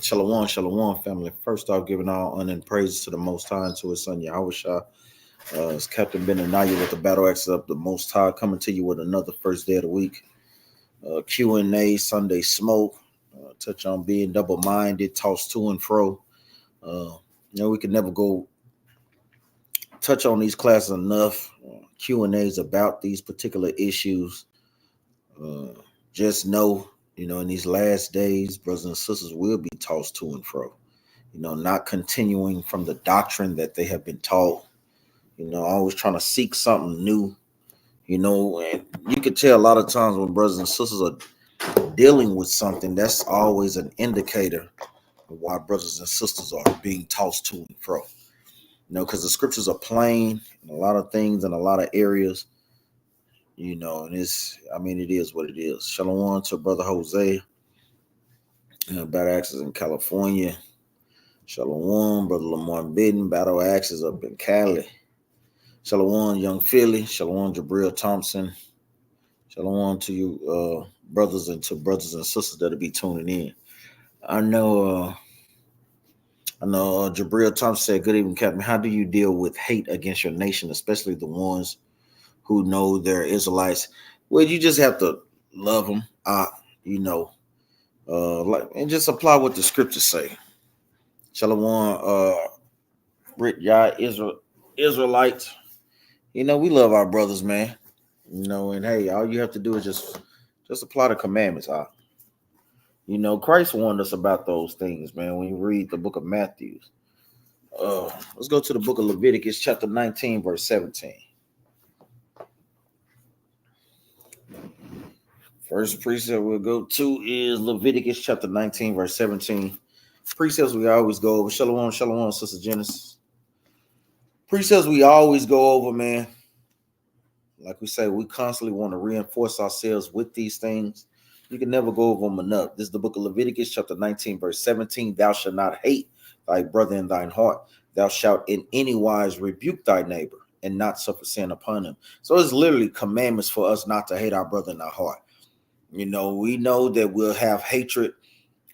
Shalom, shalom, family. First off, giving all honor and praises to the Most High and to His Son Yahushua. It's Captain Benaniah with the Battle Axe of the Most High, coming to you with another first day of the week. Q&A, Sunday smoke. Touch on being double-minded, tossed to and fro. We can never go touch on these classes enough. Q&As about these particular issues. Just know, in these last days, brothers and sisters will be tossed to and fro. Not continuing from the doctrine that they have been taught. Always trying to seek something new. And you can tell a lot of times when brothers and sisters are dealing with something, that's always an indicator of why brothers and sisters are being tossed to and fro. Because the scriptures are plain in a lot of things in a lot of areas. And it is what it is. Shalom to Brother Jose. Battle Axes in California. Shalom, Brother Lamont Bidden. Battle Axes up in Cali. Shalom, Young Philly. Shalom, Jabril Thompson. Shalom to you, brothers and sisters that'll be tuning in. I know Jabril Thompson said, "Good evening, Captain. How do you deal with hate against your nation, especially the ones who know they're Israelites?" Well, you just have to love them, and just apply what the scriptures say. Shalom, Brit Yah, Israelites. We love our brothers, man. And hey, all you have to do is just apply the commandments. Christ warned us about those things, man. When you read the book of Matthew, let's go to the book of Leviticus, chapter 19, verse 17. First precept we'll go to is Leviticus chapter 19, verse 17. Precepts we always go over. Shalom, Sister Genesis. Precepts we always go over, man. Like we say, we constantly want to reinforce ourselves with these things. You can never go over them enough. This is the book of Leviticus chapter 19, verse 17. Thou shalt not hate thy brother in thine heart. Thou shalt in any wise rebuke thy neighbor and not suffer sin upon him. So it's literally commandments for us not to hate our brother in our heart. We know that we'll have hatred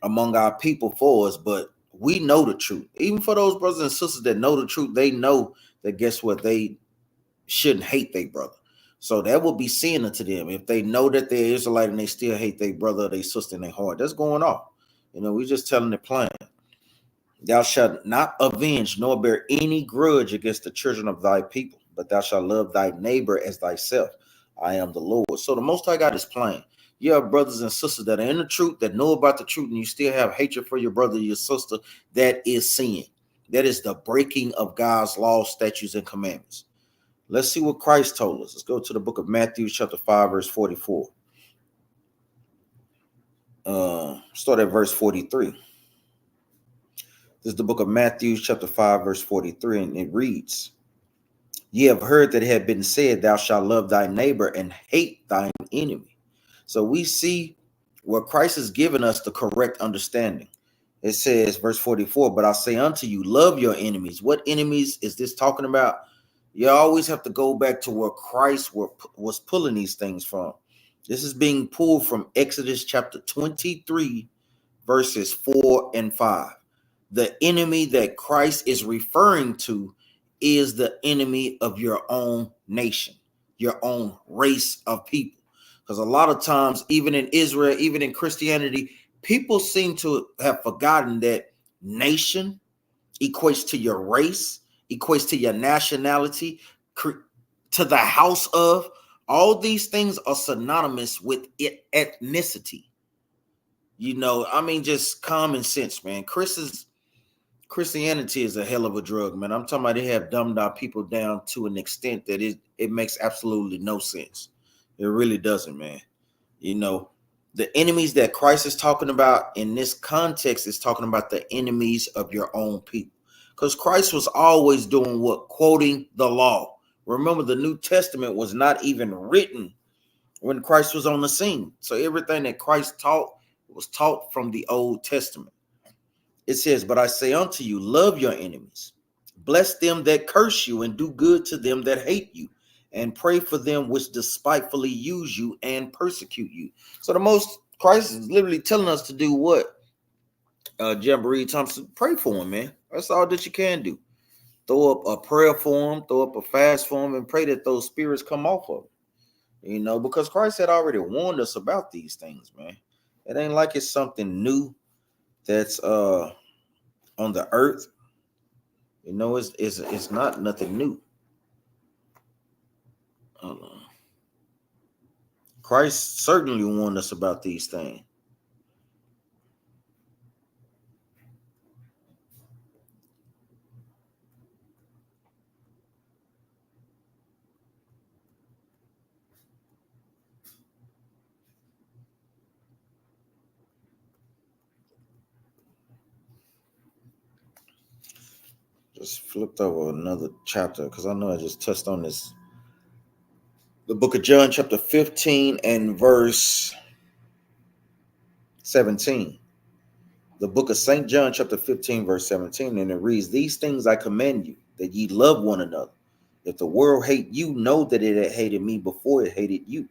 among our people for us, but we know the truth. Even for those brothers and sisters that know the truth, they know that guess what? They shouldn't hate their brother. So that will be sin unto them. If they know that they're Israelite and they still hate their brother or their sister in their heart, that's going on. We're just telling the plan. Thou shalt not avenge nor bear any grudge against the children of thy people, but thou shalt love thy neighbor as thyself. I am the Lord. So the Most High God is plain. You have brothers and sisters that are in the truth, that know about the truth, and you still have hatred for your brother or your sister. That is sin. That is the breaking of God's laws, statutes, and commandments. Let's see what Christ told us. Let's go to the book of Matthew, chapter 5, verse 44. Start at verse 43. This is the book of Matthew, chapter 5, verse 43, and it reads, Ye have heard that it had been said, Thou shalt love thy neighbor and hate thine enemy. So we see where Christ has given us the correct understanding. It says, verse 44, But I say unto you, love your enemies. What enemies is this talking about? You always have to go back to where Christ was pulling these things from. This is being pulled from Exodus chapter 23, verses 4 and 5. The enemy that Christ is referring to is the enemy of your own nation, your own race of people. Because a lot of times, even in Israel, even in Christianity, people seem to have forgotten that nation equates to your race, equates to your nationality, to the house of. All these things are synonymous with ethnicity. Just common sense, man. Christianity is a hell of a drug, man. I'm talking about they have dumbed our people down to an extent that it makes absolutely no sense. It really doesn't, man. The enemies that Christ is talking about in this context is talking about the enemies of your own people. Because Christ was always doing what? Quoting the law. Remember, the New Testament was not even written when Christ was on the scene. So everything that Christ taught was taught from the Old Testament. It says, But I say unto you, love your enemies. Bless them that curse you and do good to them that hate you. And pray for them which despitefully use you and persecute you. So Christ is literally telling us to do what? Jamboree Thompson, pray for him, man. That's all that you can do. Throw up a prayer for him, throw up a fast for him, and pray that those spirits come off of him. Because Christ had already warned us about these things, man. It ain't like it's something new that's on the earth. It's not nothing new. Christ certainly warned us about these things. Just flipped over another chapter because I know I just touched on this. The book of John, chapter 15 and verse 17. The book of St. John, chapter 15, verse 17, and it reads, "These things I command you, that ye love one another. If the world hate you, know that it had hated me before it hated you.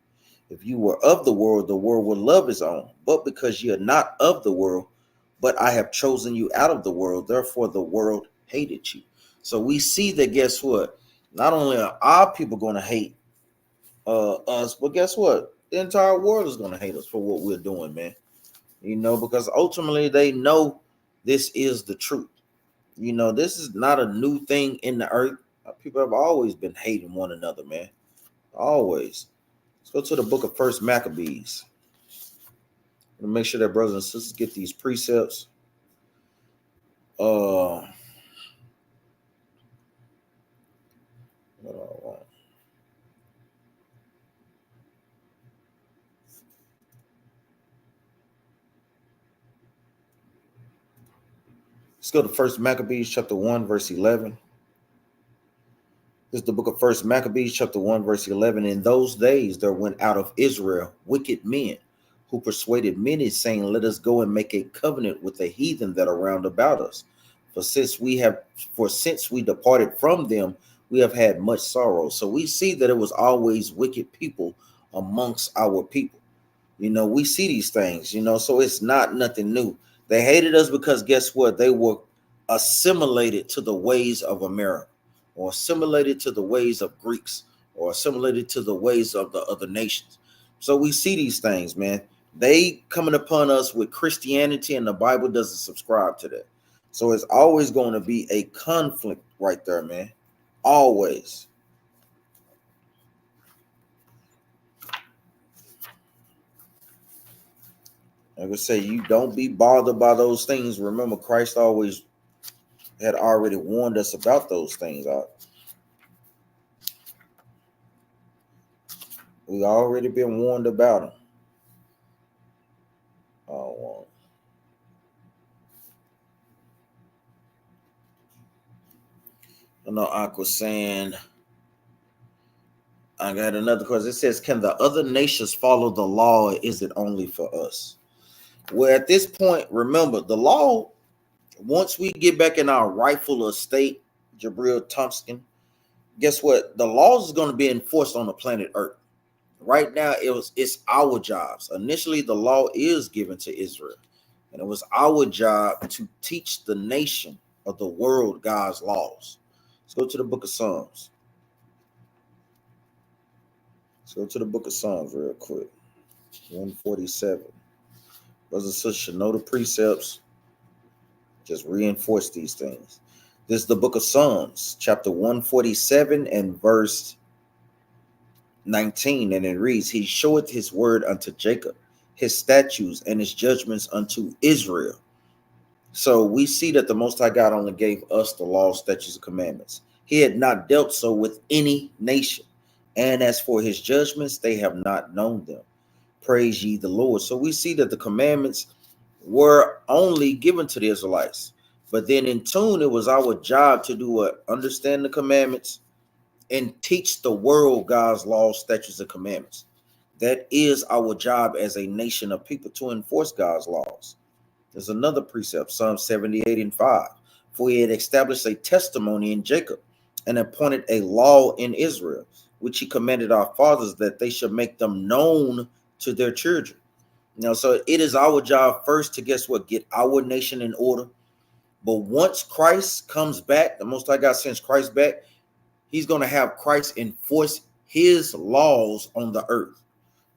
If you were of the world would love his own. But because ye are not of the world, but I have chosen you out of the world, therefore the world hated you." So we see that, guess what? Not only are our people going to hate us, but guess what? The entire world is going to hate us for what we're doing, man. Because ultimately they know this is the truth. This is not a new thing in the earth. People have always been hating one another, man. Always. Let's go to the book of First Maccabees. Make sure that brothers and sisters get these precepts. What do I want? Let's go to First Maccabees chapter 1, verse 11. This is the book of First Maccabees chapter 1, verse 11. "In those days there went out of Israel wicked men, who persuaded many, saying, Let us go and make a covenant with the heathen that are round about us. For since we departed from them, we have had much sorrow." So we see that it was always wicked people amongst our people. We see these things, so it's not nothing new. They hated us because guess what? They were assimilated to the ways of America, or assimilated to the ways of Greeks, or assimilated to the ways of the other nations. So we see these things, man. They coming upon us with Christianity, and the Bible doesn't subscribe to that. So it's always going to be a conflict right there, man. Always. Like I say, you don't be bothered by those things. Remember, Christ always had already warned us about those things. We already been warned about them. Oh, I know Aqua saying, I got another question. It says, "Can the other nations follow the law, or is it only for us?" Well, at this point, remember the law. Once we get back in our rightful estate, Jabril Thompson, guess what? The laws is going to be enforced on the planet Earth. Right now, it's our jobs. Initially, the law is given to Israel, and it was our job to teach the nation of the world God's laws. Let's go to the book of Psalms. Let's go to the book of Psalms real quick. 147. Brothers and sisters should know the precepts. Just reinforce these things. This is the book of Psalms, chapter 147 and verse 19, and it reads, "He showeth his word unto Jacob, his statutes and his judgments unto Israel." So we see that the Most High God only gave us the law, statutes, and commandments. He had not dealt so with any nation. And as for his judgments, they have not known them. Praise ye the Lord. So we see that the commandments were only given to the Israelites. But then in tune, it was our job to do what? Understand the commandments and teach the world God's laws, statutes, and commandments. That is our job as a nation of people, to enforce God's laws. There's another precept, Psalm 78 and 5. "For he had established a testimony in Jacob and appointed a law in Israel, which he commanded our fathers, that they should make them known to their children." So it is our job first to guess what? Get our nation in order. But once Christ comes back, the Most High God sends Christ back, he's going to have Christ enforce his laws on the earth.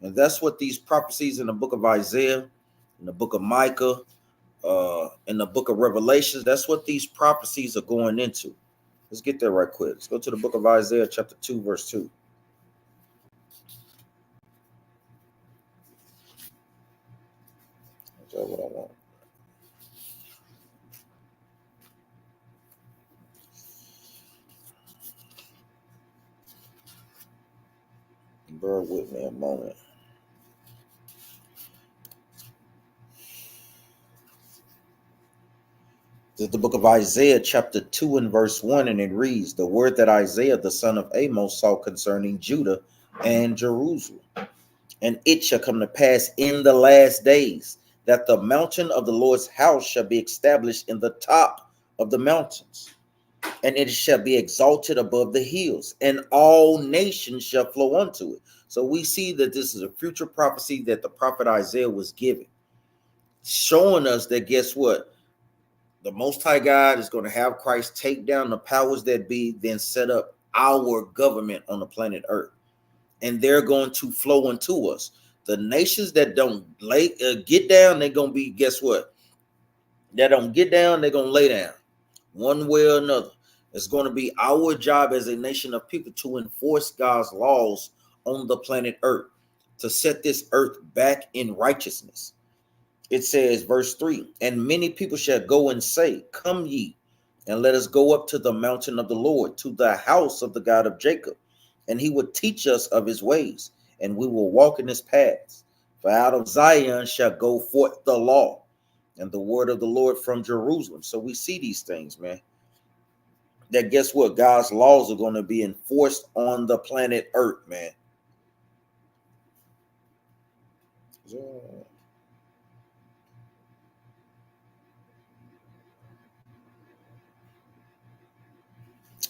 And that's what these prophecies in the book of Isaiah, in the book of Micah, in the book of Revelations, that's what these prophecies are going into. Let's get there right quick. Let's go to the book of Isaiah, chapter 2, verse 2. That's what I want. Bear with me a moment. This is the book of Isaiah, chapter 2 and verse 1, and it reads, the word that Isaiah, the son of Amos, saw concerning Judah and Jerusalem. And it shall come to pass in the last days that the mountain of the Lord's house shall be established in the top of the mountains, and it shall be exalted above the hills, and all nations shall flow unto it. So we see that this is a future prophecy that the prophet Isaiah was giving, showing us that guess what? The Most High God is going to have Christ take down the powers that be, then set up our government on the planet Earth. And they're going to flow into us. The nations that don't get down, they're going to be, guess what? That don't get down, they're going to lay down one way or another. It's going to be our job as a nation of people to enforce God's laws on the planet Earth, to set this earth back in righteousness. It says, verse 3, and many people shall go and say, come ye, and let us go up to the mountain of the Lord, to the house of the God of Jacob, and he would teach us of his ways, and we will walk in his paths. For out of Zion shall go forth the law, and the word of the Lord from Jerusalem. So we see these things, man. That guess what? God's laws are going to be enforced on the planet Earth, man.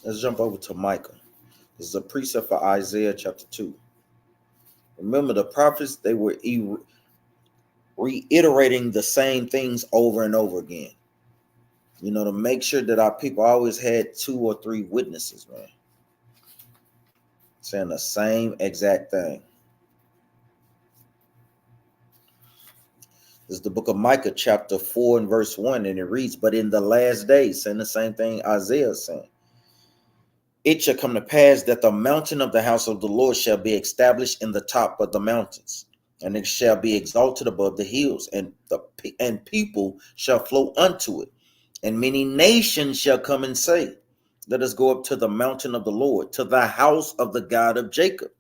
Let's jump over to Micah. This is a precept for Isaiah chapter 2. Remember, the prophets, they were reiterating the same things over and over again, to make sure that our people always had 2 or 3 witnesses, man, saying the same exact thing. This is the book of Micah, chapter 4 and verse 1, and it reads, but in the last days, saying the same thing Isaiah is saying, it shall come to pass that the mountain of the house of the Lord shall be established in the top of the mountains, and it shall be exalted above the hills, and people shall flow unto it. And many nations shall come and say, let us go up to the mountain of the Lord, to the house of the God of Jacob,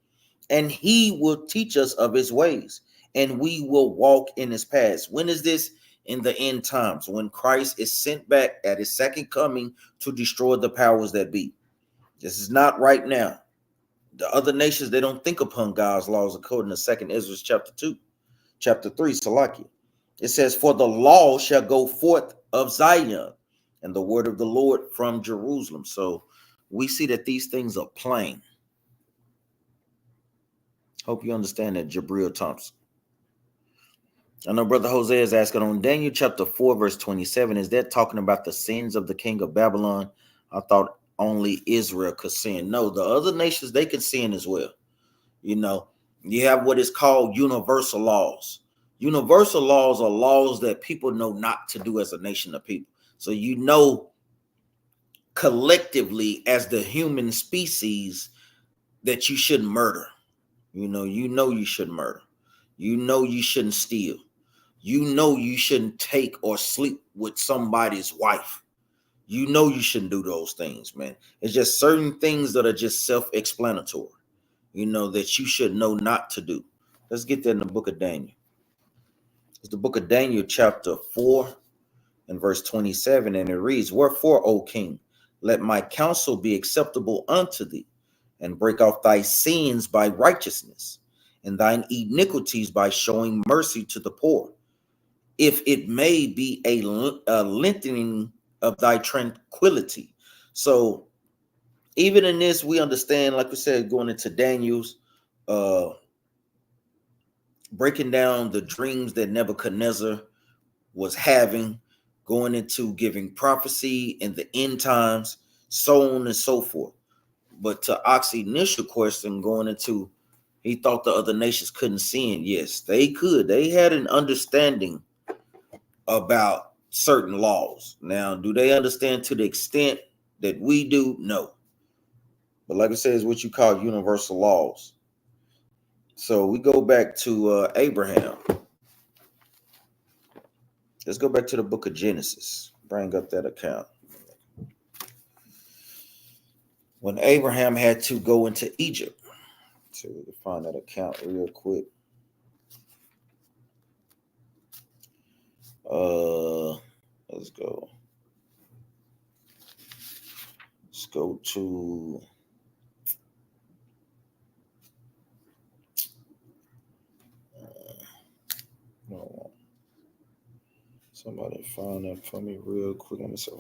and he will teach us of his ways, and we will walk in his paths. When is this? In the end times, when Christ is sent back at his second coming to destroy the powers that be. This is not right now. The other nations, they don't think upon God's laws according to 2 Ezra chapter 3, Salaki. It says, for the law shall go forth of Zion, and the word of the Lord from Jerusalem. So we see that these things are plain. Hope you understand that, Jabril Thompson. I know Brother Jose is asking on Daniel chapter 4, verse 27, is that talking about the sins of the king of Babylon? I thought only Israel could sin. No, the other nations, they could sin as well. You have what is called universal laws. Universal laws are laws that people know not to do as a nation of people. So collectively as the human species that you shouldn't murder. You shouldn't murder. You shouldn't steal. You shouldn't take or sleep with somebody's wife. You shouldn't do those things, man. It's just certain things that are just self-explanatory, that you should know not to do. Let's get that in the book of Daniel. It's the book of Daniel, chapter 4 and verse 27, and it reads, wherefore, O king, let my counsel be acceptable unto thee, and break off thy sins by righteousness, and thine iniquities by showing mercy to the poor, if it may be a lengthening of thy tranquility. So even in this, we understand, like we said, going into Daniel's breaking down the dreams that Nebuchadnezzar was having, going into giving prophecy in the end times, so on and so forth. But to Ox's initial question, going into, he thought the other nations couldn't sin. Yes, they could. They had an understanding about certain laws. Now, do they understand to the extent that we do? No. But like I said, it's what you call universal laws. So we go back to Abraham. Let's go back to the book of Genesis. Bring up that account. When Abraham had to go into Egypt. So we can find that account real quick. Let's go. Let's go to no. Somebody find that for me real quick. Let me see.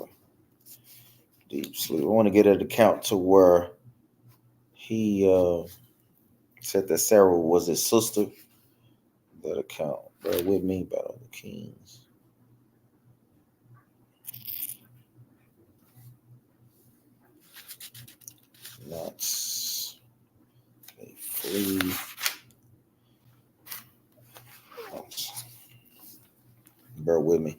Deep sleep. I want to get an account to where he said that Sarah was his sister. That account. Bear with me, Battle of the Kings. That's a flee. Bear with me.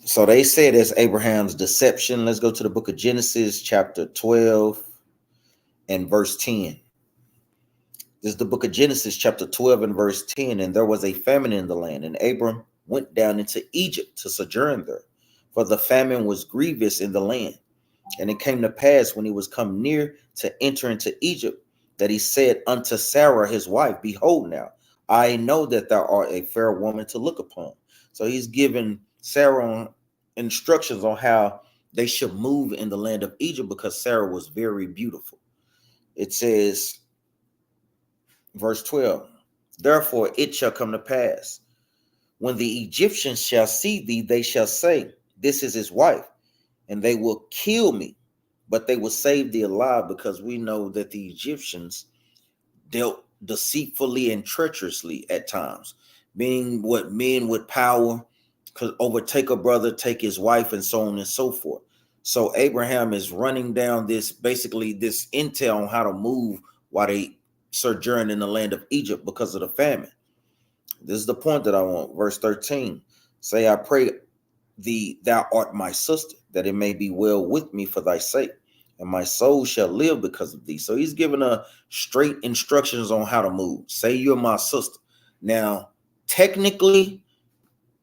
So they said it's Abraham's deception. Let's go to the book of Genesis, chapter 12 and verse 10. This is the book of Genesis, chapter 12 and verse 10. And there was a famine in the land, and Abram went down into Egypt to sojourn there, for the famine was grievous in the land. And it came to pass, when he was come near to enter into Egypt, that he said unto Sarah his wife, Behold now, I know that thou art a fair woman to look upon. So he's given Sarah instructions on how they should move in the land of Egypt, because Sarah was very beautiful. It says, verse 12, Therefore it shall come to pass, when the Egyptians shall see thee, they shall say, This is his wife, and they will kill me, but they will save thee alive, because we know that the Egyptians dealt deceitfully and treacherously at times, being what men with power could overtake a brother, take his wife, and so on and so forth. So Abraham is running down this, basically this intel on how to move while they sojourn in the land of Egypt because of the famine. This is the point that I want. Verse 13, say, I pray thee, thou art my sister, that it may be well with me for thy sake, and my soul shall live because of thee. So he's giving her straight instructions on how to move. Say you're my sister. Now, technically,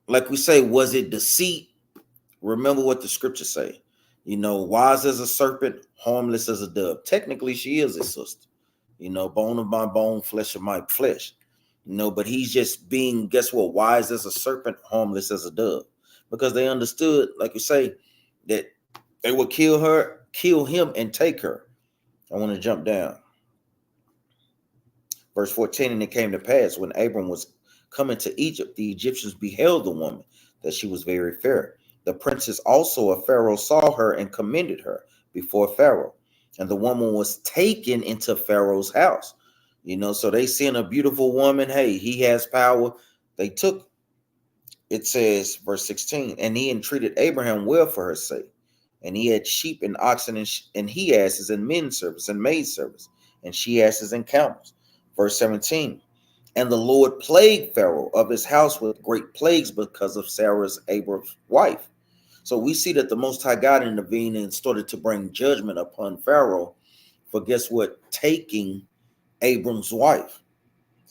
like we say, was it deceit? Remember what the scriptures say. You know, wise as a serpent, harmless as a dove. Technically, she is his sister. You know, bone of my bone, flesh of my flesh. You know, but he's just being, guess what, wise as a serpent, harmless as a dove. Because they understood, like you say, that they would kill her, kill him, and take her. I want to jump down. Verse 14, and it came to pass, when Abram was coming to Egypt, the Egyptians beheld the woman, that she was very fair. The princess also of Pharaoh saw her and commended her before Pharaoh. And the woman was taken into Pharaoh's house. You know, so they seen a beautiful woman. Hey, he has power. They took, it says, verse 16, and he entreated Abraham well for her sake. And he had sheep and oxen and he asses and men servants and maid servants and she asses and camels. Verse 17, and the Lord plagued Pharaoh of his house with great plagues because of Sarah's, Abram's wife. So we see that the Most High God intervened and started to bring judgment upon Pharaoh for, guess what, taking Abram's wife.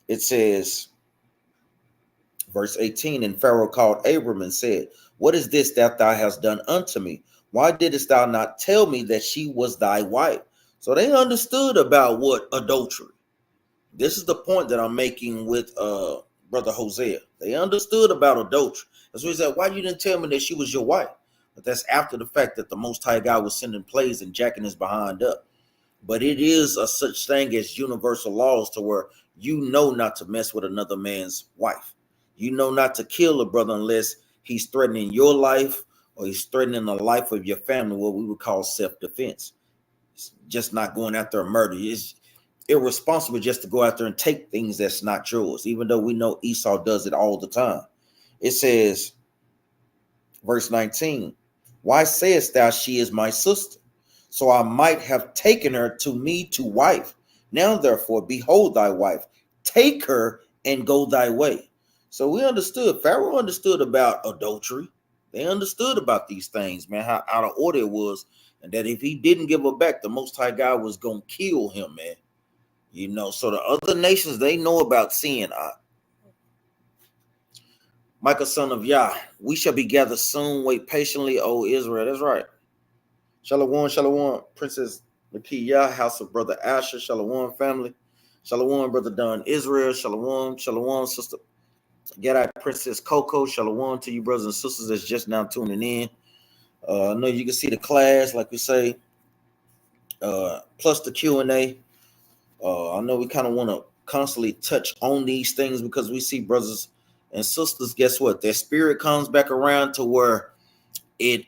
It says, verse 18, and Pharaoh called Abram and said, What is this that thou hast done unto me? Why didst thou not tell me that she was thy wife? So they understood about what adultery. This is the point that I'm making with Brother Hosea. They understood about adultery. That's why he said, why you didn't tell me that she was your wife? But that's after the fact that the Most High God was sending plagues and jacking his behind up. But it is a such thing as universal laws to where you know not to mess with another man's wife. You know not to kill a brother unless he's threatening your life or he's threatening the life of your family, what we would call self-defense. It's just not going after a murder. irresponsible just to go out there and take things that's not yours, even though we know Esau does it all the time. It says, verse 19, why sayest thou she is my sister? So I might have taken her to me to wife. Now therefore, behold thy wife. Take her and go thy way. So we understood, Pharaoh understood about adultery. They understood about these things, man, how out of order it was. And that if he didn't give her back, the Most High God was going to kill him, man. You know, so the other nations, they know about sin. Michael, son of Yah, we shall be gathered soon. Wait patiently, O Israel. That's right. Shalom, shalom, Princess Nakia, house of Brother Asher, shalom, family. Shalom, Brother Don Israel, shalom, shalom, sister. Get out, Princess Coco, shalom to you, brothers and sisters that's just now tuning in. I know you can see the class, like we say, plus the Q&A. I know we kind of want to constantly touch on these things because we see brothers and sisters, guess what? Their spirit comes back around to where it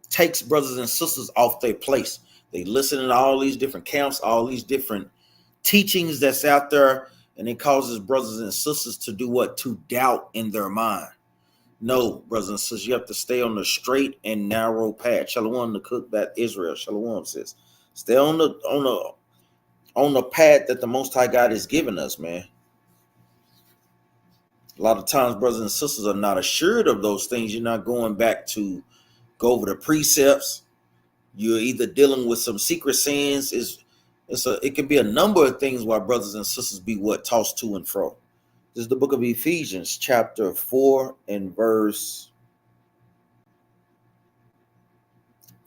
takes brothers and sisters off their place. They listen to all these different camps, all these different teachings that's out there, and it causes brothers and sisters to do what? To doubt in their mind. No, brothers and sisters, you have to stay on the straight and narrow path. Shalom to cook that Israel. Shalom says, stay on the path that the Most High God has given us, man. A lot of times, brothers and sisters are not assured of those things. You're not going back to go over the precepts. You're either dealing with some secret sins. It can be a number of things why brothers and sisters be tossed to and fro. This is the book of Ephesians, chapter 4 and verse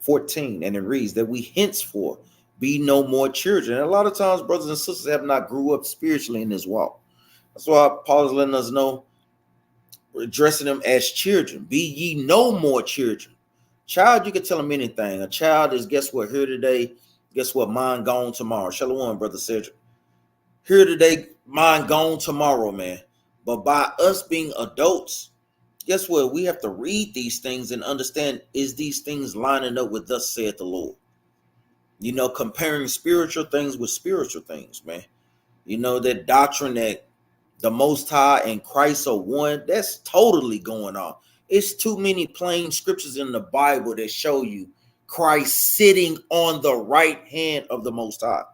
14, and it reads that we henceforth be no more children. And a lot of times, brothers and sisters have not grew up spiritually in this walk. That's why Paul is letting us know, we're addressing them as children. Be ye no more children. Child, you can tell them anything. A child is, guess what, here today, guess what, mine gone tomorrow. Shalom, Brother Cedric. Here today, mine gone tomorrow, man. But by us being adults, guess what, we have to read these things and understand, is these things lining up with thus saith the Lord? You know, comparing spiritual things with spiritual things, man. You know, that doctrine that the Most High and Christ are one, that's totally going on. It's too many plain scriptures in the Bible that show you Christ sitting on the right hand of the Most High.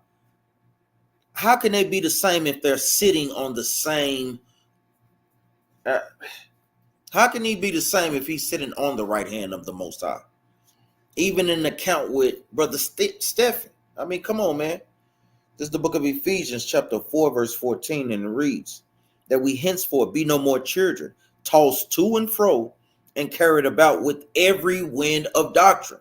How can they be the same if they're sitting on the same? How can he be the same if he's sitting on the right hand of the Most High? Even in the account with Brother Stephen. I mean, come on, man. This is the book of Ephesians, chapter 4, verse 14, and it reads that we henceforth be no more children, tossed to and fro and carried about with every wind of doctrine,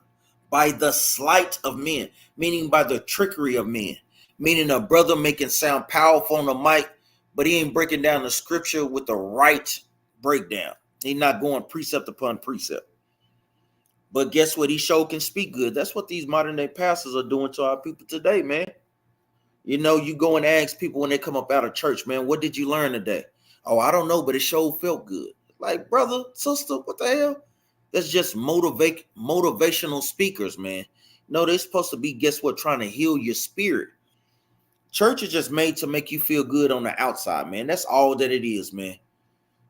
by the sleight of men, meaning by the trickery of men, meaning a brother making sound powerful on the mic, but he ain't breaking down the scripture with the right breakdown. He's not going precept upon precept. But guess what? He sure can speak good. That's what these modern day pastors are doing to our people today, man. You know, you go and ask people when they come up out of church, man, what did you learn today? Oh, I don't know, but it sure felt good. Like, brother, sister, what the hell? That's just motivational speakers, man. No, they're supposed to be, guess what, trying to heal your spirit. Church is just made to make you feel good on the outside, man. That's all that it is, man.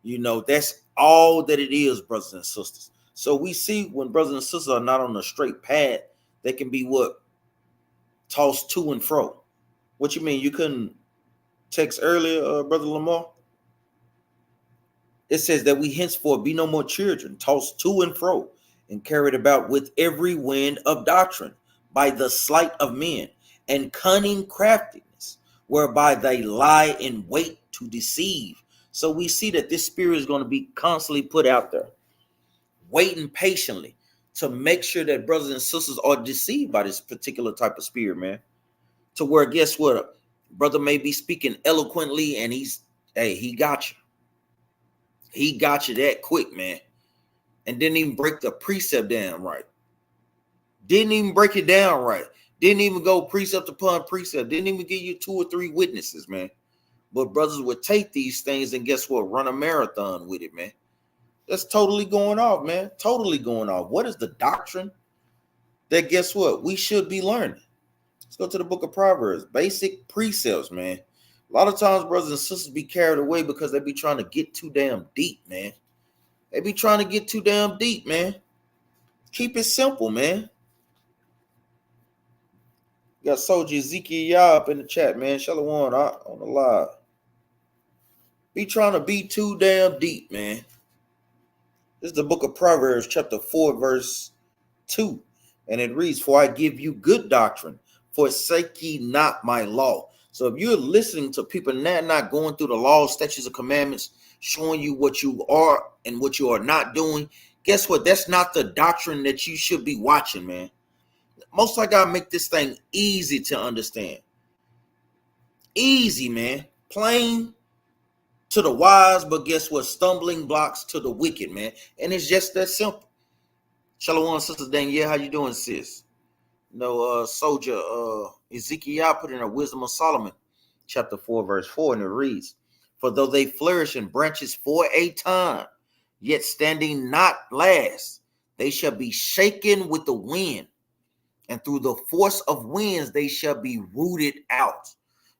You know, that's all that it is, brothers and sisters. So we see when brothers and sisters are not on a straight path, they can be tossed to and fro. What you mean? You couldn't text earlier, Brother Lamar? It says that we henceforth be no more children, tossed to and fro, and carried about with every wind of doctrine, by the sleight of men, and cunning craftiness, whereby they lie in wait to deceive. So we see that this spirit is going to be constantly put out there, waiting patiently to make sure that brothers and sisters are deceived by this particular type of spirit, man. To where, guess what? Brother may be speaking eloquently and he got you. He got you that quick, man. And didn't even break the precept down right. Didn't even break it down right. Didn't even go precept upon precept. Didn't even give you 2 or 3 witnesses, man. But brothers would take these things and guess what? Run a marathon with it, man. That's totally going off, man. Totally going off. What is the doctrine that, guess what, we should be learning? Let's go to the book of Proverbs. Basic precepts, man. A lot of times, brothers and sisters be carried away because they be trying to get too damn deep, man. They be trying to get too damn deep, man. Keep it simple, man. You got Soldier Ezekiel up in the chat, man. Shalom on the live. Be trying to be too damn deep, man. This is the book of Proverbs, chapter 4, verse 2. And it reads, "For I give you good doctrine, forsake ye not my law." So if you're listening to people now not going through the laws, statutes, and commandments, showing you what you are and what you are not doing, guess what? That's not the doctrine that you should be watching, man. Most I gotta make this thing easy to understand. Easy, man. Plain to the wise, but guess what? Stumbling blocks to the wicked, man. And it's just that simple. Shalom, Sister Danielle. How you doing, sis? Soldier Ezekiel put in a Wisdom of Solomon, chapter 4, verse 4, and it reads, "For though they flourish in branches for a time, yet standing not last, they shall be shaken with the wind, and through the force of winds they shall be rooted out."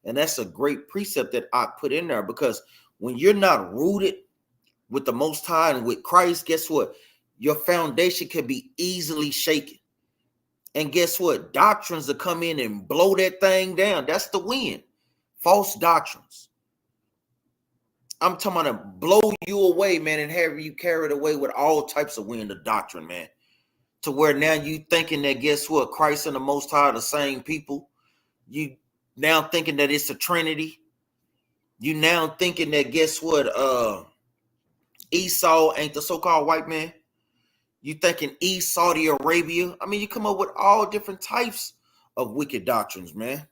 And that's a great precept that I put in there, because when you're not rooted with the Most High and with Christ, guess what? Your foundation can be easily shaken. And guess what? Doctrines will come in and blow that thing down. That's the wind. False doctrines. I'm talking about to blow you away, man, and have you carried away with all types of wind of doctrine, man. To where now you thinking that, guess what? Christ and the Most High are the same people. You now thinking that it's a Trinity. You now thinking that, guess what? Esau ain't the so-called white man. You thinking East Saudi Arabia. I mean, you come up with all different types of wicked doctrines, man.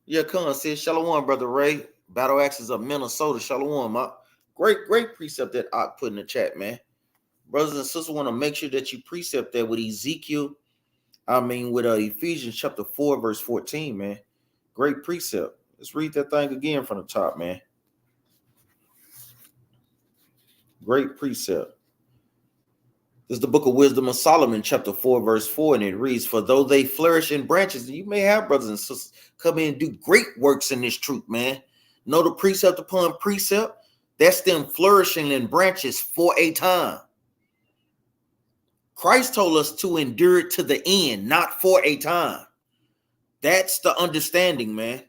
Yeah, come says Shalom, Brother Ray. Battle Axes of Minnesota. Shalom. Great precept that I put in the chat, man. Brothers and sisters, want to make sure that you precept that with Ezekiel. With Ephesians chapter 4, verse 14, man. Great precept. Let's read that thing again from the top, man. Great precept. This is the book of Wisdom of Solomon, chapter 4, verse 4, and it reads, "For though they flourish in branches," and you may have brothers and sisters come in and do great works in this truth, man. Know the precept upon precept? That's them flourishing in branches for a time. Christ told us to endure it to the end, not for a time. That's the understanding, man.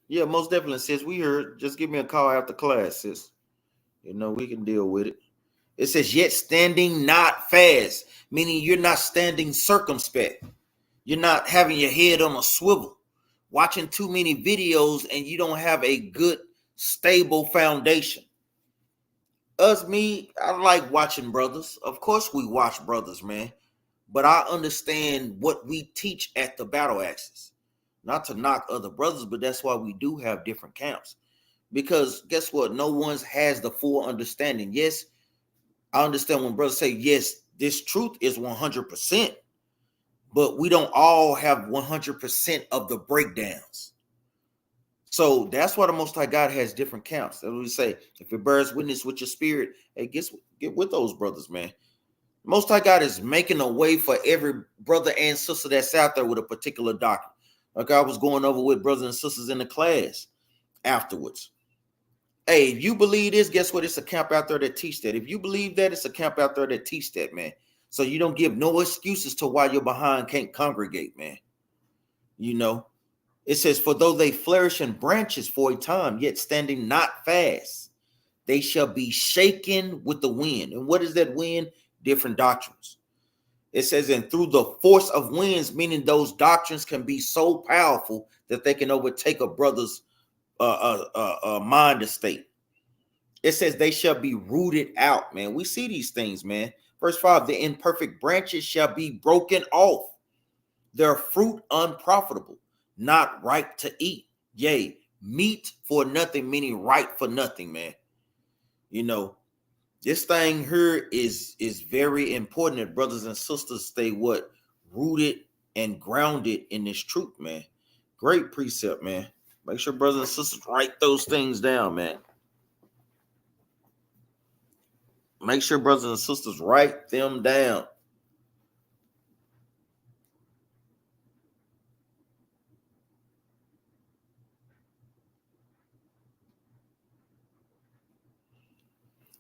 Yeah, most definitely, sis. We heard. Just give me a call after class, sis. We can deal with it. It says, "Yet standing not fast," meaning you're not standing circumspect. You're not having your head on a swivel, watching too many videos, and you don't have a good, stable foundation. I like watching brothers. Of course we watch brothers, man. But I understand what we teach at the Battle Axes. Not to knock other brothers, but that's why we do have different camps. Because guess what? No one has the full understanding. Yes, I understand when brothers say, yes, this truth is 100%, but we don't all have 100% of the breakdowns. So that's why the Most High God has different camps. That's what we say. If it bears witness with your spirit, hey, get with those brothers, man. Most High God is making a way for every brother and sister that's out there with a particular doctrine. Like I was going over with brothers and sisters in the class afterwards. Hey, if you believe this, guess what? It's a camp out there that teach that. If you believe that, it's a camp out there that teach that, man. So you don't give no excuses to why you're behind can't congregate, man. It says, "For though they flourish in branches for a time, yet standing not fast, they shall be shaken with the wind." And what is that wind? Different doctrines. It says, "And through the force of winds," meaning those doctrines can be so powerful that they can overtake a brother's mind estate. It says they shall be rooted out, man. We see these things, man. Verse 5, "The imperfect branches shall be broken off, their fruit unprofitable, not ripe to eat. Yea, meat for nothing," meaning ripe for nothing, man. This thing here is very important that brothers and sisters stay rooted and grounded in this truth, man. Great precept, man. Make sure brothers and sisters write those things down, man. Make sure brothers and sisters write them down.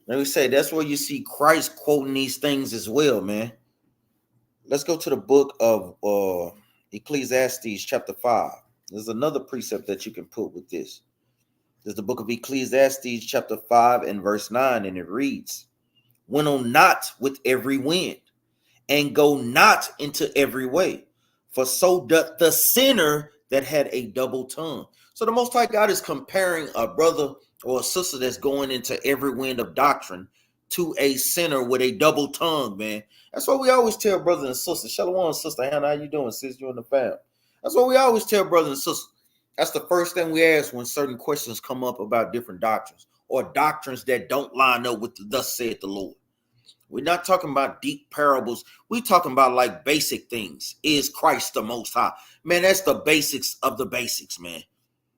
Let me say, that's where you see Christ quoting these things as well, man. Let's go to the book of Ecclesiastes chapter 5. There's another precept that you can put with this. There's the book of Ecclesiastes chapter 5 and verse 9, and it reads, "Went on not with every wind, and go not into every way, for so doth the sinner that had a double tongue." So the Most High God is comparing a brother or a sister that's going into every wind of doctrine to a sinner with a double tongue, man. That's what we always tell brothers and sisters. Shalom, Sister Hannah, how you doing, sis? You in the fam? That's what we always tell brothers and sisters. That's the first thing we ask when certain questions come up about different doctrines or doctrines that don't line up with the thus saith the Lord. We're not talking about deep parables. We're talking about like basic things. Is Christ the Most High? Man, that's the basics of the basics, man.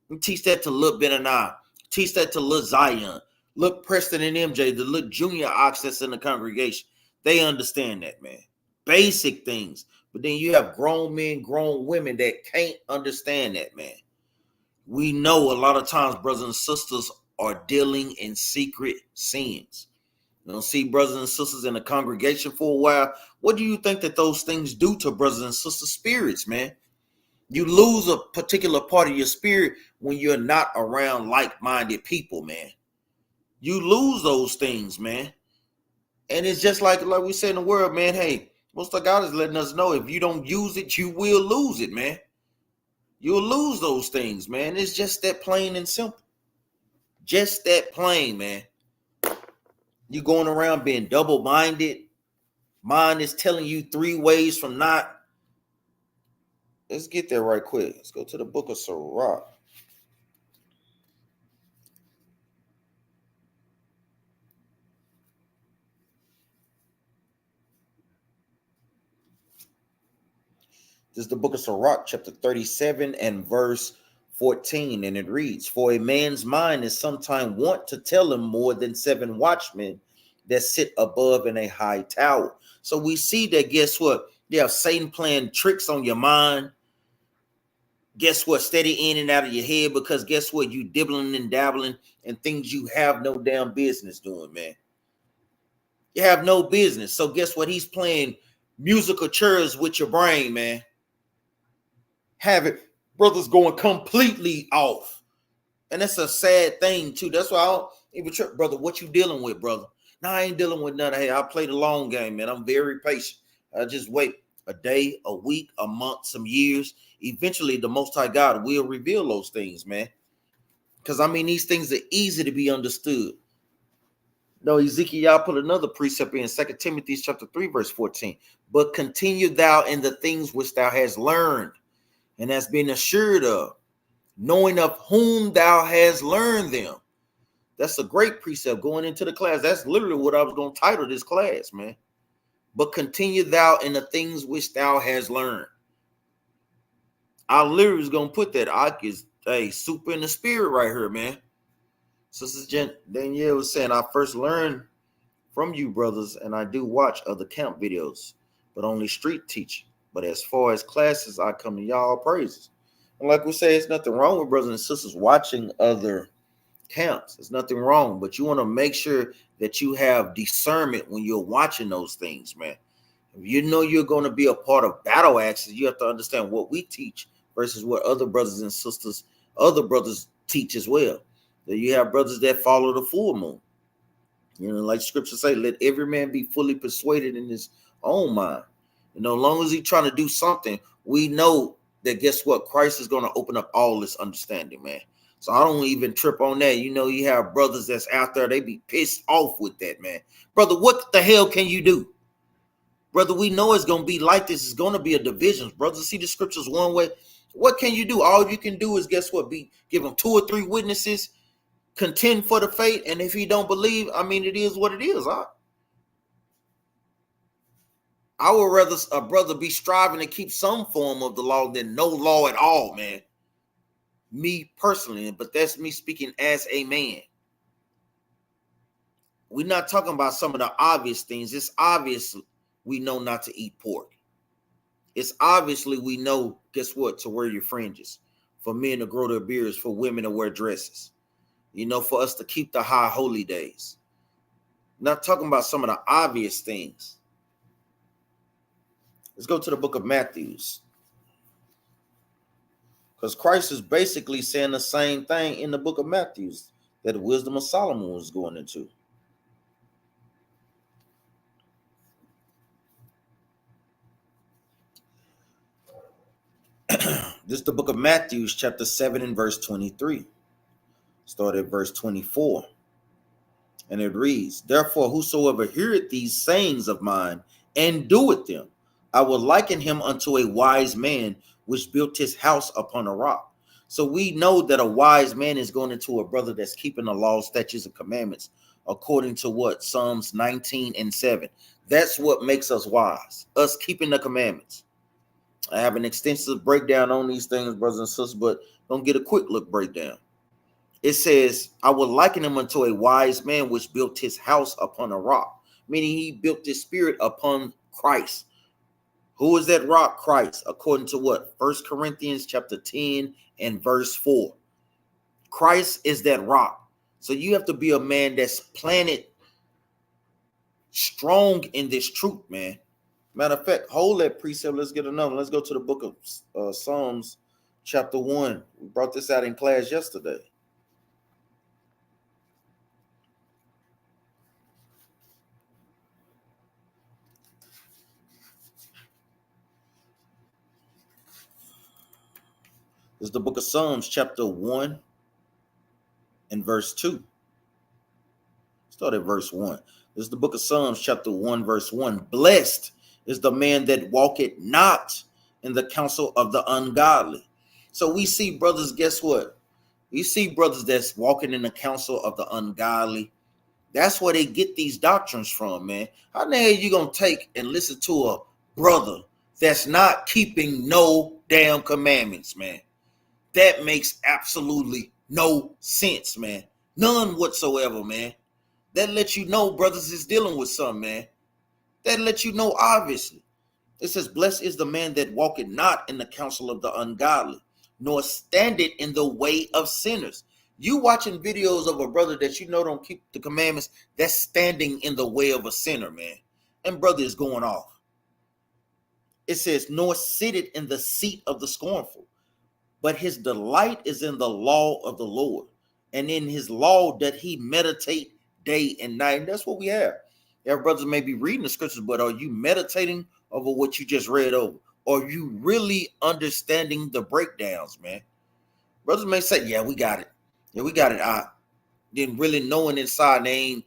We teach that to Lil Ben and I. Teach that to Lil Zion. Look, Preston and MJ, the little junior ox that's in the congregation. They understand that, man. Basic things. But then you have grown men, grown women that can't understand that, man. We know a lot of times brothers and sisters are dealing in secret sins. You don't see brothers and sisters in the congregation for a while. What do you think that those things do to brothers and sisters' spirits, man? You lose a particular part of your spirit when you're not around like-minded people, man. You lose those things, man. And it's just like we say in the world, man, hey, most of God is letting us know if you don't use it, you will lose it, man. You'll lose those things, man. It's just that plain and simple. Just that plain, man. You going around being double-minded. Mind is telling you 3 ways from not. Let's get there right quick. Let's go to the book of Sirach. This is the book of Sirach, chapter 37 and verse 14, and it reads, "For a man's mind is sometime wont to tell him more than 7 watchmen that sit above in a high tower." So we see that, guess what? You have Satan playing tricks on your mind. Guess what? Steady in and out of your head, because guess what? You dibbling and dabbling in things you have no damn business doing, man. You have no business. So guess what? He's playing musical chairs with your brain, man. Have it, brothers going completely off. And that's a sad thing, too. That's why I don't even trip, brother. What you dealing with, brother? No, I ain't dealing with nothing. Hey, I play the long game, man. I'm very patient. I just wait a day, a week, a month, some years. Eventually, the Most High God will reveal those things, man. Because, I mean, these things are easy to be understood. No, Ezekiel put another precept in 2 Timothy chapter 3, verse 14. "But continue thou in the things which thou hast learned and hast been assured of, knowing of whom thou hast learned them." That's a great precept going into the class. That's literally what I was going to title this class, man. "But continue thou in the things which thou hast learned." I literally was going to put that. I is super in the spirit right here, man. Sister Danielle was saying, "I first learned from you, brothers, and I do watch other camp videos, but only street teaching. But as far as classes, I come to y'all praises." And like we say, it's nothing wrong with brothers and sisters watching other camps. There's nothing wrong, but you want to make sure that you have discernment when you're watching those things, man. If you know you're going to be a part of battle axes, you have to understand what we teach versus what other brothers and sisters, other brothers teach as well. So you have brothers that follow the full moon. You know, like scripture say, let every man be fully persuaded in his own mind. You know, as long as he's trying to do something, we know that guess what? Christ is going to open up all this understanding, man. So I don't even trip on that. You know, you have brothers that's out there, they be pissed off with that, man. Brother, what the hell can you do? Brother, we know it's going to be like this. It's going to be a division. Brothers see the scriptures one way. What can you do? All you can do is, guess what? Give them 2 or 3 witnesses, contend for the faith, and if he don't believe, I mean, it is what it is. I would rather a brother be striving to keep some form of the law than no law at all, man. Me personally, but that's me speaking as a man. We're not talking about some of the obvious things. It's obvious we know not to eat pork. It's obviously we know, guess what, to wear your fringes, for men to grow their beards, for women to wear dresses, you know, for us to keep the high holy days. Not talking about some of the obvious things. Let's go to the book of Matthew. Because Christ is basically saying the same thing in the book of Matthew that the wisdom of Solomon was going into. This is the book of Matthew, chapter 7 and verse 23. Start at verse 24. And it reads, "Therefore, whosoever heareth these sayings of mine and doeth them, I will liken him unto a wise man which built his house upon a rock." So we know that a wise man is going into a brother that's keeping the law, statutes, and commandments, according to what? Psalms 19 and 7. That's what makes us wise, us keeping the commandments. I have an extensive breakdown on these things, brothers and sisters, but don't get a quick look breakdown. It says, "I will liken him unto a wise man which built his house upon a rock," meaning he built his spirit upon Christ. Who is that rock? Christ, according to what? 1 Corinthians chapter 10 and verse 4. Christ is that rock. So you have to be a man that's planted strong in this truth, man. Matter of fact, hold that precept. Let's get another. Let's go to the book of Psalms chapter 1. We brought this out in class yesterday. This is the book of Psalms chapter 1 and verse 2. Start at verse 1. This is the book of Psalms chapter 1 verse 1. "Blessed is the man that walketh not in the counsel of the ungodly." So we see brothers, guess what? We see brothers that's walking in the counsel of the ungodly. That's where they get these doctrines from, man. How the hell you gonna take and listen to a brother that's not keeping no damn commandments, man? That makes absolutely no sense, man. None whatsoever, man. That lets you know brothers is dealing with something, man. That lets you know, obviously. It says, "Blessed is the man that walketh not in the counsel of the ungodly, nor standeth in the way of sinners." You watching videos of a brother that you know don't keep the commandments, that's standing in the way of a sinner, man. And brother is going off. It says, "Nor sitteth in the seat of the scornful, but his delight is in the law of the Lord. And in his law that he meditate day and night." And that's what we have. Our brothers may be reading the scriptures, but are you meditating over what you just read over? Or are you really understanding the breakdowns, man? Brothers may say, "Yeah, we got it. Yeah, we got it." Then really knowing inside they ain't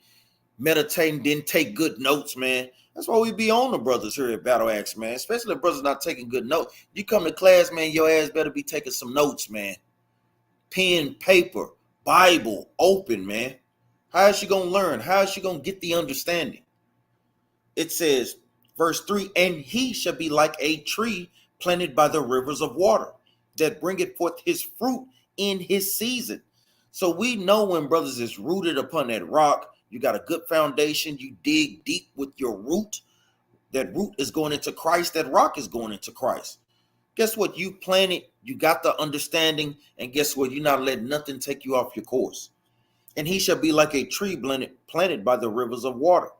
meditating, didn't take good notes, man. That's why we be on the brothers here at Battle Axe, man. Especially if brothers not taking good notes. You come to class, man, your ass better be taking some notes, man. Pen, paper, Bible, open, man. How is she going to learn? How is she going to get the understanding? It says, verse 3, "And he shall be like a tree planted by the rivers of water, that bringeth forth his fruit in his season." So we know when brothers is rooted upon that rock, you got a good foundation, you dig deep with your root. That root is going into Christ, that rock is going into Christ. Guess what? You planted, you got the understanding, and guess what? You're not letting nothing take you off your course. "And he shall be like a tree planted by the rivers of water,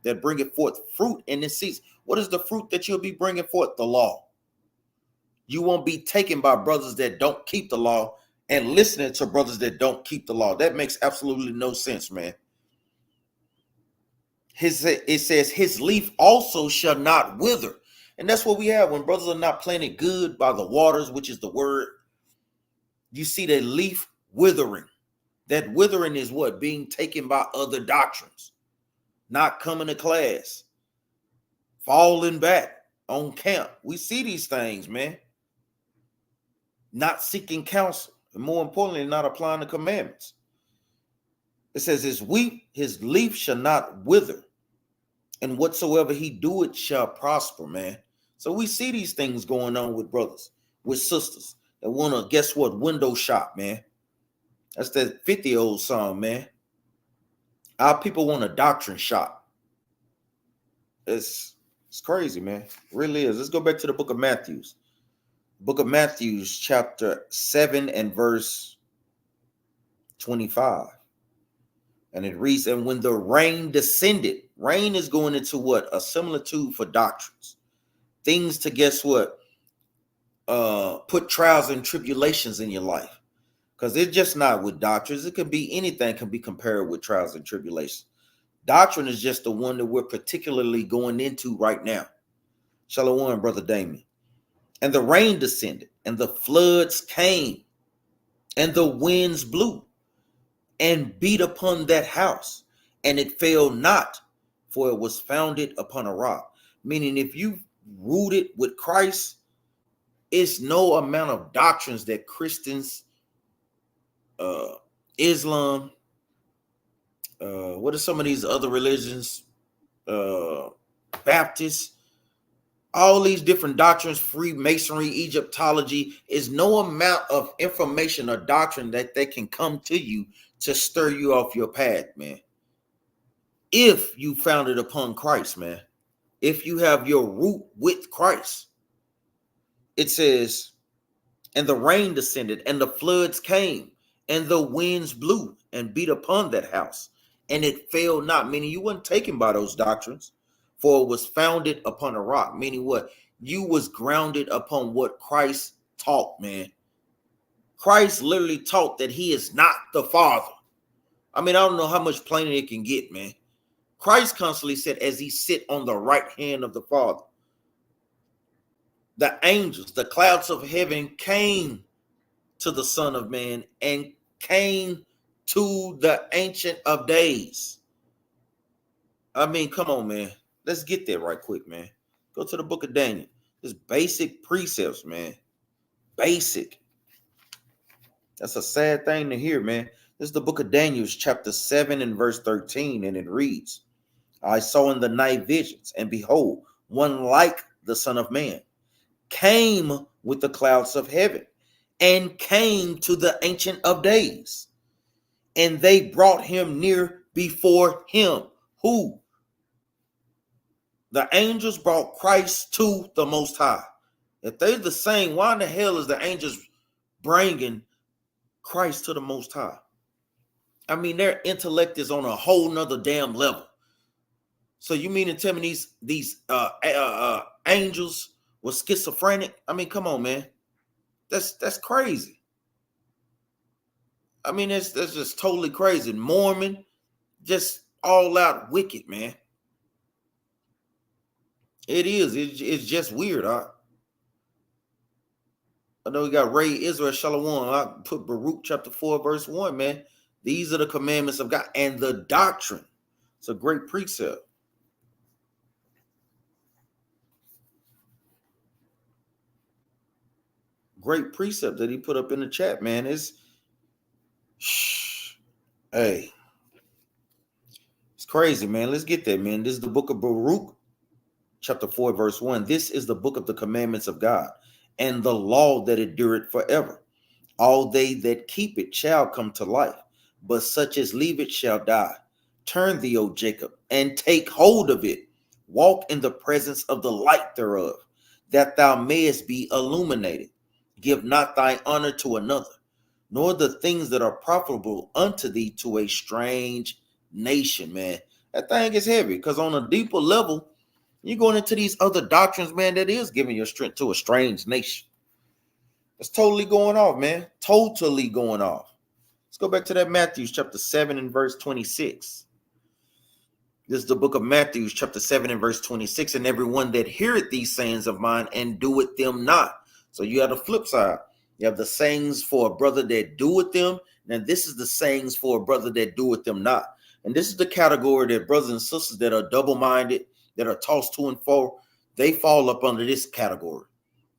that bringeth forth fruit in his season." What is the fruit that you'll be bringing forth? The law. You won't be taken by brothers that don't keep the law and listening to brothers that don't keep the law. That makes absolutely no sense, man. It says, "His leaf also shall not wither." And that's what we have when brothers are not planted good by the waters, which is the word. You see the leaf withering. That withering is what? Being taken by other doctrines, not coming to class, falling back on camp. We see these things, man. Not seeking counsel, and more importantly, not applying the commandments. It says, his leaf shall not wither, and whatsoever he doeth shall prosper, man. So we see these things going on with brothers, with sisters that want to, guess what, window shop, man. That's that 50-old song, man. Our people want a doctrine shop. It's crazy, man. It really is. Let's go back to the book of Matthew. Book of Matthew, chapter 7 and verse 25. And it reads, and when the rain descended, rain is going into what? A similitude for doctrines. Things to guess what? Put trials and tribulations in your life. Because it's just not with doctrines. It could be anything can be compared with trials and tribulations. Doctrine is just the one that we're particularly going into right now. Shalom, Brother Damien. And the rain descended, and the floods came, and the winds blew, and beat upon that house, and it fell not, for it was founded upon a rock. Meaning, if you rooted with Christ, it's no amount of doctrines that Christians, Islam, what are some of these other religions, Baptists, all these different doctrines, Freemasonry, Egyptology, is no amount of information or doctrine that they can come to you to stir you off your path, man. If you found it upon Christ, man, if you have your root with Christ, it says, and the rain descended, and the floods came, and the winds blew and beat upon that house, and it fell not. Meaning you weren't taken by those doctrines, for it was founded upon a rock. Meaning what? You was grounded upon what Christ taught, man. Christ literally taught that he is not the Father. I mean, I don't know how much plainer it can get, man. Christ constantly said, as he sit on the right hand of the Father, the angels, the clouds of heaven came to the Son of Man and came to the Ancient of Days. I mean, come on, man. Let's get there right quick, man. Go to the book of Daniel. Just basic precepts, man. Basic. That's a sad thing to hear, man. This is the book of Daniel, chapter 7 and verse 13, and it reads, I saw in the night visions, and behold, one like the Son of Man came with the clouds of heaven and came to the Ancient of Days. And they brought him near before him. Who? The angels brought Christ to the Most High. If they're the same, why in the hell is the angels bringing Christ to the Most High? I mean, their intellect is on a whole nother damn level. So you mean to tell me these angels were schizophrenic? I mean, come on, man. That's crazy. I mean, that's just totally crazy. Mormon, just all out wicked, man. It is. It's just weird. I know we got Ray Israel Shalom. I put Baruch chapter 4, verse 1, man. These are the commandments of God and the doctrine. It's a great precept. Great precept that he put up in the chat, man. Hey, it's crazy, man. Let's get there, man. This is the book of Baruch, chapter 4, verse 1. This is the book of the commandments of God and the law that endureth forever. All they that keep it shall come to life, but such as leave it shall die. Turn thee, O Jacob, and take hold of it. Walk in the presence of the light thereof, that thou mayest be illuminated. Give not thy honor to another, nor the things that are profitable unto thee to a strange nation, man. That thing is heavy, because on a deeper level, you're going into these other doctrines, man, that is giving your strength to a strange nation. It's totally going off, man. Totally going off. Let's go back to that Matthew chapter 7 and verse 26. This is the book of Matthew chapter 7 and verse 26. And everyone that heareth these sayings of mine and doeth them not. So you have the flip side. You have the sayings for a brother that doeth them. And this is the sayings for a brother that doeth them not. And this is the category that brothers and sisters that are double-minded, that are tossed to and fro, they fall up under this category.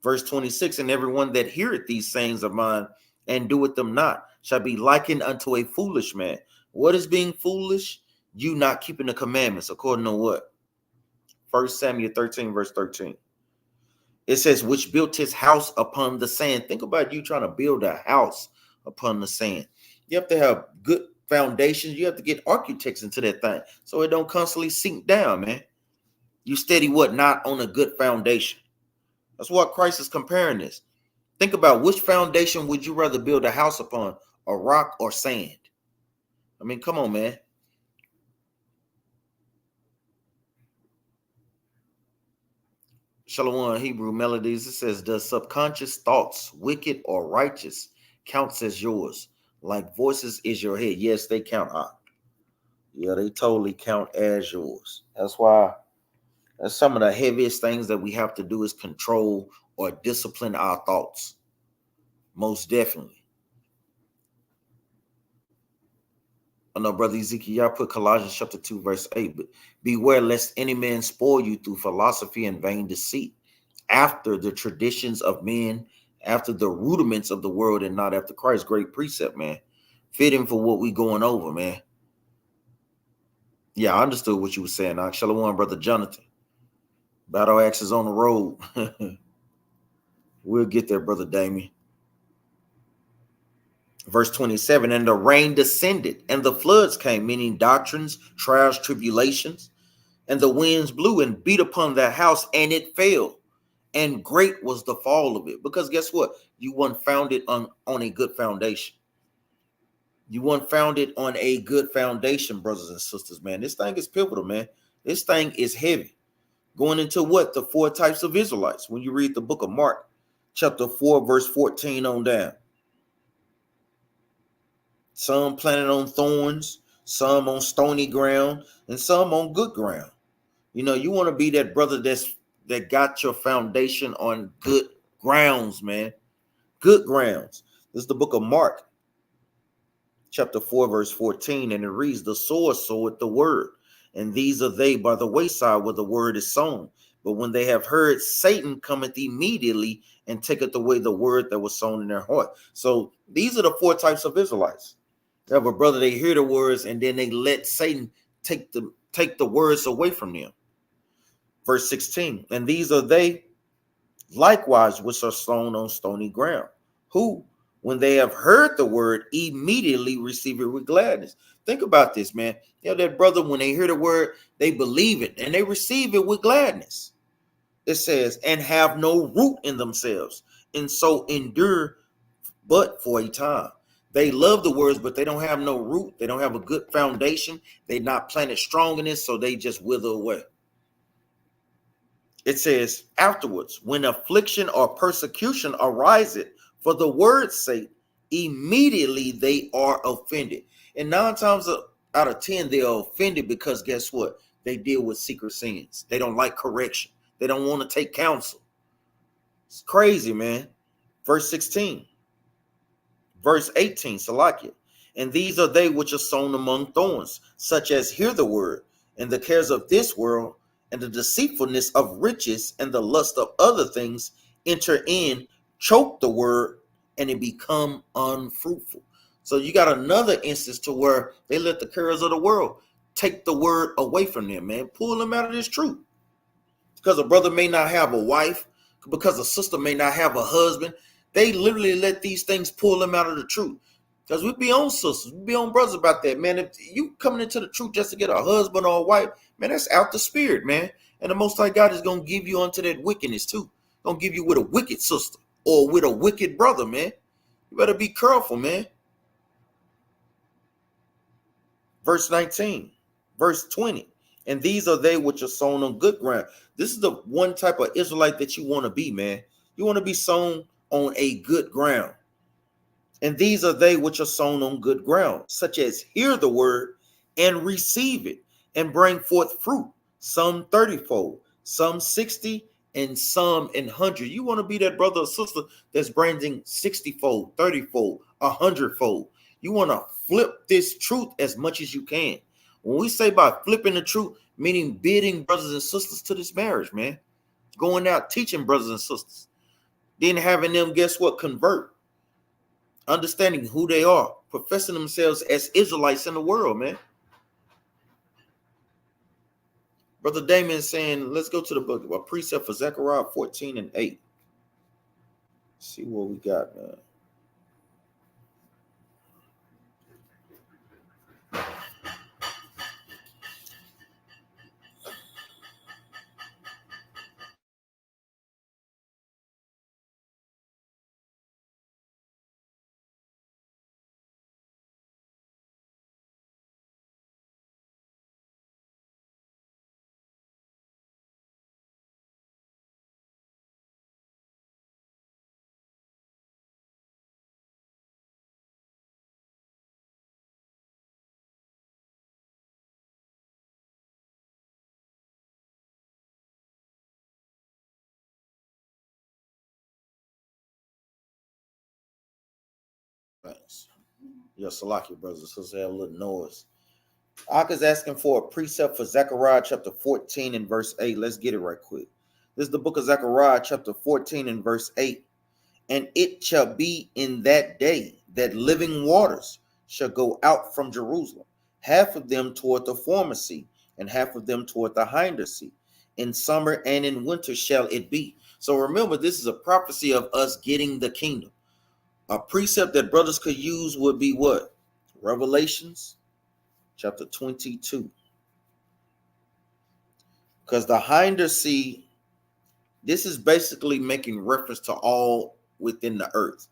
Verse 26, and everyone that heareth these sayings of mine and doeth them not shall be likened unto a foolish man. What is being foolish? You not keeping the commandments, according to what? 1 Samuel 13, verse 13. It says, which built his house upon the sand. Think about you trying to build a house upon the sand. You have to have good foundations. You have to get architects into that thing so it don't constantly sink down, man. You steady what? Not on a good foundation. That's what Christ is comparing this. Think about which foundation would you rather build a house upon, a rock or sand? I mean, come on, man. Shalom Hebrew Melodies. It says, does subconscious thoughts, wicked or righteous, counts as yours? Like voices is your head. Yes, they count. Yeah, they totally count as yours. That's why that's some of the heaviest things that we have to do is control or discipline our thoughts. Most definitely. I know, Brother Ezekiel, y'all put Colossians chapter 2, verse 8, but beware lest any man spoil you through philosophy and vain deceit, after the traditions of men, after the rudiments of the world, and not after Christ. Great precept, man. Fitting for what we going over, man. Yeah, I understood what you were saying. Shalom, Brother Jonathan. Battle axe is on the road. We'll get there, Brother Damien. Verse 27, and the rain descended, and the floods came, meaning doctrines, trials, tribulations, and the winds blew and beat upon that house, and it fell. And great was the fall of it. Because guess what? You weren't founded on a good foundation. You weren't founded on a good foundation, brothers and sisters, man. This thing is pivotal, man. This thing is heavy. Going into what? The 4 types of Israelites. When you read the book of Mark, chapter 4, verse 14 on down. Some planted on thorns, some on stony ground, and some on good ground. You know, you want to be that brother that got your foundation on good grounds, man. Good grounds. This is the book of Mark, chapter 4, verse 14, and it reads, the sower soweth the word, and these are they by the wayside where the word is sown. But when they have heard, Satan cometh immediately and taketh away the word that was sown in their heart. So these are the 4 types of Israelites. You have a brother, they hear the words, and then they let Satan take the words away from them. Verse 16, and these are they likewise which are sown on stony ground, who, when they have heard the word, immediately receive it with gladness. Think about this, man. You know, that brother, when they hear the word, they believe it and they receive it with gladness. It says, and have no root in themselves, and so endure but for a time. They love the words, but they don't have no root. They don't have a good foundation. They're not planted strong in this, so they just wither away. It says, afterwards, when affliction or persecution ariseth for the word's sake, immediately they are offended. And 9 times out of 10, they are offended because guess what? They deal with secret sins. They don't like correction. They don't want to take counsel. It's crazy, man. Verse 16. Verse 18, Salakia. And these are they which are sown among thorns, such as hear the word, and the cares of this world, and the deceitfulness of riches, and the lust of other things enter in, choke the word, and it become unfruitful. So you got another instance to where they let the cares of the world take the word away from them, man. Pull them out of this truth. Because a brother may not have a wife, because a sister may not have a husband. They literally let these things pull them out of the truth. Because we be on sisters, we be on brothers about that, man. If you coming into the truth just to get a husband or a wife, man, that's out the spirit, man. And the Most High God is going to give you unto that wickedness too. Going to give you with a wicked sister or with a wicked brother, man. You better be careful, man. Verse 19, verse 20. And these are they which are sown on good ground. This is the one type of Israelite that you want to be, man. You want to be sown on a good ground. And these are they which are sown on good ground, such as hear the word and receive it and bring forth fruit, some 30-fold, some 60, and some 100. You want to be that brother or sister that's bringing 60-fold, 30-fold, 100-fold. You want to flip this truth as much as you can. When we say by flipping the truth, meaning bidding brothers and sisters to this marriage, man. Going out teaching brothers and sisters. Then having them, guess what, convert. Understanding who they are, professing themselves as Israelites in the world, man. Brother Damon is saying, let's go to the book, a precept for Zechariah 14 and 8. See what we got, man. Thanks. Yeah, Salaki brothers, sisters, have a little noise. Ak is asking for a precept for Zechariah chapter 14 and verse 8. Let's get it right quick. This is the book of Zechariah chapter 14 and verse 8. And it shall be in that day that living waters shall go out from Jerusalem, half of them toward the former sea, and half of them toward the hinder sea. In summer and in winter shall it be. So remember, this is a prophecy of us getting the kingdom. A precept that brothers could use would be what? Revelations chapter 22. Because the hinder sea, this is basically making reference to all within the earth,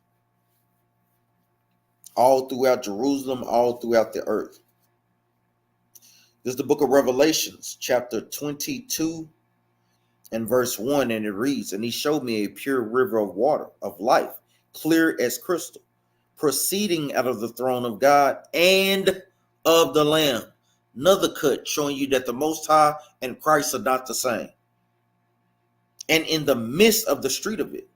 all throughout Jerusalem, all throughout the earth. This is the book of Revelations, chapter 22 and verse 1, and it reads, And he showed me a pure river of water, of life, clear as crystal, proceeding out of the throne of God and of the Lamb. Another cut showing you that the Most High and Christ are not the same. And in the midst of the street of it,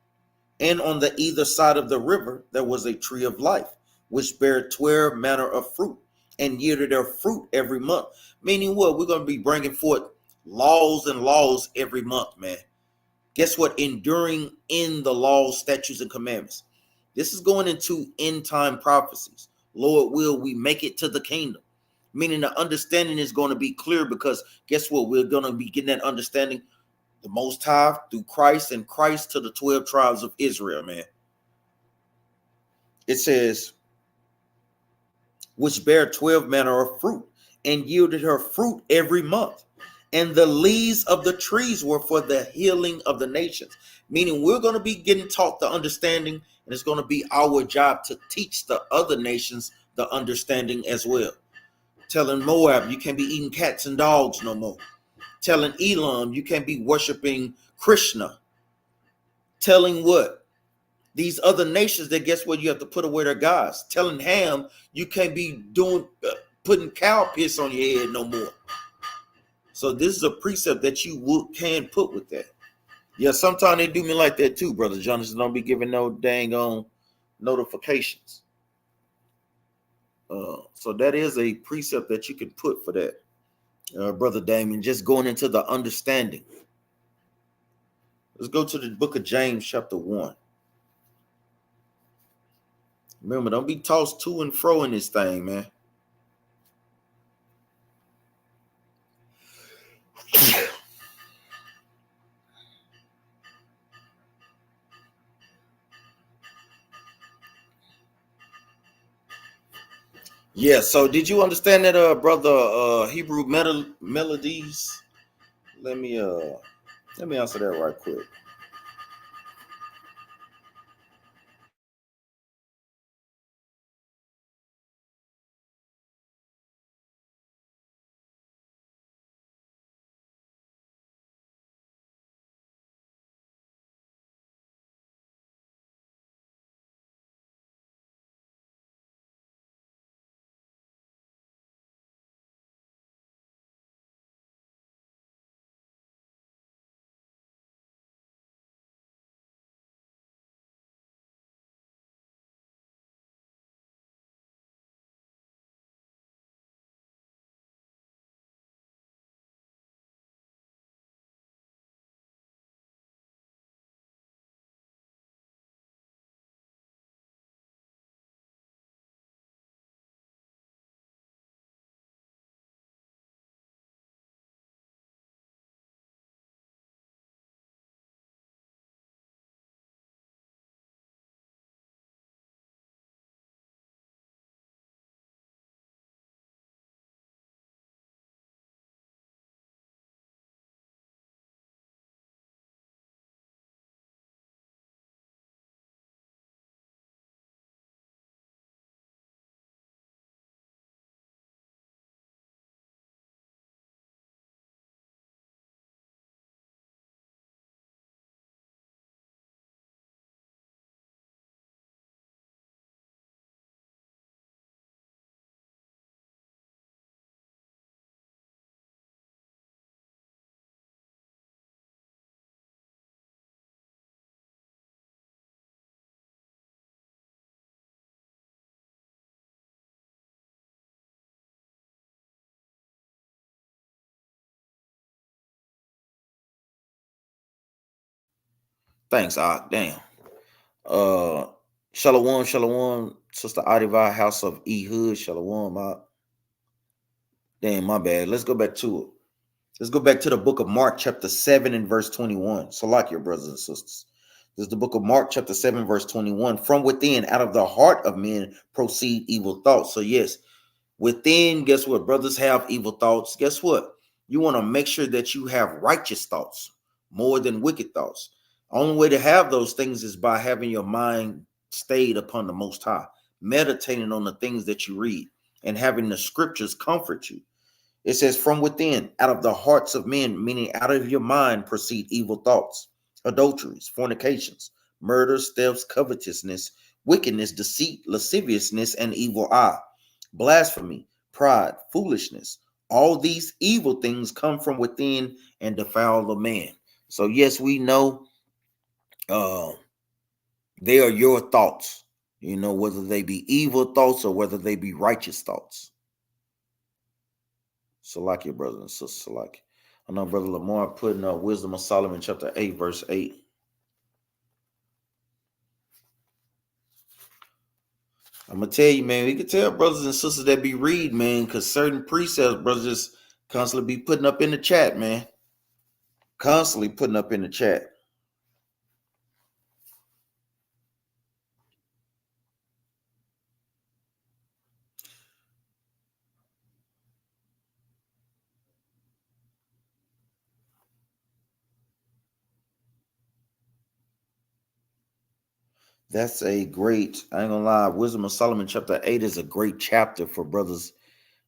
and on the either side of the river, there was a tree of life, which bare 12 manner of fruit, and yielded their fruit every month. Meaning what? We're going to be bringing forth laws and laws every month, man. Guess what? Enduring in the laws, statutes, and commandments. This is going into end time prophecies. Lord will we make it to the kingdom. Meaning the understanding is going to be clear, because guess what? We're going to be getting that understanding, the Most High through Christ, and Christ to the 12 tribes of Israel, man. It says, which bare 12 manner of fruit, and yielded her fruit every month. And the leaves of the trees were for the healing of the nations. Meaning we're going to be getting taught the understanding, and it's going to be our job to teach the other nations the understanding as well. Telling Moab, you can't be eating cats and dogs no more. Telling Elam, you can't be worshiping Krishna. Telling what? These other nations that, guess what, you have to put away their gods. Telling Ham, you can't be doing putting cow piss on your head no more. So this is a precept that you can put with that. Yeah, sometimes they do me like that too, brother Jonathan. Don't be giving no dang on notifications. So that is a precept that you can put for that, brother Damon. Just going into the understanding. Let's go to the book of James, chapter 1. Remember, don't be tossed to and fro in this thing, man. Yeah, so did you understand that, brother Hebrew melodies? Let me answer that right quick. Thanks, Ak. Damn. Shalom, shalom, Sister Adiva, House of Ehud, shalom, Ak. Damn, my bad. Let's go back to it. Let's go back to the book of Mark, chapter 7 and verse 21. So like your brothers and sisters. This is the book of Mark, chapter 7, verse 21. From within, out of the heart of men, proceed evil thoughts. So yes, within, guess what? Brothers have evil thoughts. Guess what? You want to make sure that you have righteous thoughts more than wicked thoughts. Only way to have those things is by having your mind stayed upon the Most High, meditating on the things that you read, and having the scriptures comfort you. It says, from within, out of the hearts of men, meaning out of your mind, proceed evil thoughts, adulteries, fornications, murders, thefts, covetousness, wickedness, deceit, lasciviousness, and evil eye, blasphemy, pride, foolishness. All these evil things come from within and defile the man. So yes, we know they are your thoughts, whether they be evil thoughts or whether they be righteous thoughts. So like your brothers and sisters, so like I know Brother Lamar putting Wisdom of Solomon chapter 8, verse 8. I'm gonna tell you, man, we can tell brothers and sisters that be reading, man, because certain precepts, brothers just constantly be putting up in the chat, man. Constantly putting up in the chat. That's a great, I ain't gonna lie, Wisdom of Solomon chapter 8 is a great chapter for brothers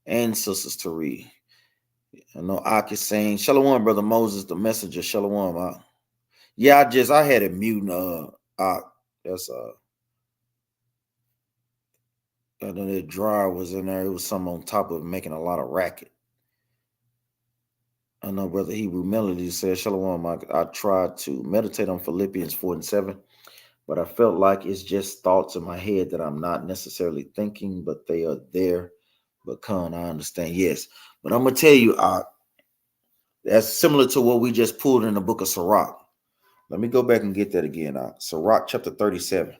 and sisters to read. I know Ak is saying, Shalom, Brother Moses, the messenger, Shalom, Ak. Yeah, I had it muting Ak. That's I know that dryer was in there. It was something on top of it making a lot of racket. I know Brother Hebrew Melody said, Shalom, I tried to meditate on Philippians 4 and 7, but I felt like it's just thoughts in my head that I'm not necessarily thinking, but they are there. But Khan, I understand, yes. But I'm going to tell you, that's similar to what we just pulled in the book of Sirach. Let me go back and get that again. Sirach chapter 37.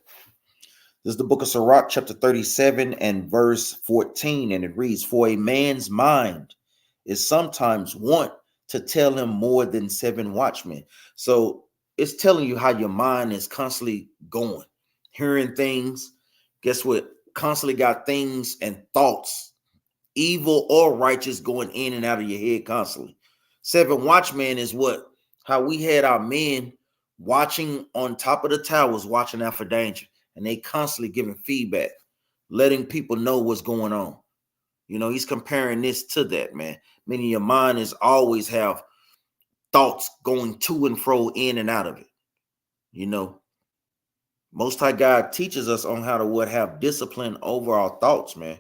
This is the book of Sirach, chapter 37 and verse 14, and it reads, for a man's mind is sometimes wont to tell him more than 7 watchmen. So it's telling you how your mind is constantly going, hearing things. Guess what? Constantly got things and thoughts, evil or righteous, going in and out of your head constantly. 7 watchmen is what? How we had our men watching on top of the towers, watching out for danger. And they constantly giving feedback, letting people know what's going on. He's comparing this to that, man. Meaning your mind is always have thoughts going to and fro, in and out of it. Most High God teaches us on how to have discipline over our thoughts, man.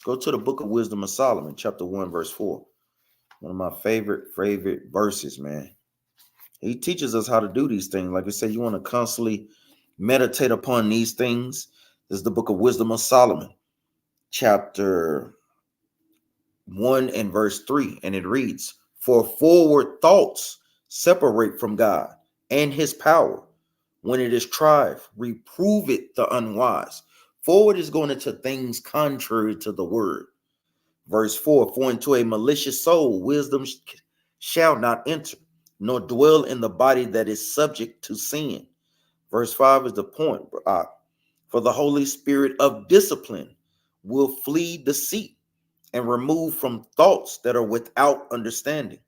Go to the book of Wisdom of Solomon, chapter 1, verse 4. One of my favorite verses, man. He teaches us how to do these things. Like I said, you want to constantly meditate upon these things. This is the book of Wisdom of Solomon, chapter 1 and verse 3. And it reads, for forward thoughts separate from God and his power. When it is tried, reprove it the unwise. Forward is going into things contrary to the word. Verse 4, for into a malicious soul wisdom shall not enter, nor dwell in the body that is subject to sin. Verse 5 is the point. For the Holy Spirit of discipline will flee deceit and remove from thoughts that are without understanding,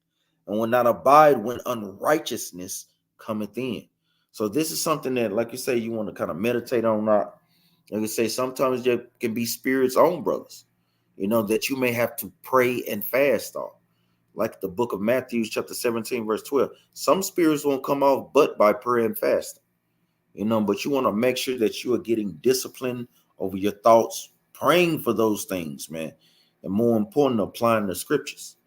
and will not abide when unrighteousness cometh in. So this is something that, like you say, you want to kind of meditate on. Like you say, sometimes there can be spirits on brothers, that you may have to pray and fast on. Like the book of Matthew, chapter 17, verse 12. Some spirits won't come off but by prayer and fasting. But you want to make sure that you are getting discipline over your thoughts, praying for those things, man. And more important, applying the scriptures.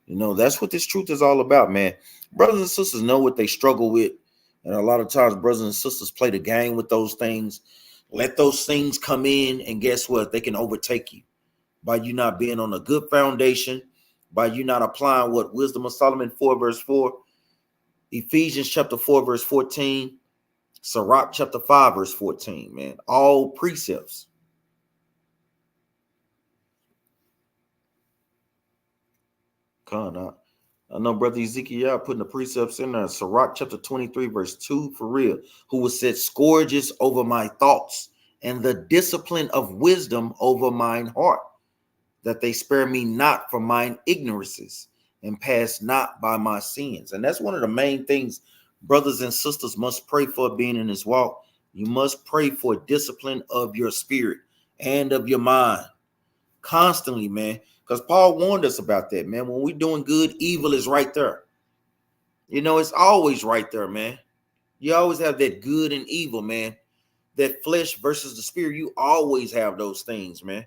That's what this truth is all about, man. Brothers and sisters know what they struggle with. And a lot of times, brothers and sisters play the game with those things. Let those things come in, and guess what? They can overtake you by you not being on a good foundation, by you not applying what Wisdom of Solomon 4, verse 4, Ephesians chapter 4, verse 14, Sirach chapter 5, verse 14, man. All precepts. Come on, I know Brother Ezekiel putting the precepts in there. Sirach chapter 23, verse 2, for real. Who will set scourges over my thoughts and the discipline of wisdom over mine heart, that they spare me not from mine ignorances and pass not by my sins. And that's one of the main things brothers and sisters must pray for being in this walk. You must pray for discipline of your spirit and of your mind constantly, man. Because Paul warned us about that, man. When we're doing good, evil is right there. You know, it's always right there, man. You always have that good and evil, man. That flesh versus the spirit, you always have those things, man.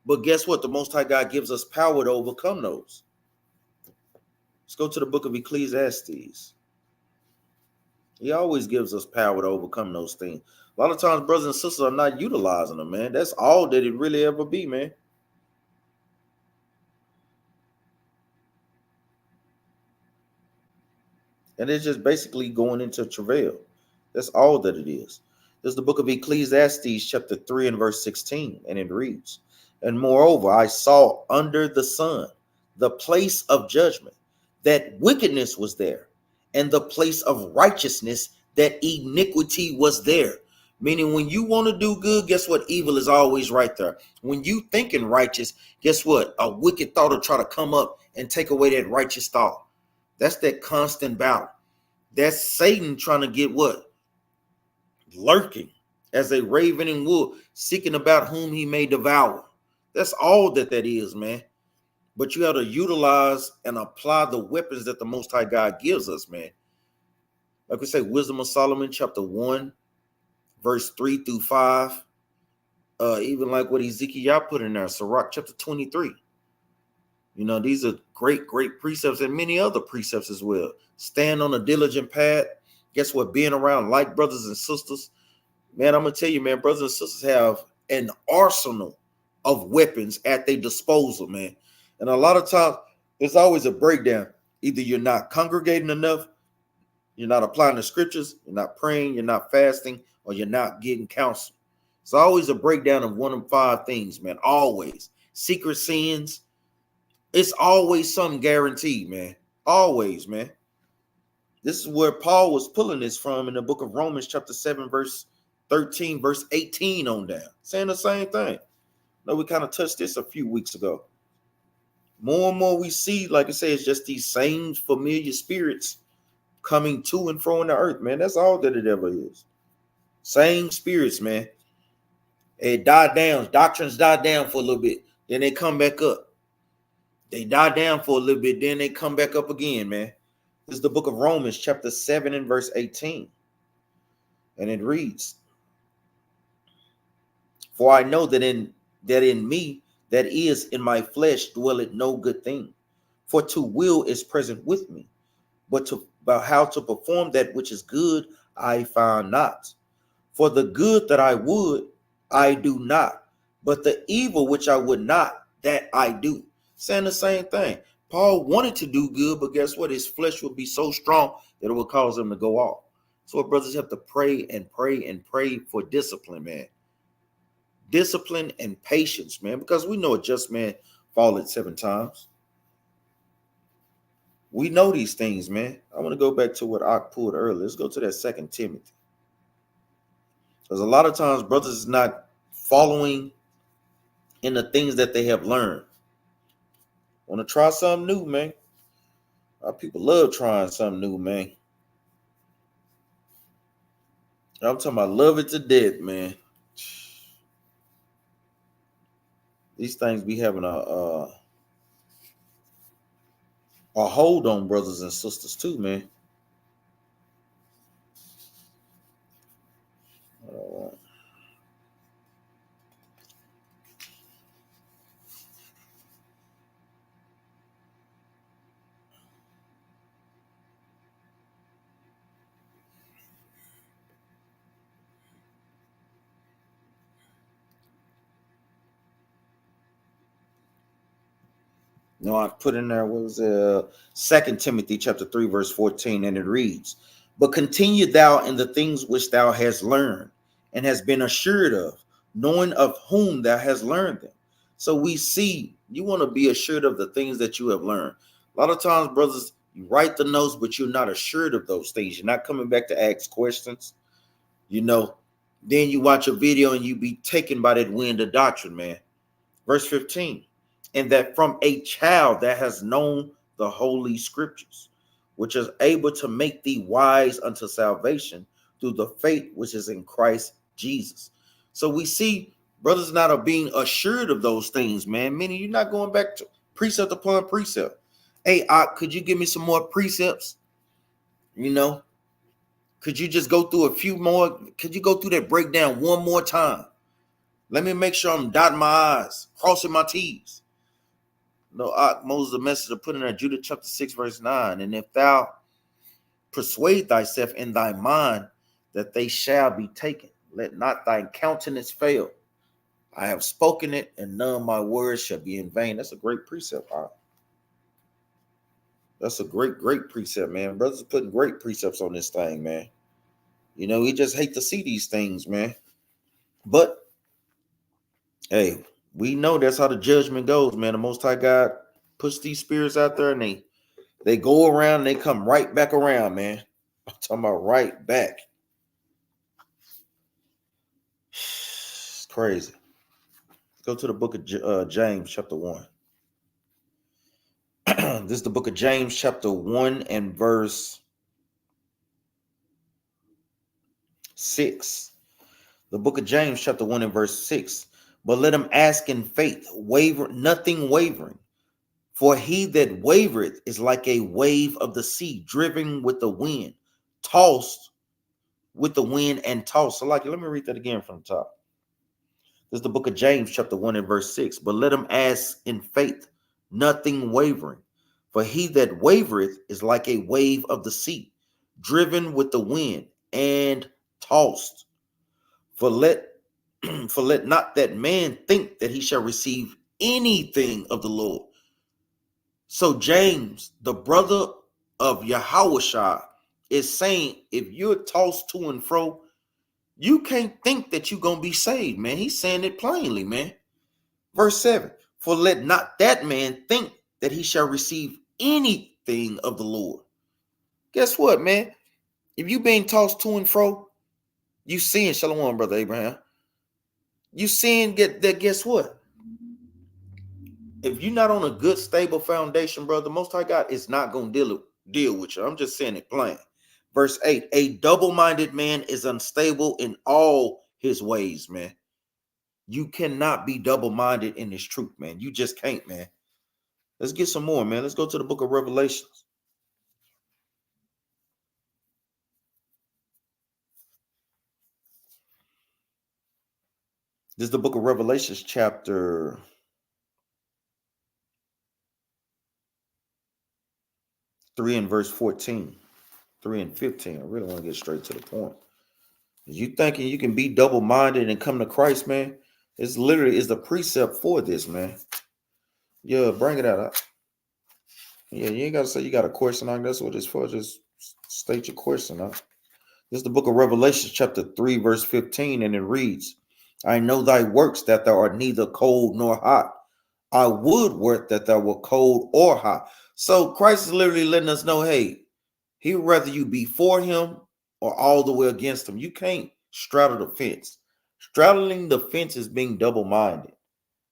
But guess what? The Most High God gives us power to overcome those. Let's go to the book of Ecclesiastes. He always gives us power to overcome those things. A lot of times, brothers and sisters are not utilizing them, man. That's all that it really ever be, man. And it's just basically going into travail. That's all that it is. There's the book of Ecclesiastes, chapter 3 and verse 16, and it reads, and moreover, I saw under the sun the place of judgment, that wickedness was there, and the place of righteousness, that iniquity was there. Meaning, when you want to do good, guess what? Evil is always right there. When you thinking righteous, guess what? A wicked thought will try to come up and take away that righteous thought. That's that constant battle. That's Satan trying to get what? Lurking as a ravening wolf, seeking about whom he may devour. That's all that is, man. But you have to utilize and apply the weapons that the Most High God gives us, man. Like we say, Wisdom of Solomon, chapter 1, verse 3 through 5. Even like what Ezekiel put in there, Sirach chapter 23. You know, these are great, great precepts and many other precepts as well. Stand on a diligent path. Guess what? Being around like brothers and sisters. Man, I'm going to tell you, man, brothers and sisters have an arsenal of weapons at their disposal, man. And a lot of times, there's always a breakdown. Either you're not congregating enough, you're not applying the scriptures, you're not praying, you're not fasting, or you're not getting counsel. It's always a breakdown of one of 5 things, man. Always. Secret sins. It's always something guaranteed, man. Always, man. This is where Paul was pulling this from in the book of Romans, chapter 7, verse 13, verse 18 on down. Saying the same thing. No, we kind of touched this a few weeks ago. More and more we see, like I say, it's just these same familiar spirits coming to and fro in the earth, man. That's all that it ever is. Same spirits, man. It died down. Doctrines die down for a little bit. Then they come back up. They die down for a little bit. Then they come back up again, man. This is the book of Romans, chapter 7 and verse 18. And it reads, for I know that in me, that is in my flesh, dwelleth no good thing. For to will is present with me, but how to perform that which is good, I find not. For the good that I would, I do not, but the evil which I would not, that I do. Saying the same thing. Paul wanted to do good, but guess what? His flesh would be so strong that it would cause him to go off. So brothers have to pray and pray and pray for discipline, man. Discipline and patience, man, because we know a just man falleth 7 times. We know these things, man. I want to go back to what I pulled earlier. Let's go to that 2 Timothy. Because a lot of times brothers is not following in the things that they have learned. Want to try something new, man. Our people love trying something new, man. I'm talking about love it to death, man. These things be having a hold on brothers and sisters too, man. No, I put in there, what was it? 2 Timothy chapter 3, verse 14, and it reads, But continue thou in the things which thou hast learned and hast been assured of, knowing of whom thou hast learned them. So we see you want to be assured of the things that you have learned. A lot of times, brothers, you write the notes, but you're not assured of those things. You're not coming back to ask questions. Then you watch a video and you be taken by that wind of doctrine, man. Verse 15, and that from a child that has known the holy scriptures, which is able to make thee wise unto salvation through the faith which is in Christ Jesus. So we see brothers not are being assured of those things, man. Meaning you're not going back to precept upon precept. Hey, could you give me some more precepts? Could you just go through a few more? Could you go through that breakdown one more time? Let me make sure I'm dotting my I's, crossing my T's. No, Moses, the message of putting in Judah chapter 6, verse 9. And if thou persuade thyself in thy mind that they shall be taken, let not thy countenance fail. I have spoken it, and none of my words shall be in vain. That's a great precept, That's a great precept, man. Brothers are putting great precepts on this thing, man. We just hate to see these things, man. But hey, we know that's how the judgment goes, man. The Most High God puts these spirits out there, and they go around and they come right back around, man. I'm talking about right back. It's crazy. Go to the book of James, chapter 1. This is the book of James, chapter 1 and verse 6. The book of James, chapter 1 and verse 6. But let him ask in faith, nothing wavering. For he that wavereth is like a wave of the sea, driven with the wind, tossed with the wind and tossed. So let me read that again from the top. This is the book of James, chapter 1 and verse 6. But let him ask in faith, nothing wavering. For he that wavereth is like a wave of the sea, driven with the wind and tossed. For let not that man think that he shall receive anything of the Lord. So James, the brother of Yahushua, is saying, if you're tossed to and fro, you can't think that you're going to be saved, man. He's saying it plainly, man. Verse 7, for let not that man think that he shall receive anything of the Lord. Guess what, man? If you being tossed to and fro, you sin, Shalom, brother Abraham. You sin, guess what? If you're not on a good, stable foundation, brother, the Most High God is not going to deal with you. I'm just saying it plain. Verse 8, a double-minded man is unstable in all his ways, man. You cannot be double-minded in this truth, man. You just can't, man. Let's get some more, man. Let's go to the book of Revelations. This is the book of Revelations, chapter 3 and verse 14. 3 and 15. I really want to get straight to the point. You thinking you can be double-minded and come to Christ, man? It's literally is the precept for this, man. Yeah, bring it out. Yeah, you ain't got to say you got a question on that's what it's for. Just state your question. This is the book of Revelation, chapter 3, verse 15, and it reads, I know thy works, that thou art neither cold nor hot. I would work that thou were cold or hot. So Christ is literally letting us know, hey, he would rather you be for him or all the way against him. You can't straddle the fence. Straddling the fence is being double-minded,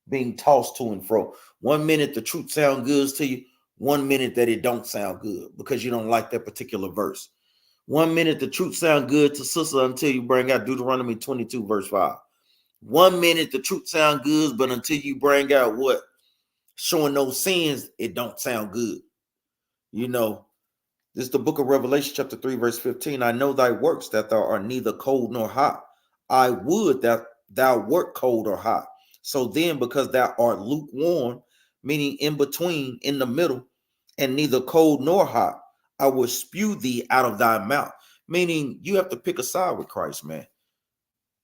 being tossed to and fro. 1 minute the truth sounds good to you, 1 minute that it don't sound good because you don't like that particular verse. 1 minute the truth sound good to sister until you bring out Deuteronomy 22 verse 5. 1 minute the truth sound good, but until you bring out what? Showing no sins, it don't sound good. This is the book of Revelation, chapter 3, verse 15. I know thy works, that thou art neither cold nor hot. I would that thou wert cold or hot. So then, because thou art lukewarm, meaning in between, in the middle, and neither cold nor hot, I will spew thee out of thy mouth. Meaning you have to pick a side with Christ, man.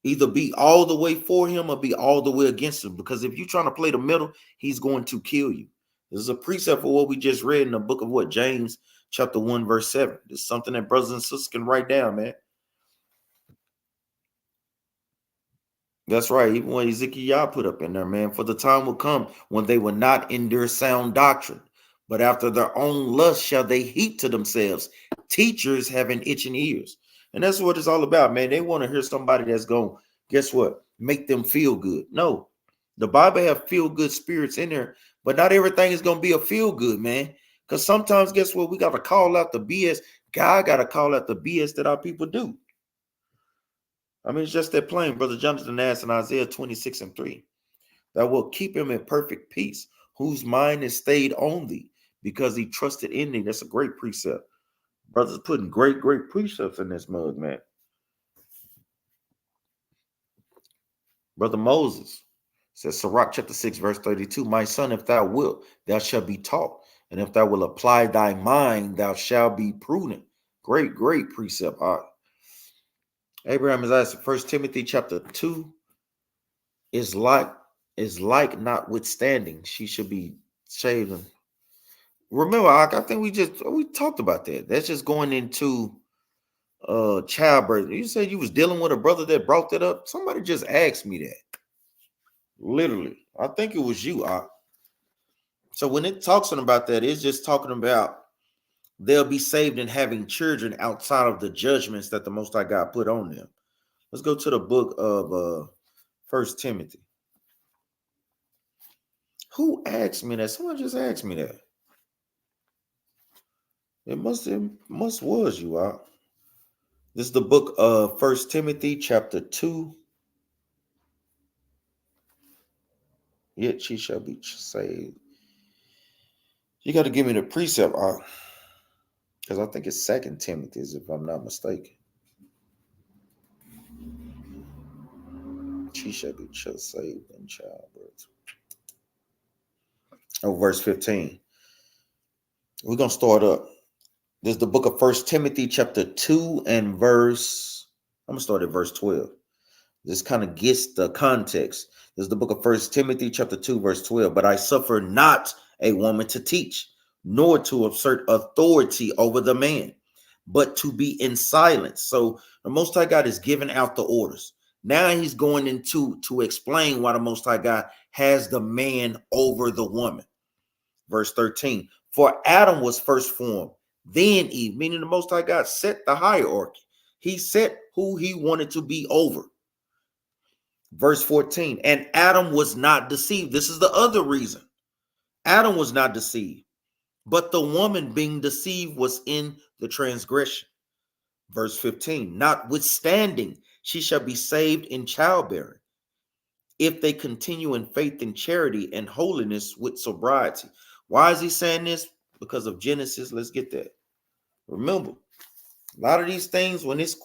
Either be all the way for him or be all the way against him. Because if you're trying to play the middle, he's going to kill you. This is a precept for what we just read in the book of James, chapter 1, verse 7. It's something that brothers and sisters can write down, man. That's right. Even what Ezekiel put up in there, man. For the time will come when they will not endure sound doctrine, but after their own lust shall they heap to themselves teachers having itching ears. And that's what it's all about, man. They want to hear somebody that's going, guess what? Make them feel good. No, the Bible have feel good spirits in there, but not everything is going to be a feel good, man. Because sometimes, guess what? We got to call out the BS. God got to call out the BS that our people do. I mean, it's just that plain. Brother Jonathan asked in Isaiah 26:3, that will keep him in perfect peace, whose mind is stayed on thee, because he trusted in thee. That's a great precept. Brothers putting great precepts in this mug, man. Brother Moses says, Sirach chapter 6, verse 32, my son, if thou wilt, thou shalt be taught. And if thou wilt apply thy mind, thou shalt be prudent. Great precept. Abraham is asked, 1 Timothy chapter 2 is like notwithstanding, she should be saved. Remember, I think we talked about that. That's just going into childbirth. You said you was dealing with a brother that brought that up. Somebody just asked me that. Literally. I think it was you. So when it talks about that, it's just talking about they'll be saved in having children outside of the judgments that the Most High God put on them. Let's go to the book of 1 Timothy. Who asked me that? Someone just asked me that. It must was you out. This is the book of 1 Timothy chapter 2. Yet she shall be saved. You got to give me the precept, because I think it's 2 Timothy, if I'm not mistaken. She shall be saved in childbirth. Oh, verse 15. We're going to start up. This is the book of 1 Timothy chapter 2 and verse, I'm going to start at verse 12. This kind of gets the context. This is the book of 1 Timothy chapter 2 verse 12. But I suffer not a woman to teach, nor to assert authority over the man, but to be in silence. So the Most High God is giving out the orders. Now he's going into to explain why the Most High God has the man over the woman. Verse 13. For Adam was first formed, then Eve, meaning the Most High God set the hierarchy. He set who he wanted to be over. Verse 14, and Adam was not deceived. This is the other reason. Adam was not deceived, but the woman being deceived was in the transgression. Verse 15, notwithstanding, she shall be saved in childbearing, if they continue in faith and charity and holiness with sobriety. Why is he saying this? Because of Genesis. Let's get that. Remember, a lot of these things, when it's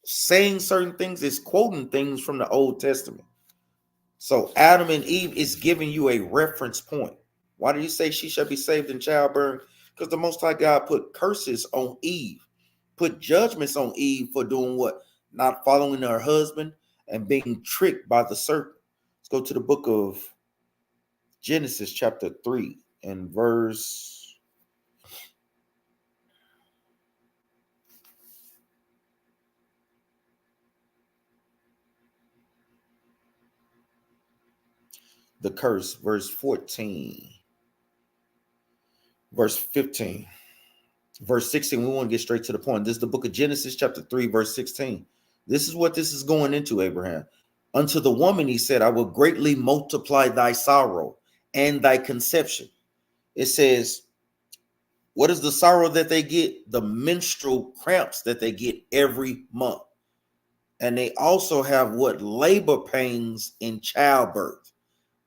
saying certain things, it's quoting things from the Old Testament. So Adam and Eve is giving you a reference point. Why did he say she shall be saved in childbirth? Because the Most High God put curses on Eve, put judgments on Eve for doing what? Not following her husband and being tricked by the serpent. Let's go to the book of Genesis chapter 3 and verse. The curse, verse 14, verse 15, verse 16. We want to get straight to the point. This is the book of Genesis, chapter 3, verse 16. This is what this is going into, Abraham. Unto the woman, he said, I will greatly multiply thy sorrow and thy conception. It says, what is the sorrow that they get? The menstrual cramps that they get every month. And they also have what? Labor pains in childbirth.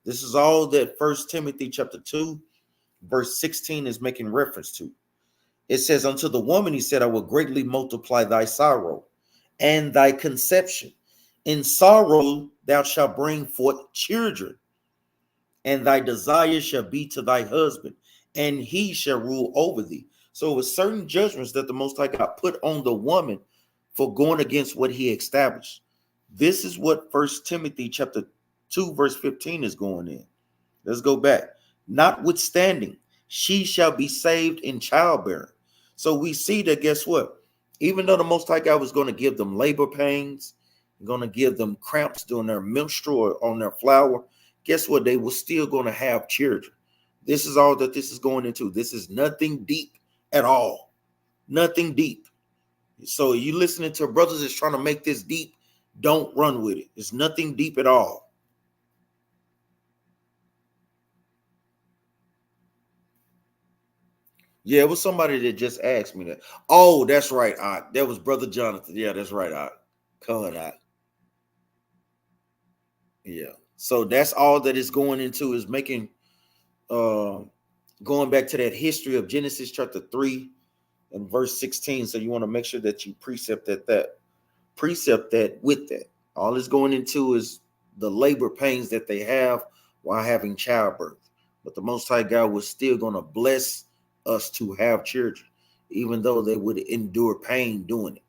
This is all that 1 Timothy chapter 2, verse 16 is making reference to. It says, unto the woman, he said, I will greatly multiply thy sorrow and thy conception. In sorrow thou shalt bring forth children, and thy desire shall be to thy husband, and he shall rule over thee. So with certain judgments that the Most High God put on the woman for going against what he established. This is what 1 Timothy chapter 2, verse 15 is going in. Let's go back. Notwithstanding, she shall be saved in childbearing. So we see that, guess what? Even though the Most High God was going to give them labor pains, going to give them cramps during their menstrual or on their flower, guess what? They were still going to have children. This is all that this is going into. This is nothing deep at all. Nothing deep. So you listening to brothers that's trying to make this deep, don't run with it. It's nothing deep at all. Yeah, it was somebody that just asked me that. Oh, that's right. That was Brother Jonathan. Yeah, that's right. Colin. Yeah. So that's all that it's going into is making going back to that history of Genesis chapter 3 and verse 16. So you want to make sure that you precept that with that. All it's going into is the labor pains that they have while having childbirth. But the Most High God was still going to bless us to have children, even though they would endure pain doing it.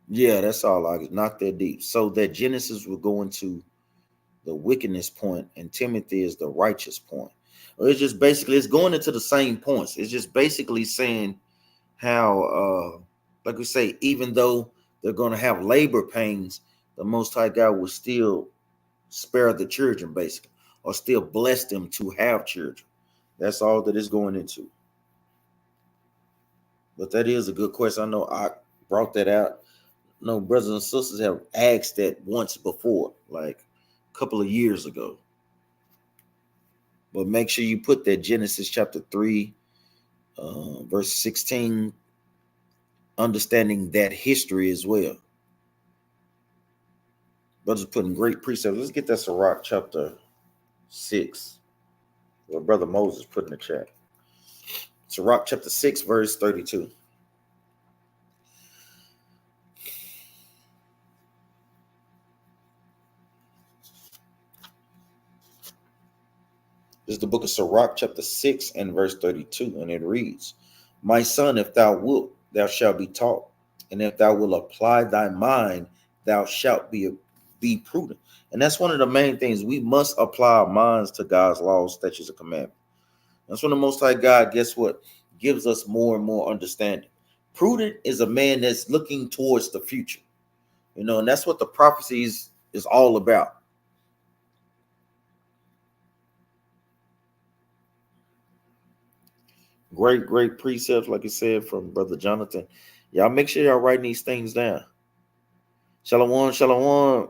Yeah, that's all. Not that deep. So that Genesis will go into the wickedness point, and Timothy is the righteous point. It's just basically it's going into the same points. It's just basically saying how, like we say, even though they're going to have labor pains, the Most High God will still spare the children, basically, or still bless them to have children. That's all that it's going into. But that is a good question. I know I brought that out. No, brothers and sisters have asked that once before, like a couple of years ago. But make sure you put that Genesis chapter 3, verse 16, understanding that history as well. Brothers putting great precepts. Let's get that Sirach chapter 6. What Brother Moses put in the chat. Sirach chapter 6, verse 32. This is the book of Sirach chapter 6 and verse 32. And it reads, My son, if thou wilt, thou shalt be taught. And if thou wilt apply thy mind, thou shalt be prudent. And that's one of the main things. We must apply our minds to God's laws, statutes, and commandments. That's when the Most High God, guess what? Gives us more and more understanding. Prudent is a man that's looking towards the future. And that's what the prophecies is all about. Great precepts, like I said, from Brother Jonathan. Y'all make sure y'all writing these things down. Shalom,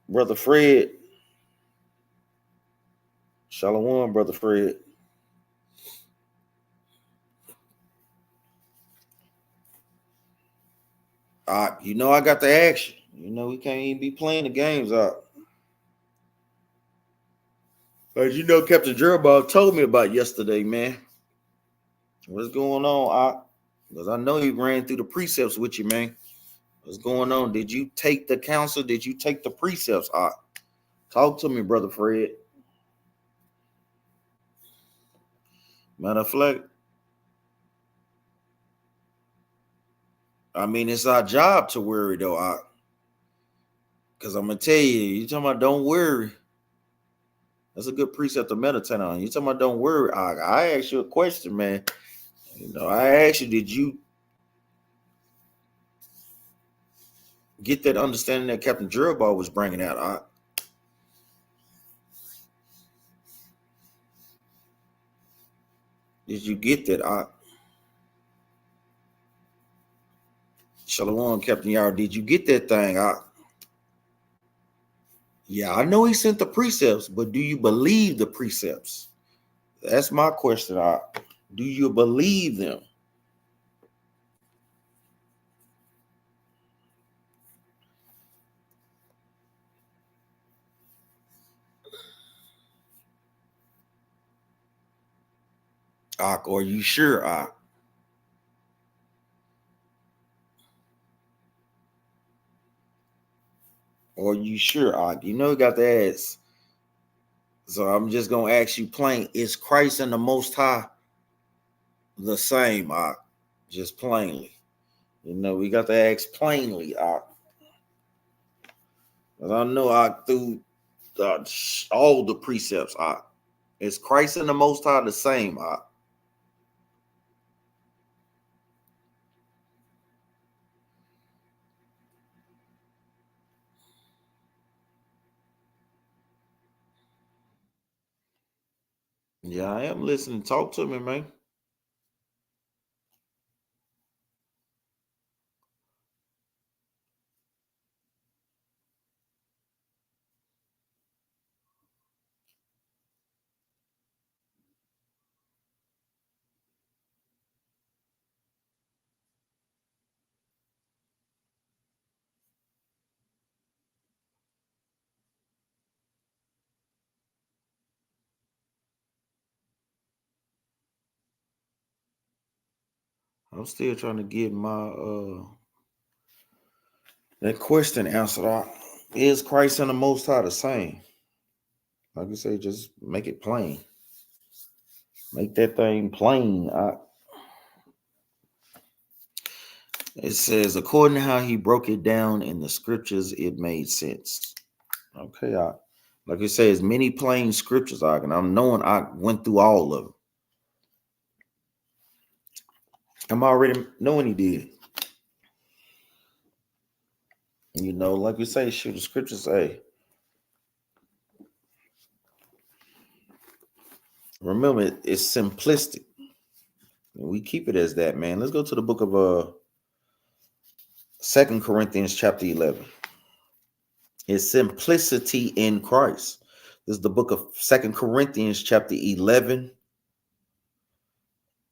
Brother Fred. Shalom, Brother Fred. I got the action. We can't even be playing the games out. As Captain Jeremiah told me about yesterday, man. What's going on? Because I know he ran through the precepts with you, man. What's going on? Did you take the counsel? Did you take the precepts? Talk to me, Brother Fred. Matter of fact, it's our job to worry, though. Because I'm going to tell you talking about don't worry. That's a good precept to meditate on. You talking about don't worry. I asked you a question, man. I asked you, did you get that understanding that Captain Jeremiah was bringing out? Did you get that? Shalom, Captain Yar. Did you get that thing? Yeah, I know he sent the precepts, but do you believe the precepts? That's my question. Do you believe them? Are you sure? Are you sure? You got to ask. So I'm just gonna ask you plain: is Christ and the Most High the same? Just plainly. We got to ask plainly. As I know I through all the precepts, is Christ and the Most High the same? Yeah, I am listening. Talk to me, man. I'm still trying to get my that question answered. Is Christ and the Most High the same? Like you say, just make it plain. Make that thing plain. It says, according to how he broke it down in the scriptures, it made sense. Okay, like you say, as many plain scriptures, and I'm knowing I went through all of them. I'm already knowing he did. You know, like you say, shoot, the scriptures say. Remember, it's simplistic. We keep it as that, man. Let's go to the book of 2 Corinthians chapter 11. It's simplicity in Christ. This is the book of 2 Corinthians chapter 11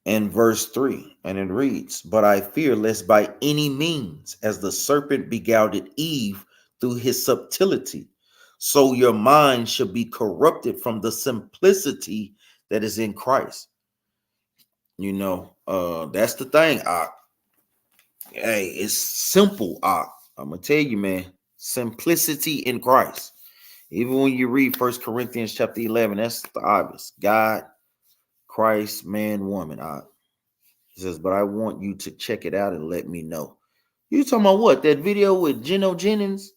and verse 3. And it reads, but I fear lest by any means, as the serpent beguiled Eve through his subtlety, so your mind should be corrupted from the simplicity that is in Christ. You know, that's the thing. Hey, it's simple. I'm gonna tell you, man, simplicity in Christ. Even when you read 1 Corinthians chapter 11, that's the obvious. God, Christ, man, woman. It says, but I want you to check it out and let me know. You talking about what? That video with Geno Jennings?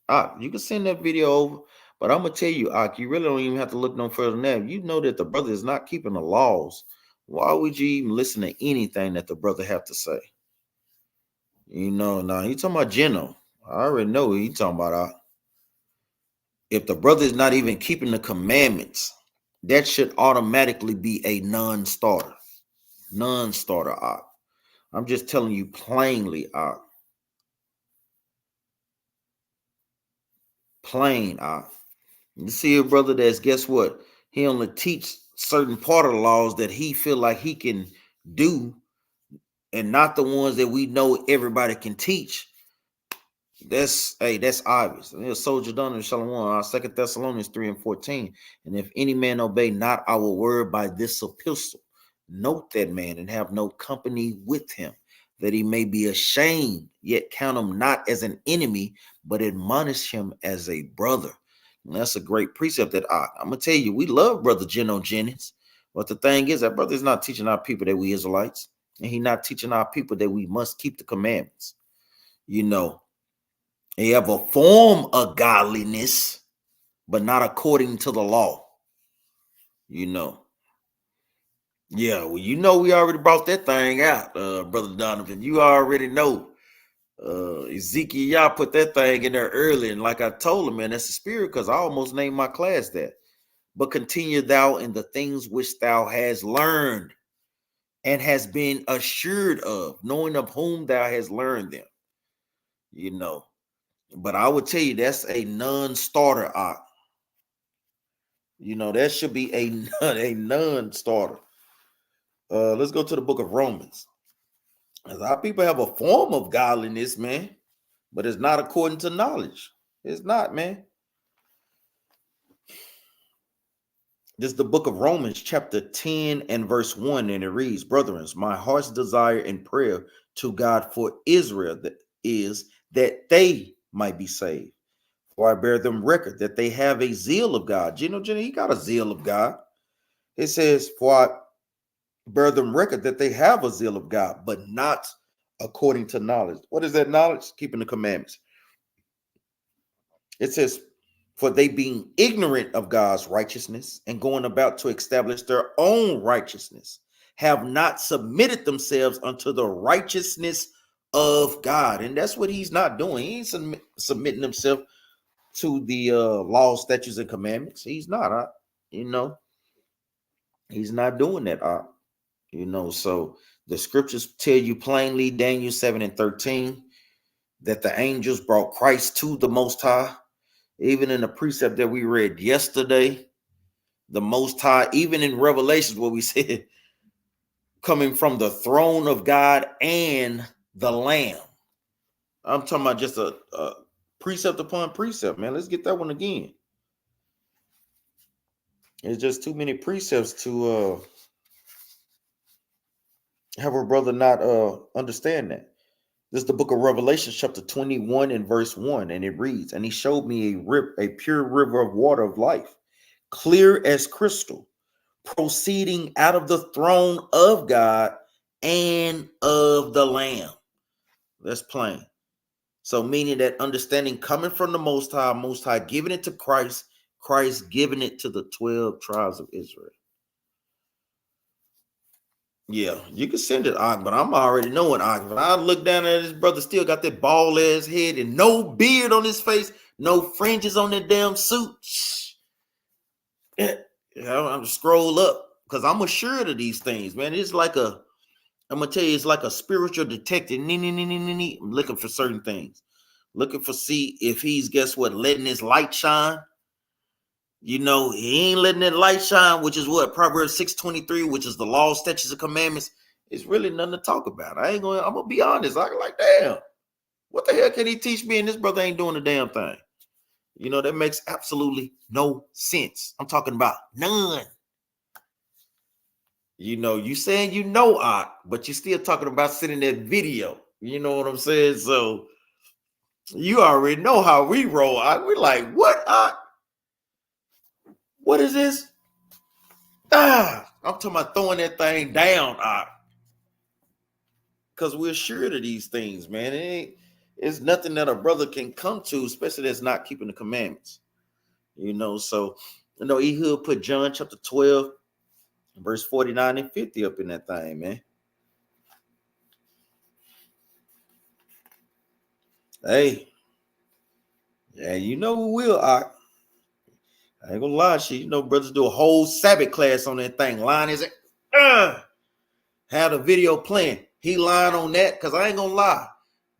You can send that video over. But I'm gonna tell you, you really don't even have to look no further than that. You know that the brother is not keeping the laws. Why would you even listen to anything that the brother have to say? You know, now he talking about Geno. I already know what he talking about. If the brother is not even keeping the commandments, that should automatically be a non-starter. Non-starter. I'm just telling you plainly. Plain. You see a brother that's, guess what? He only teach certain part of the laws that he feel like he can do, and not the ones that we know everybody can teach. That's obvious. A soldier done in Shalom, 2 Thessalonians 3 and 14. And if any man obey not our word by this epistle, note that man and have no company with him, that he may be ashamed, yet count him not as an enemy, but admonish him as a brother. And that's a great precept that I'm gonna tell you, we love Brother Geno Jennings. But the thing is, that brother is not teaching our people that we Israelites, and he's not teaching our people that we must keep the commandments. You know, they have a form of godliness, but not according to the law. You know. Yeah, well, you know, we already brought that thing out, Brother Donovan. You already know. Ezekiel, y'all put that thing in there early. And like I told him, man, that's the spirit, because I almost named my class that. But continue thou in the things which thou hast learned and has been assured of, knowing of whom thou hast learned them. You know. But I would tell you that's a non-starter. You know, that should be a non-starter. Let's go to the book of Romans. A lot of people have a form of godliness, man, but it's not according to knowledge. It's not, man. This is the book of Romans, chapter 10 and verse 1, and it reads, brethren, my heart's desire and prayer to God for Israel is that they might be saved. For I bear them record that they have a zeal of God. Geno, he got a zeal of God. It says, for I bear them record that they have a zeal of God, but not according to knowledge. What is that knowledge? Keeping the commandments. It says, for they being ignorant of God's righteousness and going about to establish their own righteousness, have not submitted themselves unto the righteousness of God. And that's what he's not doing. He ain't submitting himself to the law, statutes, and commandments. He's not. You know, he's not doing that. You know, so the scriptures tell you plainly, Daniel 7:13, that the angels brought Christ to the Most High. Even in the precept that we read yesterday, the Most High, even in Revelations, what we said, coming from the throne of God and the Lamb. I'm talking about just a precept upon precept, man. Let's get that one again. It's just too many precepts to have a brother not understand that. This is the book of Revelation, chapter 21 and verse 1, and it reads, and he showed me a pure river of water of life, clear as crystal, proceeding out of the throne of God and of the Lamb. That's plain. So meaning that understanding coming from the Most High giving it to Christ, Christ giving it to the 12 tribes of Israel. Yeah, you can send it, but I'm already knowing. When I look down at this brother, still got that bald ass head and no beard on his face, no fringes on that damn suit. Yeah, I'm scroll up because I'm assured of these things, man. It's like I'm gonna tell you, it's like a spiritual detective. I'm looking for certain things, looking for see if he's guess what, letting his light shine. You know, he ain't letting that light shine, which is what Proverbs 6:23, which is the law, statutes, and commandments. It's really nothing to talk about. I'm gonna be honest. I'm like, damn, what the hell can he teach me? And this brother ain't doing a damn thing. You know, that makes absolutely no sense. I'm talking about none. You know, you saying you know art, but you're still talking about sending that video. You know what I'm saying? So you already know how we roll. We're like, what art? What is this? I'm talking about throwing that thing down, because we're sure of these things, man. It's nothing that a brother can come to, especially that's not keeping the commandments. You know, so you know, Ehud put John chapter 12, verse 49 and 50 up in that thing, man. Hey, yeah, you know who will, I ain't gonna lie, shit. You know, brothers do a whole Sabbath class on that thing. Line is it? Had a video playing. He lying on that because I ain't gonna lie.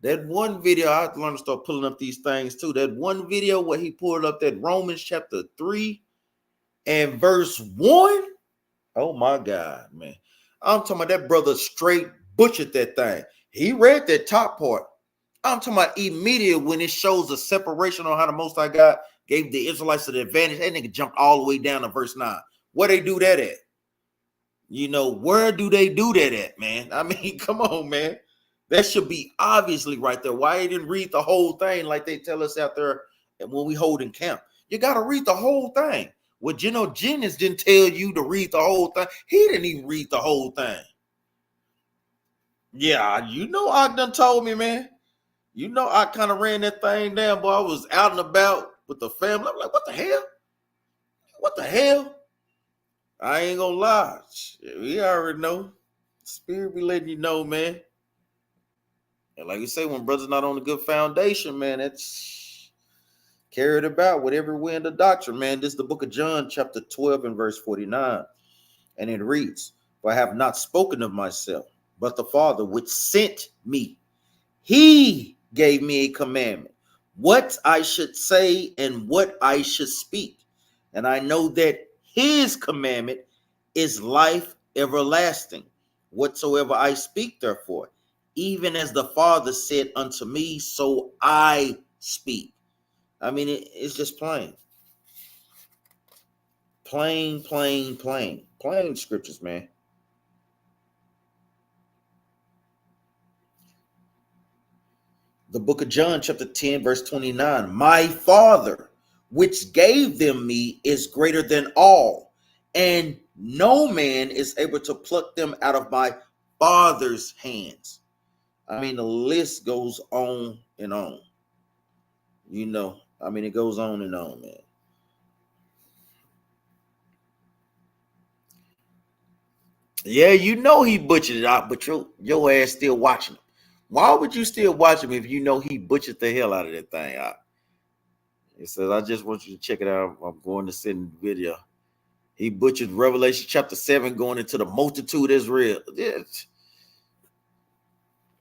That one video, I have to learn to start pulling up these things too. That one video where he pulled up that Romans chapter 3 and verse 1. Oh my God, man. I'm talking about that brother straight butchered that thing. He read that top part. I'm talking about immediate when it shows a separation on how the Most High God gave the Israelites the advantage. That nigga jumped all the way down to verse 9. Where they do that at? You know, where do they do that at, man? I mean, come on, man. That should be obviously right there. Why he didn't read the whole thing like they tell us out there when we hold in camp? You got to read the whole thing. Well, Geno Jennings didn't tell you to read the whole thing. He didn't even read the whole thing. Yeah, you know, I done told me, man. You know, I kind of ran that thing down, boy. I was out and about with the family. I'm like, what the hell? What the hell? I ain't gonna lie. Shit, we already know. Spirit be letting you know, man. And like you say, when brother's not on a good foundation, man, it's carried about with every wind of doctrine, man. This is the book of John, chapter 12 and verse 49. And it reads, for I have not spoken of myself, but the Father which sent me. He gave me a commandment, what I should say and what I should speak. And I know that his commandment is life everlasting. Whatsoever I speak, therefore, even as the Father said unto me, so I speak. I mean, it's just plain. Plain scriptures, man. The book of John, chapter 10, verse 29. My Father, which gave them me, is greater than all, and no man is able to pluck them out of my Father's hands. I mean, the list goes on and on. You know, I mean, it goes on and on, man. Yeah, you know he butchered it out, but your ass still watching him. Why would you still watch him if you know he butchered the hell out of that thing out? It says, I just want you to check it out. I'm going to send the video. He butchered Revelation chapter 7 going into the multitude Israel. I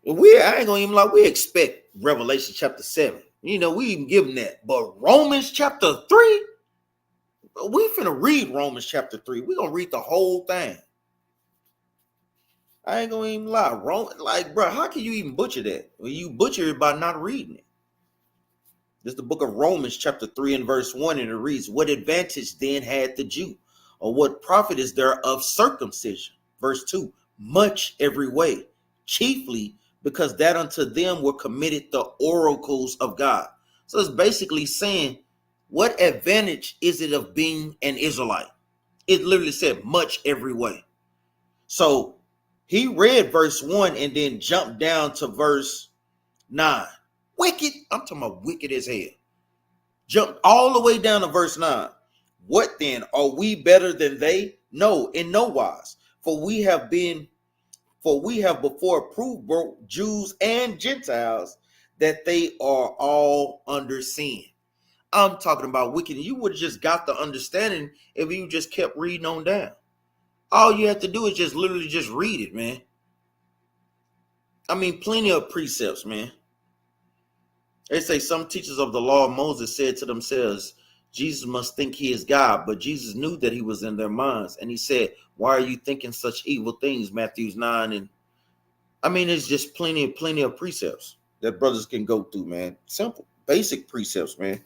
ain't gonna even lie, we expect Revelation chapter 7. You know, we even give him that. But Romans chapter 3, we finna read Romans chapter 3. We gonna read the whole thing. I ain't gonna even lie. Like, bro, how can you even butcher that? Well, you butcher it by not reading it. This is the book of Romans, chapter 3 and verse 1, and it reads, what advantage then had the Jew? Or what profit is there of circumcision? Verse 2, much every way, chiefly because that unto them were committed the oracles of God. So it's basically saying, what advantage is it of being an Israelite? It literally said much every way. So he read verse 1 and then jumped down to verse 9. Wicked. I'm talking about wicked as hell. Jumped all the way down to verse 9. What then? Are we better than they? No, in no wise. For we have before proved both Jews and Gentiles that they are all under sin. I'm talking about wicked. You would have just got the understanding if you just kept reading on down. All you have to do is just literally just read it, man. I mean, plenty of precepts, man. They say some teachers of the law of Moses said to themselves, Jesus must think he is God, but Jesus knew that he was in their minds. And he said, why are you thinking such evil things? Matthew 9. And I mean, it's just plenty of precepts that brothers can go through, man. Simple, basic precepts, man.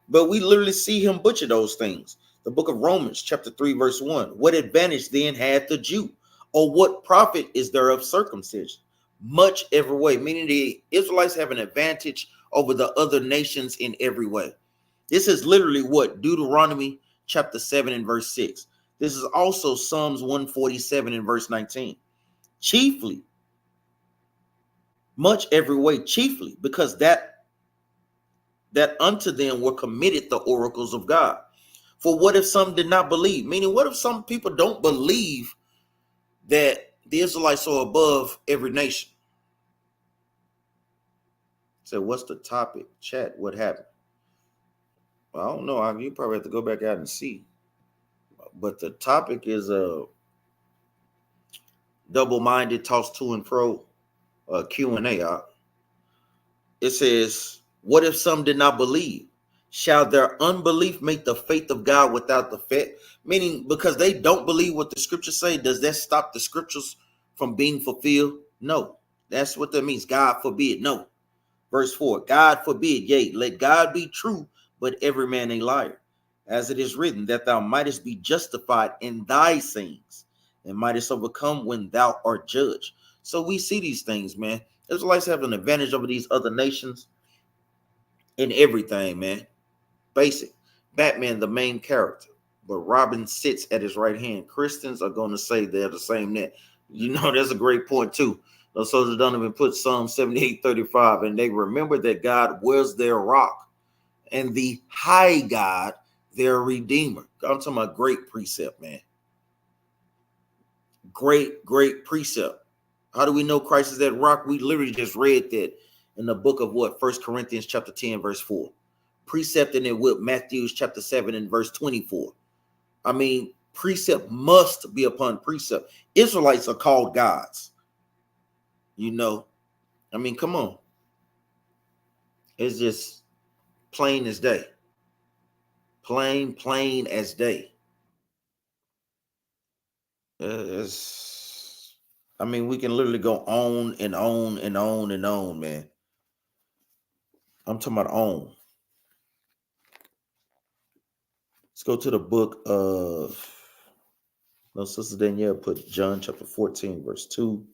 But we literally see him butcher those things. The book of Romans, chapter 3, verse 1. What advantage then had the Jew? Or what profit is there of circumcision? Much every way, meaning the Israelites have an advantage over the other nations in every way. This is literally what? Deuteronomy chapter 7 and verse 6. This is also Psalms 147 and verse 19. Chiefly, much every way, chiefly, because that unto them were committed the oracles of God. For what if some did not believe? Meaning, what if some people don't believe that the Israelites are above every nation? So what's the topic? Chat, what happened? Well, I don't know. You probably have to go back out and see. But the topic is double-minded, tossed to and fro, Q&A. It says, what if some did not believe? Shall their unbelief make the faith of God without effect? Meaning, because they don't believe what the scriptures say, does that stop the scriptures from being fulfilled? No. That's what that means. God forbid. No. Verse 4, God forbid, yea, let God be true, but every man a liar. As it is written, that thou mightest be justified in thy sayings, and mightest overcome when thou art judged. So we see these things, man. Israelites have an advantage over these other nations in everything, man. Basic. Batman, the main character, but Robin sits at his right hand. Christians are going to say they're the same net. You know, that's a great point, too. Those soldiers don't even put Psalm 78:35, and they remember that God was their rock and the high God, their redeemer. I'm talking about great precept, man. Great precept. How do we know Christ is that rock? We literally just read that in the book of what? 1 Corinthians chapter 10, verse 4. Precepting it with Matthew chapter 7 and verse 24. I mean, precept must be upon precept. Israelites are called gods. You know, I mean, come on. It's just plain as day. Plain as day. I mean, we can literally go on and on and on and on, man. I'm talking about on. Let's go to the book of, no, Sister Danielle put John chapter 14, verse 2.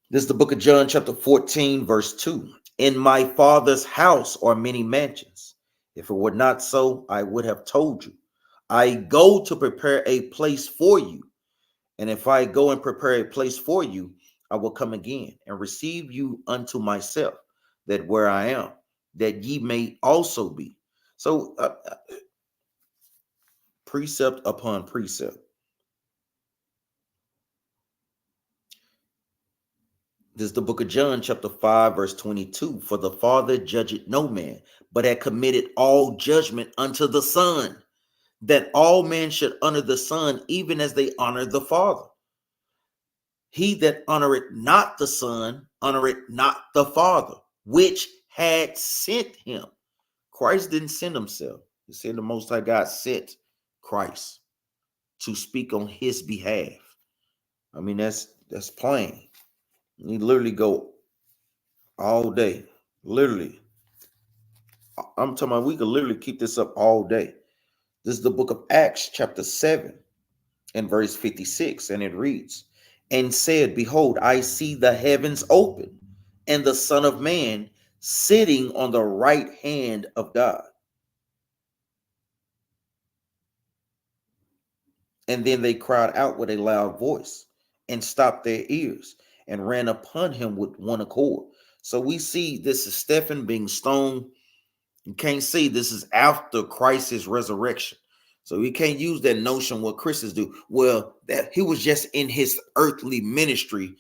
This is the book of John chapter 14, verse 2. In my Father's house are many mansions. If it were not so, I would have told you. I go to prepare a place for you. And if I go and prepare a place for you, I will come again and receive you unto myself, that where I am, that ye may also be. So precept upon precept. This is the book of John, chapter 5, verse 22. For the Father judgeth no man, but had committed all judgment unto the Son, that all men should honor the Son, even as they honor the Father. He that honoreth not the Son, honoreth not the Father, which had sent him. Christ didn't send himself. He said the Most High God sent Christ to speak on his behalf. I mean, that's plain. You literally go all day. Literally. I'm talking about we could literally keep this up all day. This is the book of Acts, chapter 7, and verse 56, and it reads, and said, behold, I see the heavens open, and the Son of Man sitting on the right hand of God. And then they cried out with a loud voice and stopped their ears and ran upon him with one accord. So we see this is Stephen being stoned. You can't see this is after Christ's resurrection. So you can't use that notion what Christians do. Well, that he was just in his earthly ministry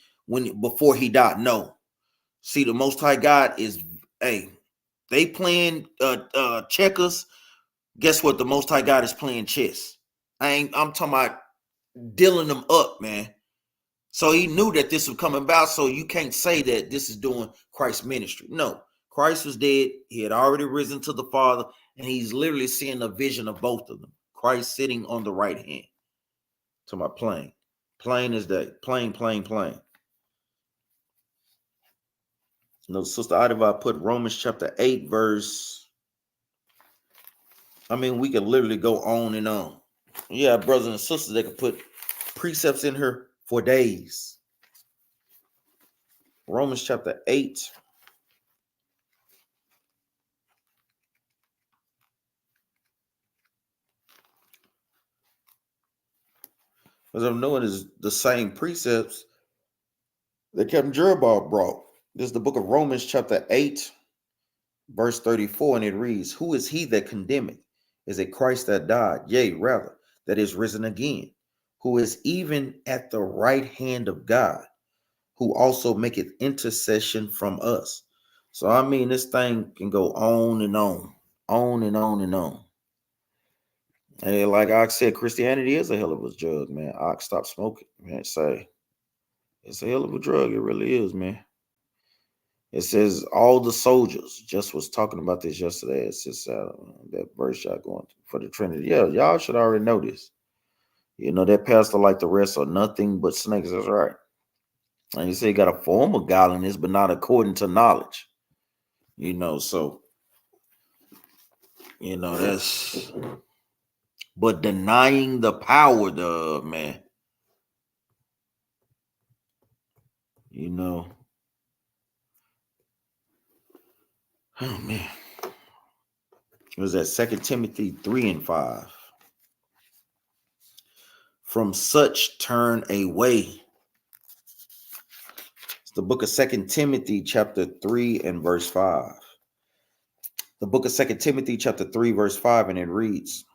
before he died. No. See, the Most High God is, hey, they playing checkers. Guess what? The Most High God is playing chess. I'm talking about dealing them up, man. So he knew that this was coming about. So you can't say that this is doing Christ's ministry. No, Christ was dead. He had already risen to the Father, and he's literally seeing a vision of both of them. Christ sitting on the right hand. To my plain. Plain as day. Plain. You know, Sister Adiva put Romans chapter 8, verse. I mean, we can literally go on and on. Yeah, brothers and sisters, they can put precepts in here for days. Romans chapter 8. As I'm knowing is the same precepts that Captain Jerubal brought. This is the book of Romans chapter 8, verse 34, and it reads, who is he that condemneth? Is it Christ that died? Yea, rather, that is risen again, who is even at the right hand of God, who also maketh intercession from us. So, I mean, this thing can go on and on, on and on and on. And like Ox said, Christianity is a hell of a drug, man. Ox, stop smoking, man. Say, it's a hell of a drug. It really is, man. It says all the soldiers. Just was talking about this yesterday. It's just that verse y'all going for the Trinity. Yeah, y'all should already know this. You know, that pastor like the rest are nothing but snakes. That's right. And you say you got a form of godliness, but not according to knowledge. You know, so, you know, that's, but denying the power thereof, man. You know. Oh, man. It was at 2 Timothy 3 and 5. From such turn away. It's the book of 2 Timothy chapter 3 and verse 5. The book of 2 Timothy chapter 3 verse 5, and it reads,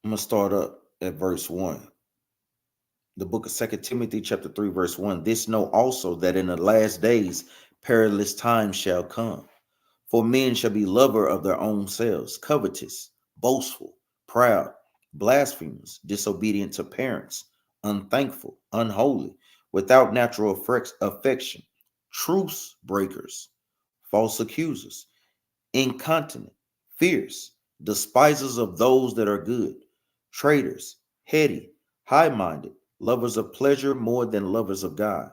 I'm going to start up at verse 1. The book of 2 Timothy chapter 3 verse 1. This know also that in the last days perilous times shall come. For men shall be lover of their own selves, covetous, boastful, proud, blasphemers, disobedient to parents, unthankful, unholy, without natural affection, truce breakers, false accusers, incontinent, fierce, despisers of those that are good, traitors, heady, high-minded, lovers of pleasure more than lovers of God.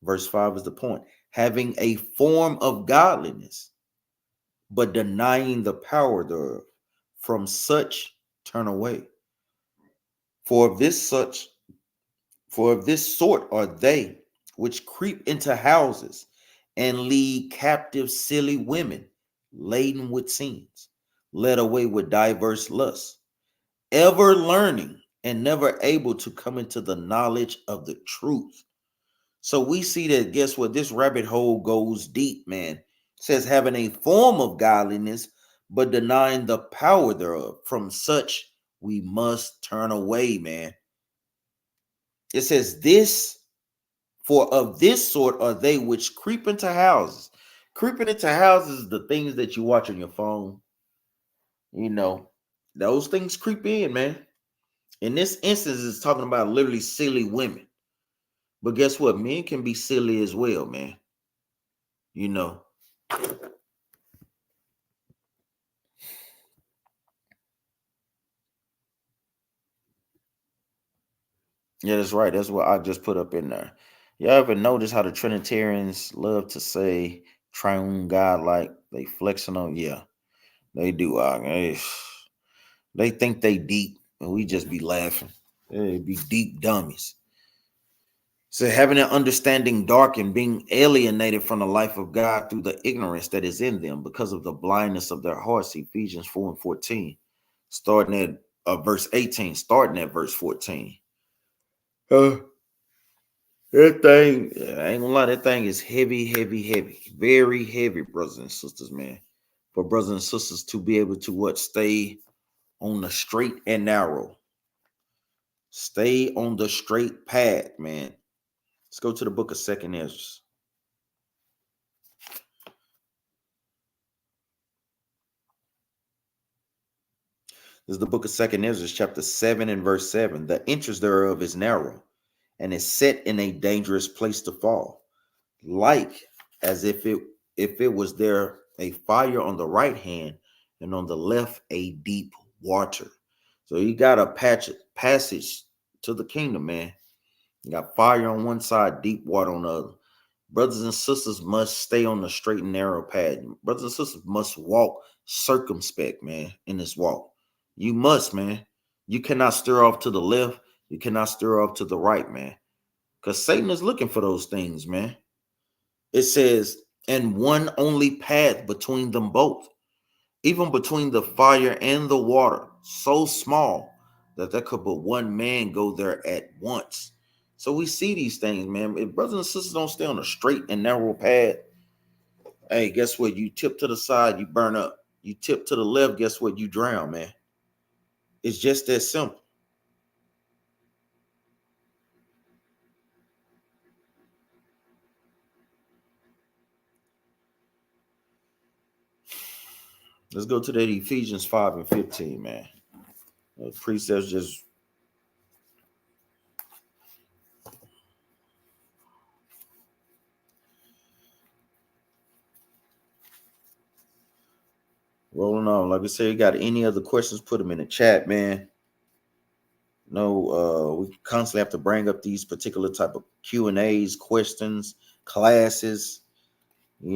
Verse 5 is the point. Having a form of godliness, but denying the power thereof. From such turn away. For of this sort are they which creep into houses and lead captive silly women, laden with sins, led away with diverse lusts, ever learning and never able to come into the knowledge of the truth. So we see that, guess what? This rabbit hole goes deep, man. It says having a form of godliness, but denying the power thereof. From such we must turn away, man. It says this, for of this sort are they which creep into houses. Creeping into houses, the things that you watch on your phone, those things creep in, man. In this instance, it's talking about literally silly women. But guess what? Men can be silly as well, man. You know. Yeah, that's right. That's what I just put up in there. Y'all ever notice how the Trinitarians love to say triune God, like they flexing on? Yeah, they do. They think they deep, and we just be laughing. They be deep dummies. So having an understanding dark and being alienated from the life of God through the ignorance that is in them because of the blindness of their hearts. Ephesians 4 and 14, starting at verse 18, starting at verse 14. That thing, I ain't gonna lie, that thing is heavy, heavy, heavy. Very heavy, brothers and sisters, man. For brothers and sisters to be able to stay on the straight and narrow. Stay on the straight path, man. Let's go to the book of 2nd Ezra. This is the book of 2nd Ezra, chapter 7 and verse 7. The entrance thereof is narrow, and is set in a dangerous place to fall, like as if it was there a fire on the right hand, and on the left a deep water. So you got a passage to the kingdom, man. You got fire on one side, deep water on the other. Brothers and sisters must stay on the straight and narrow path. Brothers and sisters must walk circumspect, man, in this walk. You must, man. You cannot steer off to the left. You cannot steer off to the right, man. Because Satan is looking for those things, man. It says, and one only path between them both, even between the fire and the water, so small that there could but one man go there at once. So we see these things, man. If brothers and sisters don't stay on a straight and narrow path, hey, guess what? You tip to the side, you burn up. You tip to the left, guess what? You drown, man. It's just that simple. Let's go to that Ephesians 5 and 15, man. Precepts just rolling on. Like I said, you got any other questions, put them in the chat, man. No, we constantly have to bring up these particular type of Q&As, questions, classes. We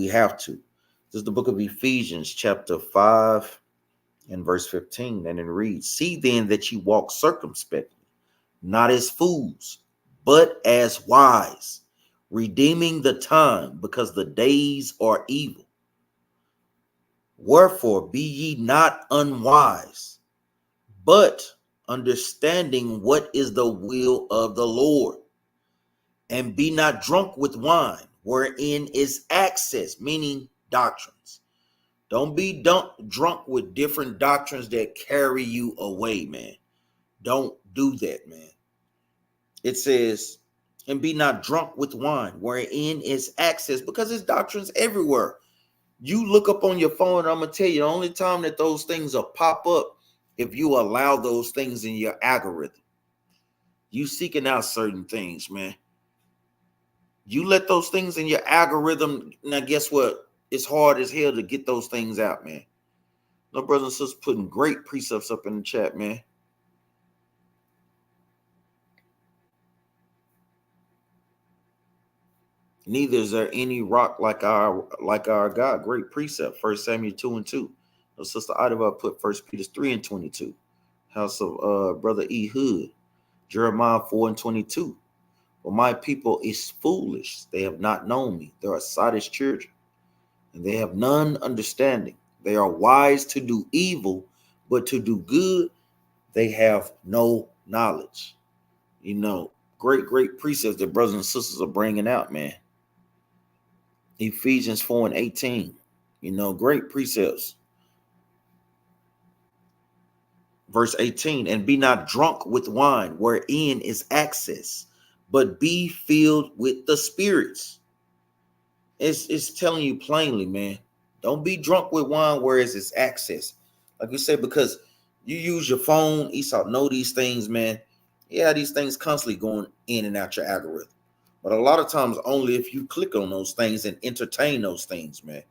have to. This is the book of Ephesians, chapter 5 and verse 15. And it reads, see then that you walk circumspectly, not as fools, but as wise, redeeming the time, because the days are evil. Wherefore be ye not unwise, but understanding what is the will of the Lord. And be not drunk with wine, wherein is excess, meaning doctrines. Don't be drunk with different doctrines that carry you away, man. Don't do that, man. It says, and be not drunk with wine, wherein is access, because there's doctrines everywhere. You look up on your phone, and I'm going to tell you, the only time that those things will pop up, if you allow those things in your algorithm. You seeking out certain things, man. You let those things in your algorithm, now guess what? It's hard as hell to get those things out, man. No, brothers and sisters putting great precepts up in the chat, man. Neither is there any rock like our God. Great precept. 1 Samuel 2 and 2. Sister Idaho put 1 Peter 3 and 22. House of Brother E. Hood. Jeremiah 4 and 22. For my people is foolish. They have not known me. They are sottish children, and they have none understanding. They are wise to do evil, but to do good, they have no knowledge. great precepts that brothers and sisters are bringing out, man. Ephesians 4:18. Great precepts. Verse 18, and be not drunk with wine, wherein is excess, but be filled with the spirits. It's telling you plainly, man. Don't be drunk with wine, whereas it's access. Like we said, because you use your phone, Esau know these things, man. Yeah, these things constantly going in and out your algorithm. But a lot of times only if you click on those things and entertain those things, man.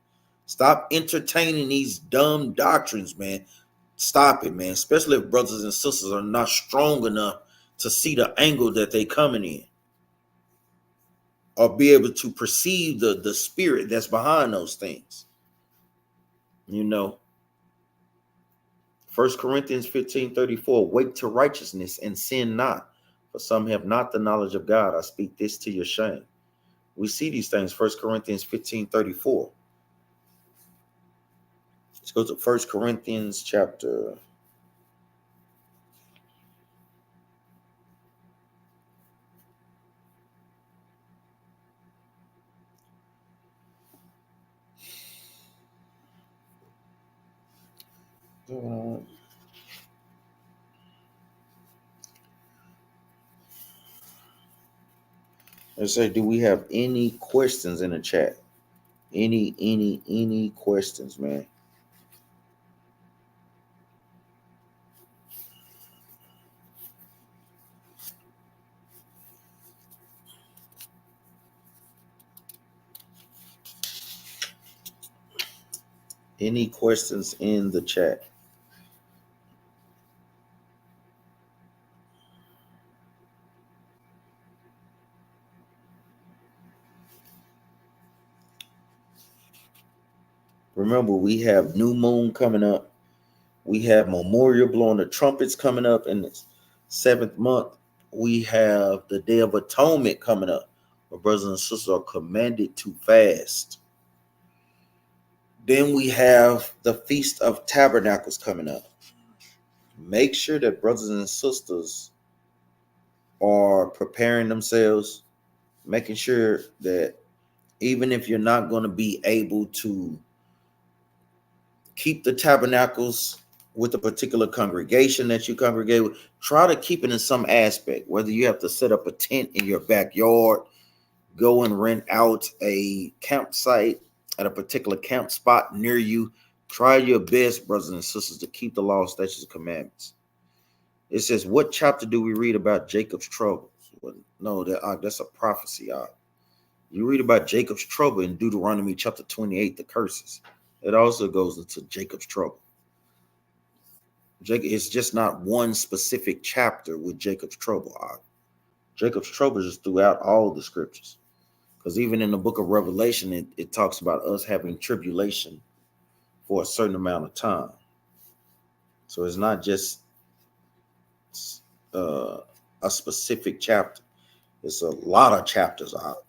Stop entertaining these dumb doctrines, man. Stop it, man. Especially if brothers and sisters are not strong enough to see the angle that they coming in, or be able to perceive the spirit that's behind those things. 1 Corinthians 15:34, wake to righteousness and sin not, for some have not the knowledge of God. I speak this to your shame. We see these things, 1 Corinthians 15:34. Let's go to 1 Corinthians chapter. Let's say, do we have any questions in the chat? Any questions, man? Any questions in the chat? Remember, we have new moon coming up. We have memorial blowing the trumpets coming up in the 7th month. We have the Day of Atonement coming up, where brothers and sisters are commanded to fast. Then we have the Feast of Tabernacles coming up. Make sure that brothers and sisters are preparing themselves, making sure that even if you're not going to be able to keep the tabernacles with a particular congregation that you congregate with, try to keep it in some aspect, whether you have to set up a tent in your backyard, go and rent out a campsite at a particular camp spot near you. Try your best, brothers and sisters, to keep the law, statutes, and commandments. It says, what chapter do we read about Jacob's troubles? Well, no, that's a prophecy. You read about Jacob's trouble in Deuteronomy chapter 28, the curses. It also goes into Jacob's trouble. It's just not one specific chapter with Jacob's trouble. Jacob's trouble is throughout all the scriptures. Because even in the book of Revelation, it talks about us having tribulation for a certain amount of time. So it's not just a specific chapter. It's a lot of chapters out.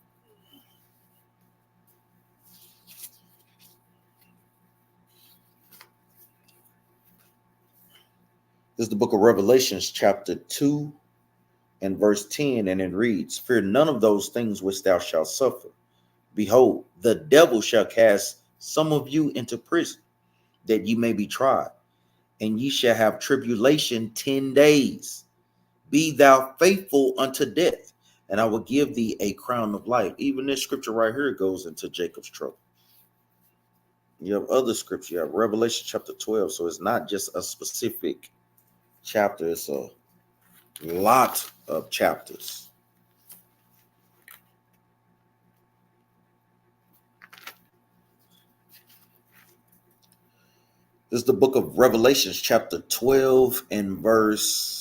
This is the book of Revelations, chapter 2 and verse 10, and it reads, fear none of those things which thou shalt suffer. Behold, the devil shall cast some of you into prison, that ye may be tried, and ye shall have tribulation 10 days. Be thou faithful unto death, and I will give thee a crown of life. Even this scripture right here goes into Jacob's trouble. You have other scripture. You have Revelation chapter 12. So it's not just a specific chapter. It's a lot of chapters. This is the book of Revelations, chapter 12 and verse.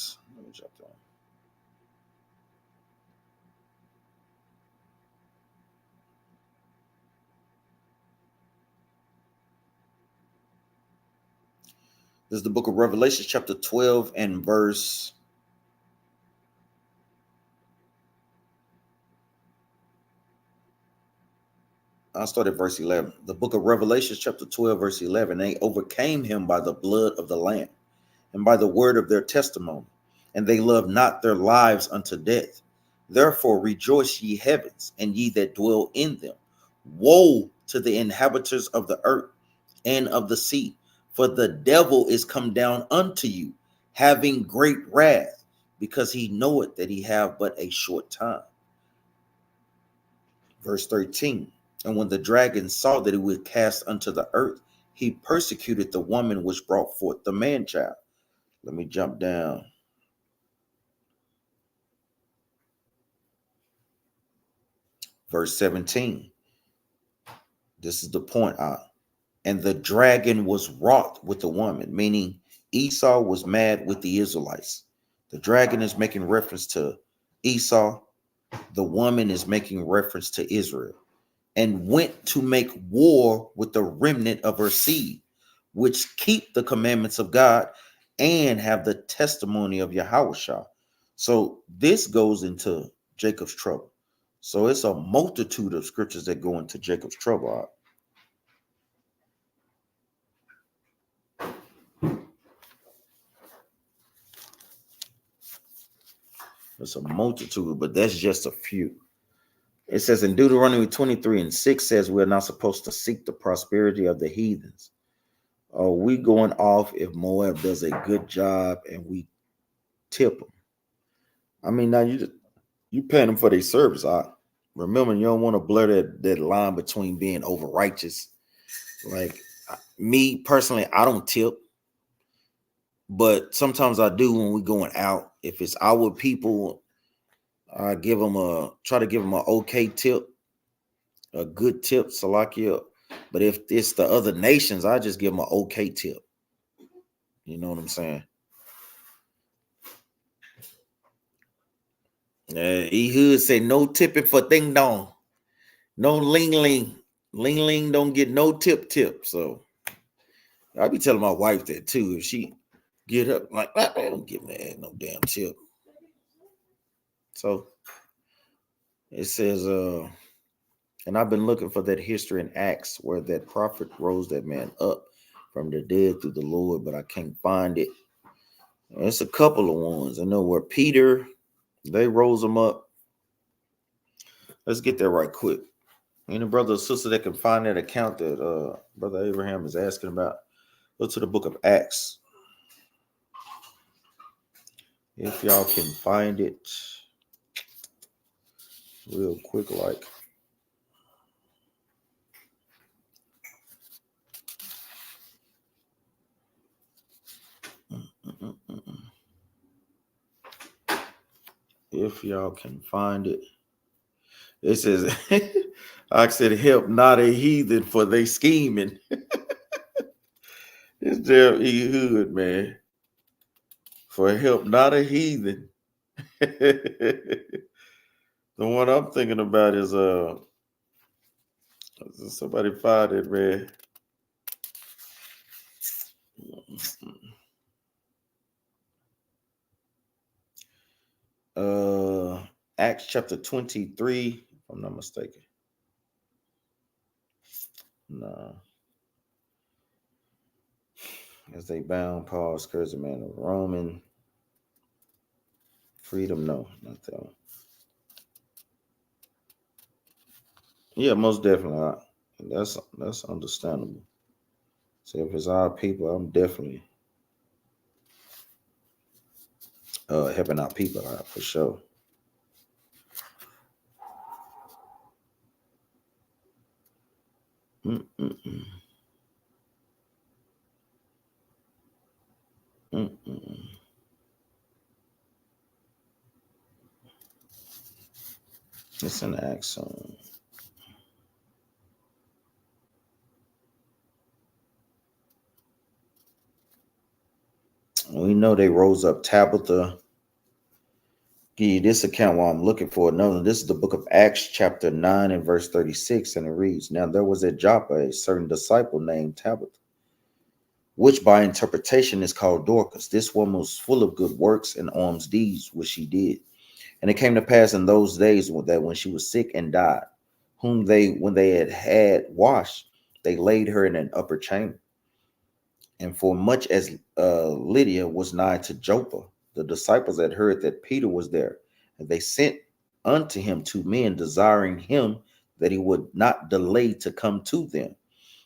This is the book of Revelation, chapter 12 and verse. I'll start at verse 11. The book of Revelation, chapter 12, verse 11. They overcame him by the blood of the Lamb and by the word of their testimony, and they loved not their lives unto death. Therefore rejoice, ye heavens, and ye that dwell in them. Woe to the inhabitants of the earth and of the sea, for the devil is come down unto you, having great wrath, because he knoweth that he have but a short time. Verse 13. And when the dragon saw that he would cast unto the earth, he persecuted the woman which brought forth the man child. Let me jump down. Verse 17. This is the point out. And the dragon was wroth with the woman, meaning Esau was mad with the Israelites. The dragon is making reference to Esau. The woman is making reference to Israel, and went to make war with the remnant of her seed, which keep the commandments of God and have the testimony of Yahushua. So this goes into Jacob's trouble. So it's a multitude of scriptures that go into Jacob's trouble. It's a multitude, but that's just a few. It says in Deuteronomy 23:6 says we're not supposed to seek the prosperity of the heathens. Are we going off if Moab does a good job and we tip them? I mean, now you paying them for their service. Remember, you don't want to blur that line between being over righteous. Like me personally, I don't tip, but sometimes I do when we're going out. If it's our people, I try to give them an okay tip, a good tip, Salakia. But if it's the other nations, I just give them an okay tip. You know what I'm saying? Ehud said no tipping for ding dong. No ling ling. Ling ling don't get no tip. So I be telling my wife that too. If she get up like, I don't give me no damn tip. So it says, and I've been looking for that history in Acts where that prophet rose that man up from the dead through the Lord, but I can't find it. It's a couple of ones. I know where Peter, they rose him up. Let's get there right quick. Any brother or sister that can find that account that Brother Abraham is asking about, go to the book of Acts. If y'all can find it real quick, like. If y'all can find it. It says, I said, help not a heathen for they scheming. It's damn Ehud, man. For help not a heathen. The one I'm thinking about is somebody find it, man. Acts chapter 23, if I'm not mistaken. No. As they bound Paul, scourged a man of Roman. Freedom, no, not that one. Yeah, most definitely. That's understandable. So if it's our people, I'm definitely helping our people out for sure. Mm-mm-mm. Mm-mm. It's an accent. We know they rose up Tabitha. Give you this account while I'm looking for another. This is the book of Acts, chapter 9 and verse 36, and it reads, Now there was at Joppa a certain disciple named Tabitha, which by interpretation is called Dorcas. This woman was full of good works and alms deeds, which she did. And it came to pass in those days that when she was sick and died, whom when they had washed, they laid her in an upper chamber. And for much as Lydia was nigh to Joppa, the disciples had heard that Peter was there, and they sent unto him 2 men, desiring him that he would not delay to come to them.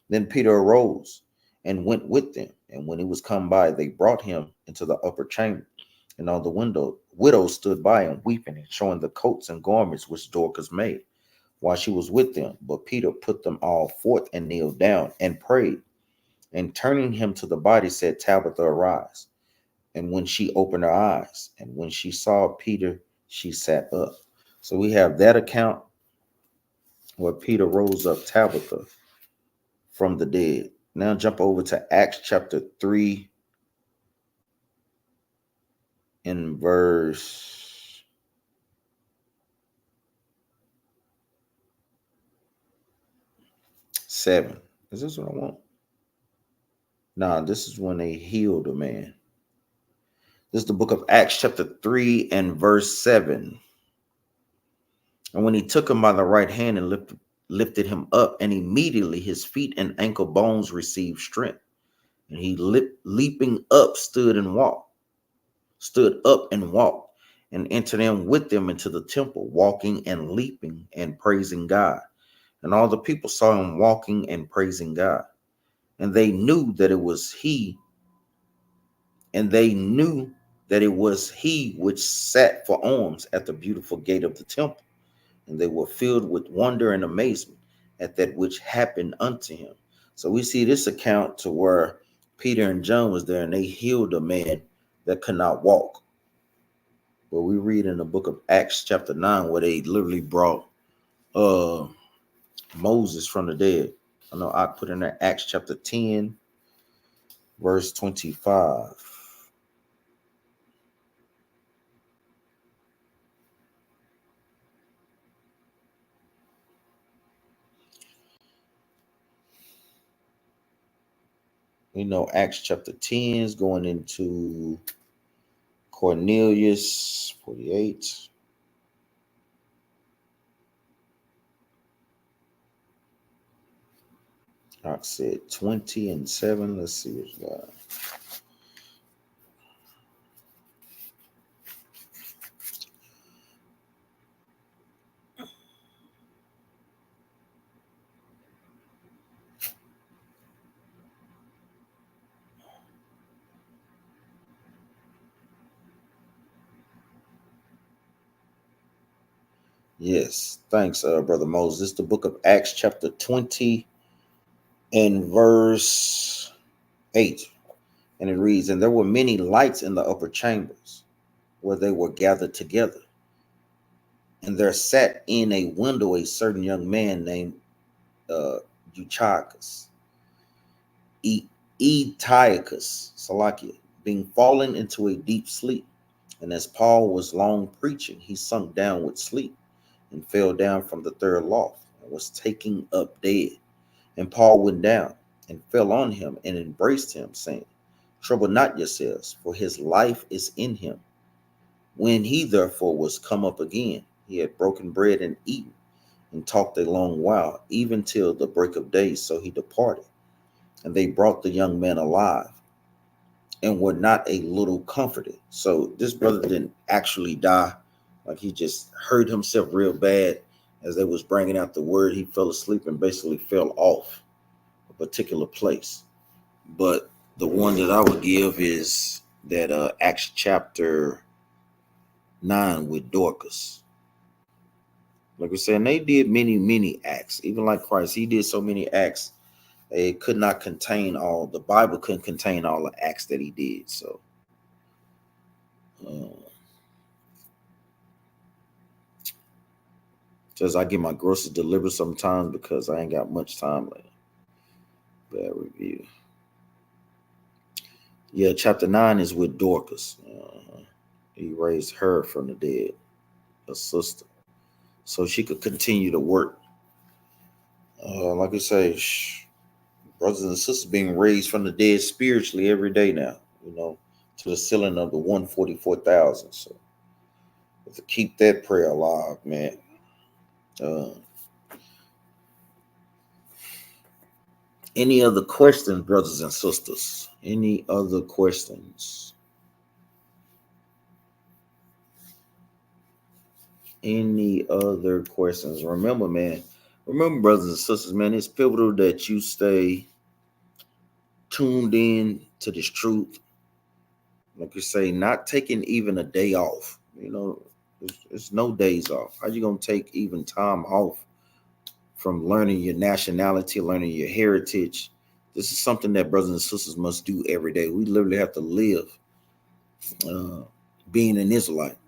Then Peter arose and went with them. And when he was come by, they brought him into the upper chamber. And on the window, widows stood by him, weeping and showing the coats and garments which Dorcas made, while she was with them. But Peter put them all forth and kneeled down and prayed. And turning him to the body, said, Tabitha, arise. And when she opened her eyes, and when she saw Peter, she sat up. So we have that account where Peter rose up Tabitha from the dead. Now jump over to Acts chapter 3 in verse 7. Is this what I want? Nah, this is when they healed a man. This is the book of Acts chapter 3 and verse 7. And when he took him by the right hand and lifted him up, and immediately his feet and ankle bones received strength. And he leaping up stood up and walked, and entered in with them into the temple, walking and leaping and praising God. And all the people saw him walking and praising God. And they knew that it was he, which sat for alms at the beautiful gate of the temple. And they were filled with wonder and amazement at that which happened unto him. So we see this account to where Peter and John was there and they healed a man that could not walk. But we read in the book of Acts chapter 9 where they literally brought Moses from the dead. I know I put in there Acts chapter 10, verse 25. We know Acts chapter 10 is going into Cornelius 48. I said 20 and 7. Let's see what's got. Yes, thanks, Brother Moses. This is the book of Acts chapter 20 and verse 8. And it reads, and there were many lights in the upper chambers where they were gathered together. And there sat in a window a certain young man named Eutychus, Etichus, Salakia, being fallen into a deep sleep. And as Paul was long preaching, he sunk down with sleep and fell down from the third loft and was taken up dead. And Paul went down and fell on him and embraced him, saying, trouble not yourselves, for his life is in him. When he therefore was come up again, he had broken bread and eaten, and talked a long while, even till the break of day. So he departed. And they brought the young man alive, and were not a little comforted. So this brother didn't actually die. Like he just hurt himself real bad. As they was bringing out the word, he fell asleep and basically fell off a particular place. But the one that I would give is that Acts chapter 9 with Dorcas. Like we said, they did many acts. Even like Christ, he did so many acts. It could not contain all. The Bible couldn't contain all the acts that he did. So, just I get my groceries delivered sometimes because I ain't got much time later. Bad review. Yeah, chapter 9 is with Dorcas. He raised her from the dead, a sister, so she could continue to work. Like I say, brothers and sisters being raised from the dead spiritually every day now, to the ceiling of the 144,000. So to keep that prayer alive, man. Any other questions, brothers and sisters? Any other questions? Any other questions? Remember, man. Remember, brothers and sisters, man, it's pivotal that you stay tuned in to this truth. Like you say, not taking even a day off. It's no days off. How you gonna take even time off from learning your nationality, learning your heritage? This is something that brothers and sisters must do every day. We literally have to live uh, being an Israelite.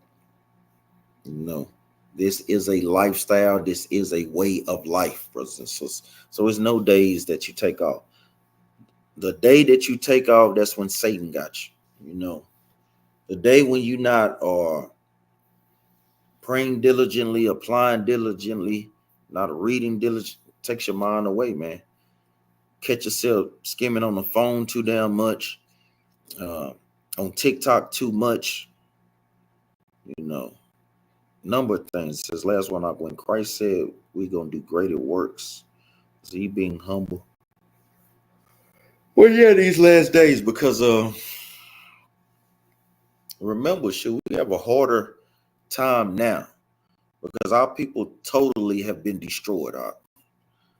You know, this is a lifestyle. This is a way of life, brothers and sisters. So it's no days that you take off. The day that you take off, that's when Satan got you. The day when you not are praying diligently, applying diligently, not reading diligently, takes your mind away, man. Catch yourself skimming on the phone too damn much, uh, on TikTok too much, you know. Number of things. This last one up when Christ said we're gonna do greater works. Is he being humble? Well, yeah, these last days, because remember, should we have a harder time now? Because our people totally have been destroyed.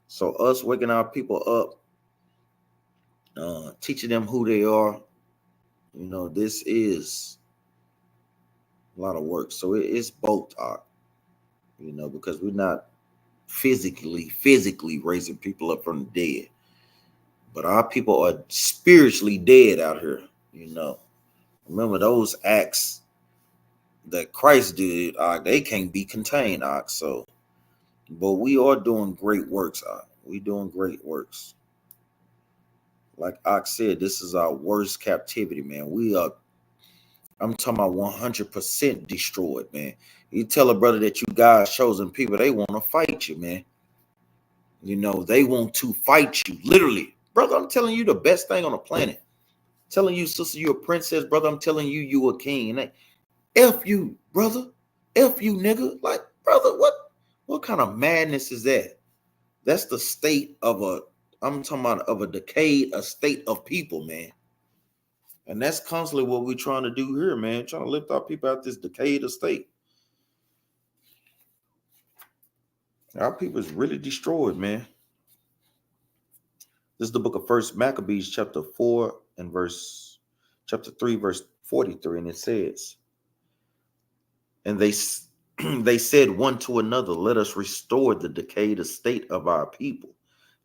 So us waking our people up, teaching them who they are, this is a lot of work. So it's both, because we're not physically raising people up from the dead, but our people are spiritually dead out here. Remember those acts that Christ did, they can't be contained. So, but we are doing great works. We doing great works. Like Ox said, this is our worst captivity, man. I'm talking about 100% destroyed, man. You tell a brother that you God's chosen people, they want to fight you, man. They want to fight you, literally. Brother, I'm telling you the best thing on the planet. Telling you, sister, you a princess, brother. I'm telling you, you a king. And F you, brother. F you, nigga. Like, brother, what kind of madness is that? That's the state of I'm talking about of a decayed, a state of people, man. And that's constantly what we're trying to do here, man. Trying to lift our people out this decayed estate. Our people is really destroyed, man. This is the book of First Maccabees, chapter 3, verse 43, and it says, and they they said one to another, let us restore the decayed estate of our people,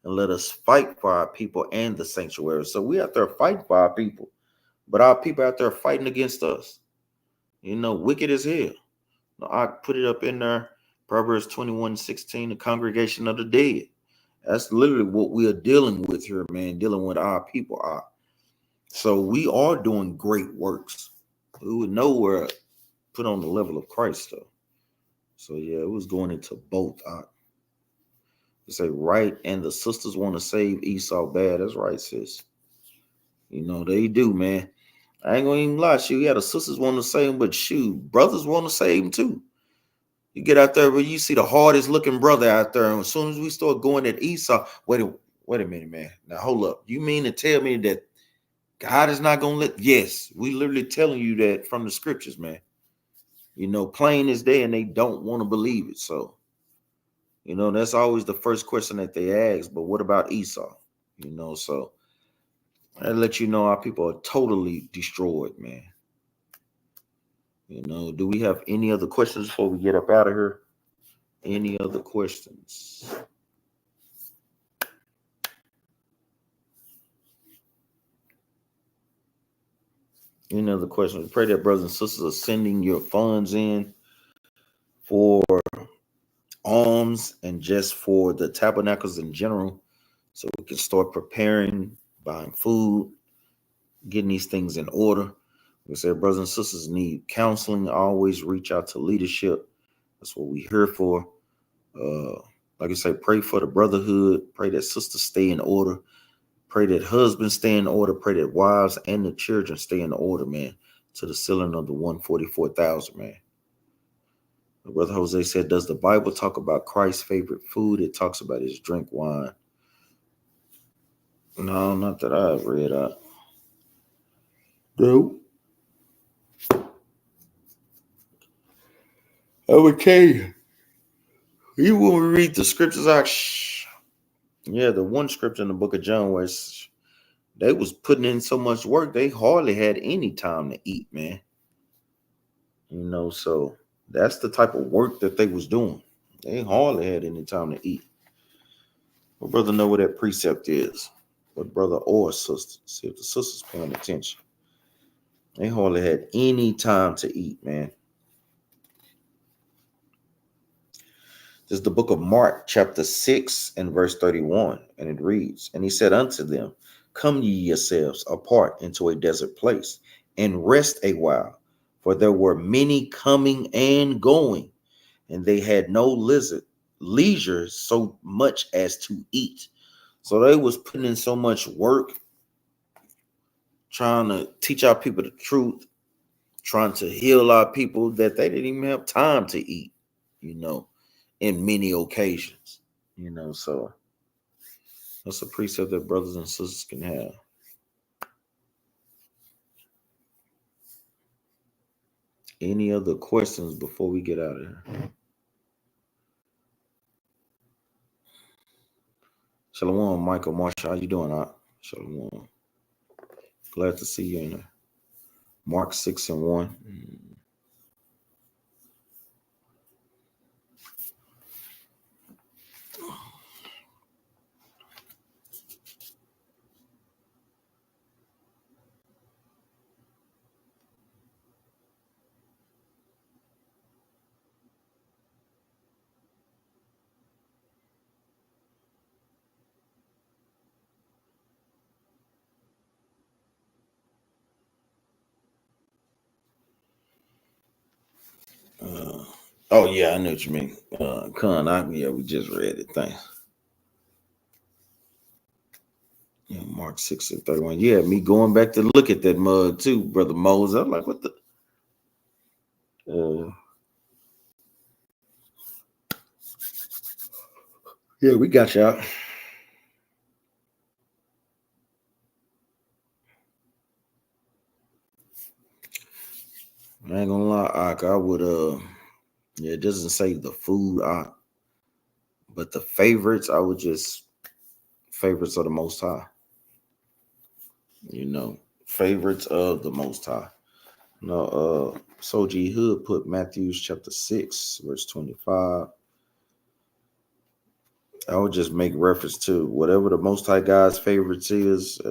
and let us fight for our people and the sanctuary. So we out there fighting for our people, but our people out there fighting against us. Wicked as hell. I put it up in there, Proverbs 21:16, the congregation of the dead. That's literally what we are dealing with here, man, dealing with our people are. So we are doing great works. We would know we're put on the level of Christ, though. So yeah, it was going into both. You say right, and the sisters want to save Esau bad. That's right, sis. They do, man. I ain't gonna even lie to you. Yeah, the sisters want to save him, but shoot, brothers want to save him too. You get out there where you see the hardest looking brother out there, and as soon as we start going at Esau, wait a minute, man. Now hold up. You mean to tell me that God is not gonna let? Yes, we literally telling you that from the scriptures, man. Plain as day, and they don't want to believe it. So, that's always the first question that they ask. But what about Esau? So I let you know our people are totally destroyed, man. Do we have any other questions before we get up out of here? Any other questions? Any other questions? Pray that brothers and sisters are sending your funds in for alms and just for the tabernacles in general, so we can start preparing, buying food, getting these things in order. We said brothers and sisters need counseling. Always reach out to leadership. That's what we're here for. Like I said, pray for the brotherhood. Pray that sisters stay in order. Pray that husbands stay in order. Pray that wives and the children stay in order, man, to the ceiling of the 144,000, man. Brother Jose said, does the Bible talk about Christ's favorite food? It talks about his drink wine. No, not that I've read out. No. Okay. Even when we read the scriptures out, yeah, the one scripture in the book of John where they was putting in so much work, they hardly had any time to eat, man. So that's the type of work that they was doing. They hardly had any time to eat. But brother know what that precept is. But brother or sister, see if the sister's paying attention. They hardly had any time to eat, man. This is the book of Mark, chapter 6 and verse 31. And it reads, and he said unto them, come ye yourselves apart into a desert place and rest a while. For there were many coming and going, and they had no leisure so much as to eat. So they was putting in so much work, trying to teach our people the truth, trying to heal our people, that they didn't even have time to eat, in many occasions. So that's a precept that brothers and sisters can have. Any other questions before we get out of here? Shalom, Michael Marshall. How you doing? Shalom. Glad to see you in there. Mark 6 and 1. Oh yeah, I know what you mean. We just read it. Thanks. Yeah, Mark 6 and 31. Yeah, me going back to look at that mug too, Brother Moses. I'm like, what the? Yeah, we got y'all. I ain't gonna lie, I would it doesn't say the food, but the favorites, I would just favorites of the Most High. Favorites of the Most High. No, Soji Hood put Matthew chapter 6, verse 25. I would just make reference to whatever the Most High God's favorites is.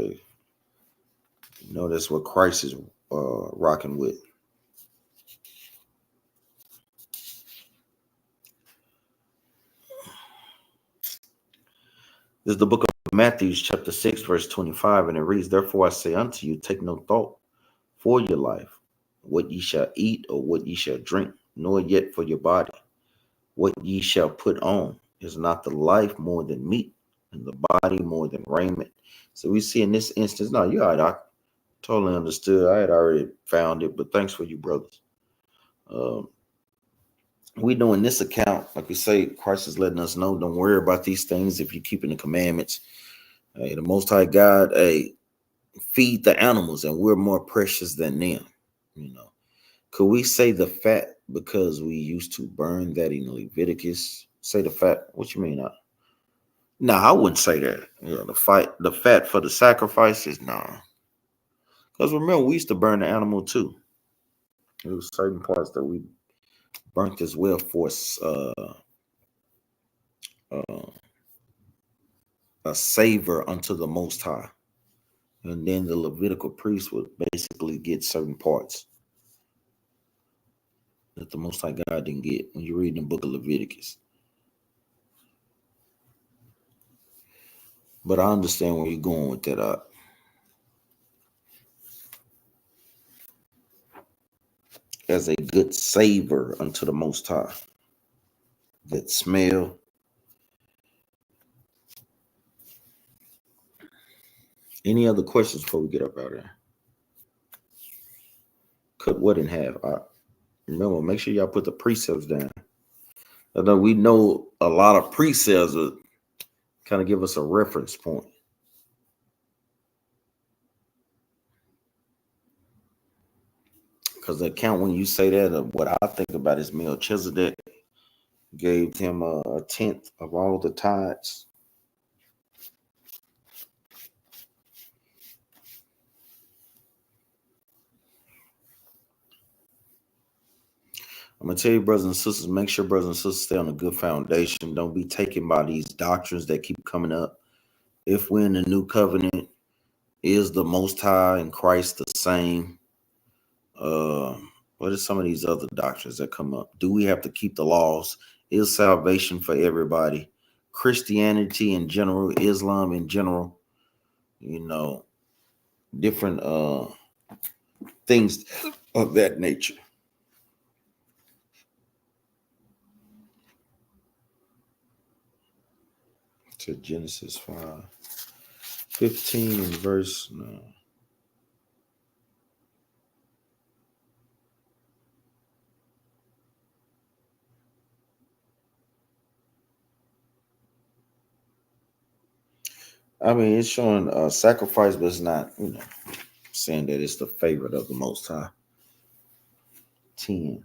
That's what Christ is rocking with. This is the book of Matthew, chapter 6, verse 25, and it reads, therefore I say unto you, take no thought for your life, what ye shall eat or what ye shall drink, nor yet for your body, what ye shall put on. Is not the life more than meat, and the body more than raiment? So we see in this instance, no, you're right, I totally understood. I had already found it, but thanks for you, brothers. We know in this account, like we say, Christ is letting us know, don't worry about these things if you're keeping the commandments. The Most High God, feed the animals, and we're more precious than them. Could we say the fat because we used to burn that in Leviticus? Say the fat? What you mean? No, I wouldn't say that. The fat for the sacrifices, nah. Because remember, we used to burn the animal too. There was certain parts that we burnt as well for a savor unto the Most High. And then the Levitical priest would basically get certain parts that the Most High God didn't get when you read the book of Leviticus. But I understand where you're going with that. As a good savor unto the Most High. That smell. Any other questions before we get up out of there? Cut what in half? Remember, make sure y'all put the precepts down. Although we know a lot of precepts will kind of give us a reference point. Because the account when you say that, what I think about is Melchizedek gave him a tenth of all the tithes. I'm gonna tell you, brothers and sisters, make sure brothers and sisters stay on a good foundation. Don't be taken by these doctrines that keep coming up. If we're in the new covenant, is the Most High and Christ the same? What are some of these other doctrines that come up? Do we have to keep the laws? Is salvation for everybody? Christianity in general, Islam in general, different things of that nature. To Genesis 5:15 and verse. No. I mean, it's showing sacrifice, but it's not, saying that it's the favorite of the Most High. 10.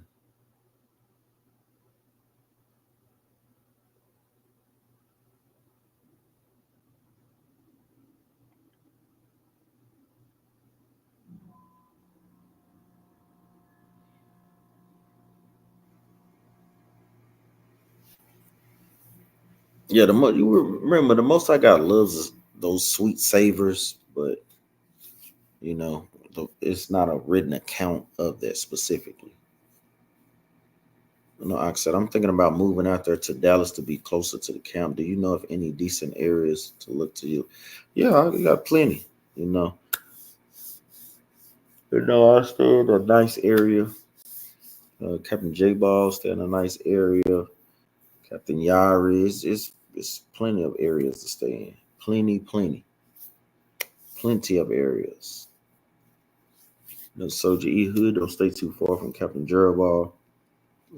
Yeah, you remember the Most High God loves those sweet savors, but it's not a written account of that specifically. Like I said, I'm thinking about moving out there to Dallas to be closer to the camp. Do you know of any decent areas to look to you? Yeah, I got plenty. I stay in a nice area. Captain J Ball stay in a nice area. Captain Yari, it's plenty of areas to stay in. Plenty of areas. Soldier E Hood don't stay too far from Captain Jeroboam.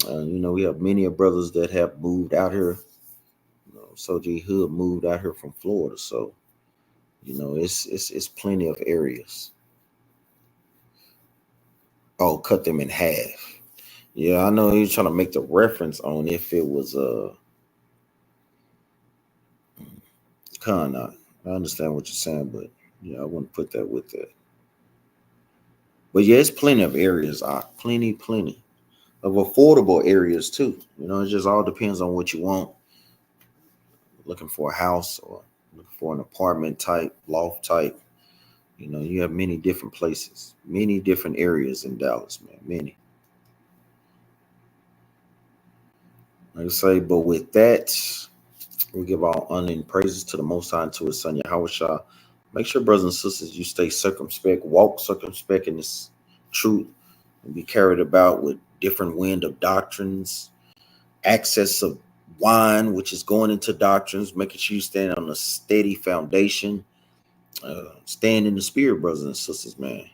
We have many of brothers that have moved out here. Soldier E Hood moved out here from Florida, so it's plenty of areas. Oh, cut them in half. Yeah, I know he's trying to make the reference on if it was kind of. I understand what you're saying, but yeah, I wouldn't put that with that. But yeah, it's plenty of areas. Plenty of affordable areas too. It just all depends on what you want. Looking for a house or looking for an apartment type, loft type. You have many different places, many different areas in Dallas, man. Many. Like I say, but with that, we give all honor and praises to the Most High and to His Son Yahushua. Make sure, brothers and sisters, you stay circumspect, walk circumspect in this truth, and be carried about with different wind of doctrines, access of wine, which is going into doctrines, making sure you stand on a steady foundation, stand in the spirit, brothers and sisters, man.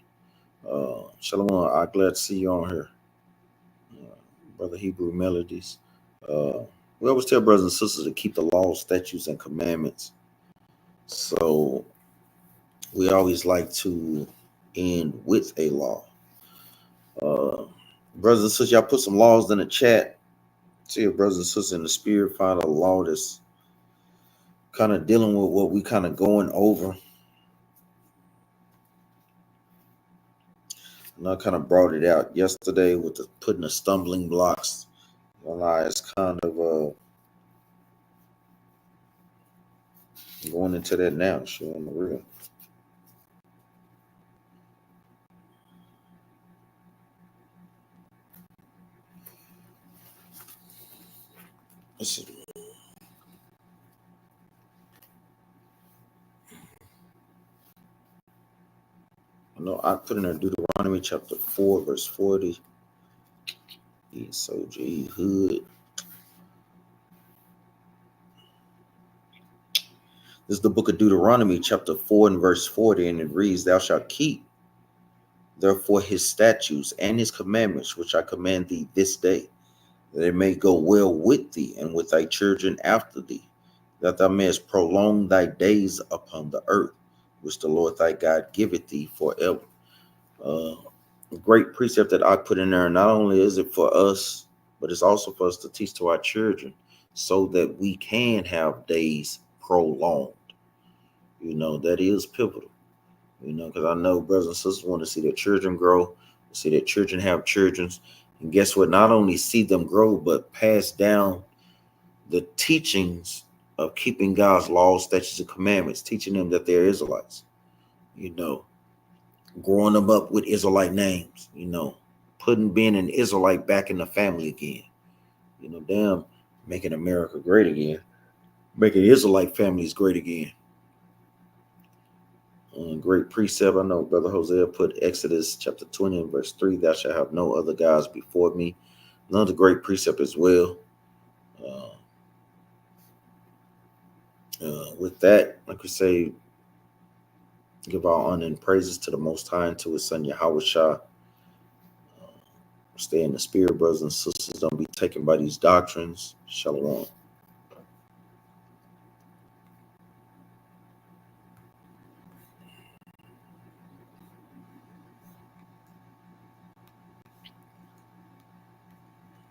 Shalom, I'm glad to see you on here, Brother Hebrew Melodies. We always tell brothers and sisters to keep the laws, statutes, and commandments. So we always like to end with a law. Brothers and sisters, y'all put some laws in the chat. See your brothers and sisters in the spirit find a law that's kind of dealing with what we kind of going over. And I kind of brought it out yesterday with the putting the stumbling blocks. It's kind of going into that now, showing the real. This is, I put in there Deuteronomy chapter 4, verse 40. Soldier E Hood. This is the book of Deuteronomy, chapter 4 and verse 40, and it reads, Thou shalt keep therefore his statutes and his commandments, which I command thee this day, that it may go well with thee and with thy children after thee, that thou mayest prolong thy days upon the earth, which the Lord thy God giveth thee forever. great precept that I put in there. Not only is it for us, but it's also for us to teach to our children so that we can have days prolonged. That is pivotal, because I know brothers and sisters want to see their children grow, see their children have children. And guess what? Not only see them grow, but pass down the teachings of keeping God's laws, statutes, and commandments, teaching them that they're Israelites, you know, growing them up with Israelite names, putting being an Israelite back in the family again, them making America great again, making Israelite families great again. Great precept. I know Brother Hosea put Exodus chapter 20 and verse 3, thou shalt have no other gods before me. Another great precept as well. With that, like we say, give our honor and praises to the Most High and to His Son Yahweh Shah. Stay in the spirit, brothers and sisters. Don't be taken by these doctrines. Shalom.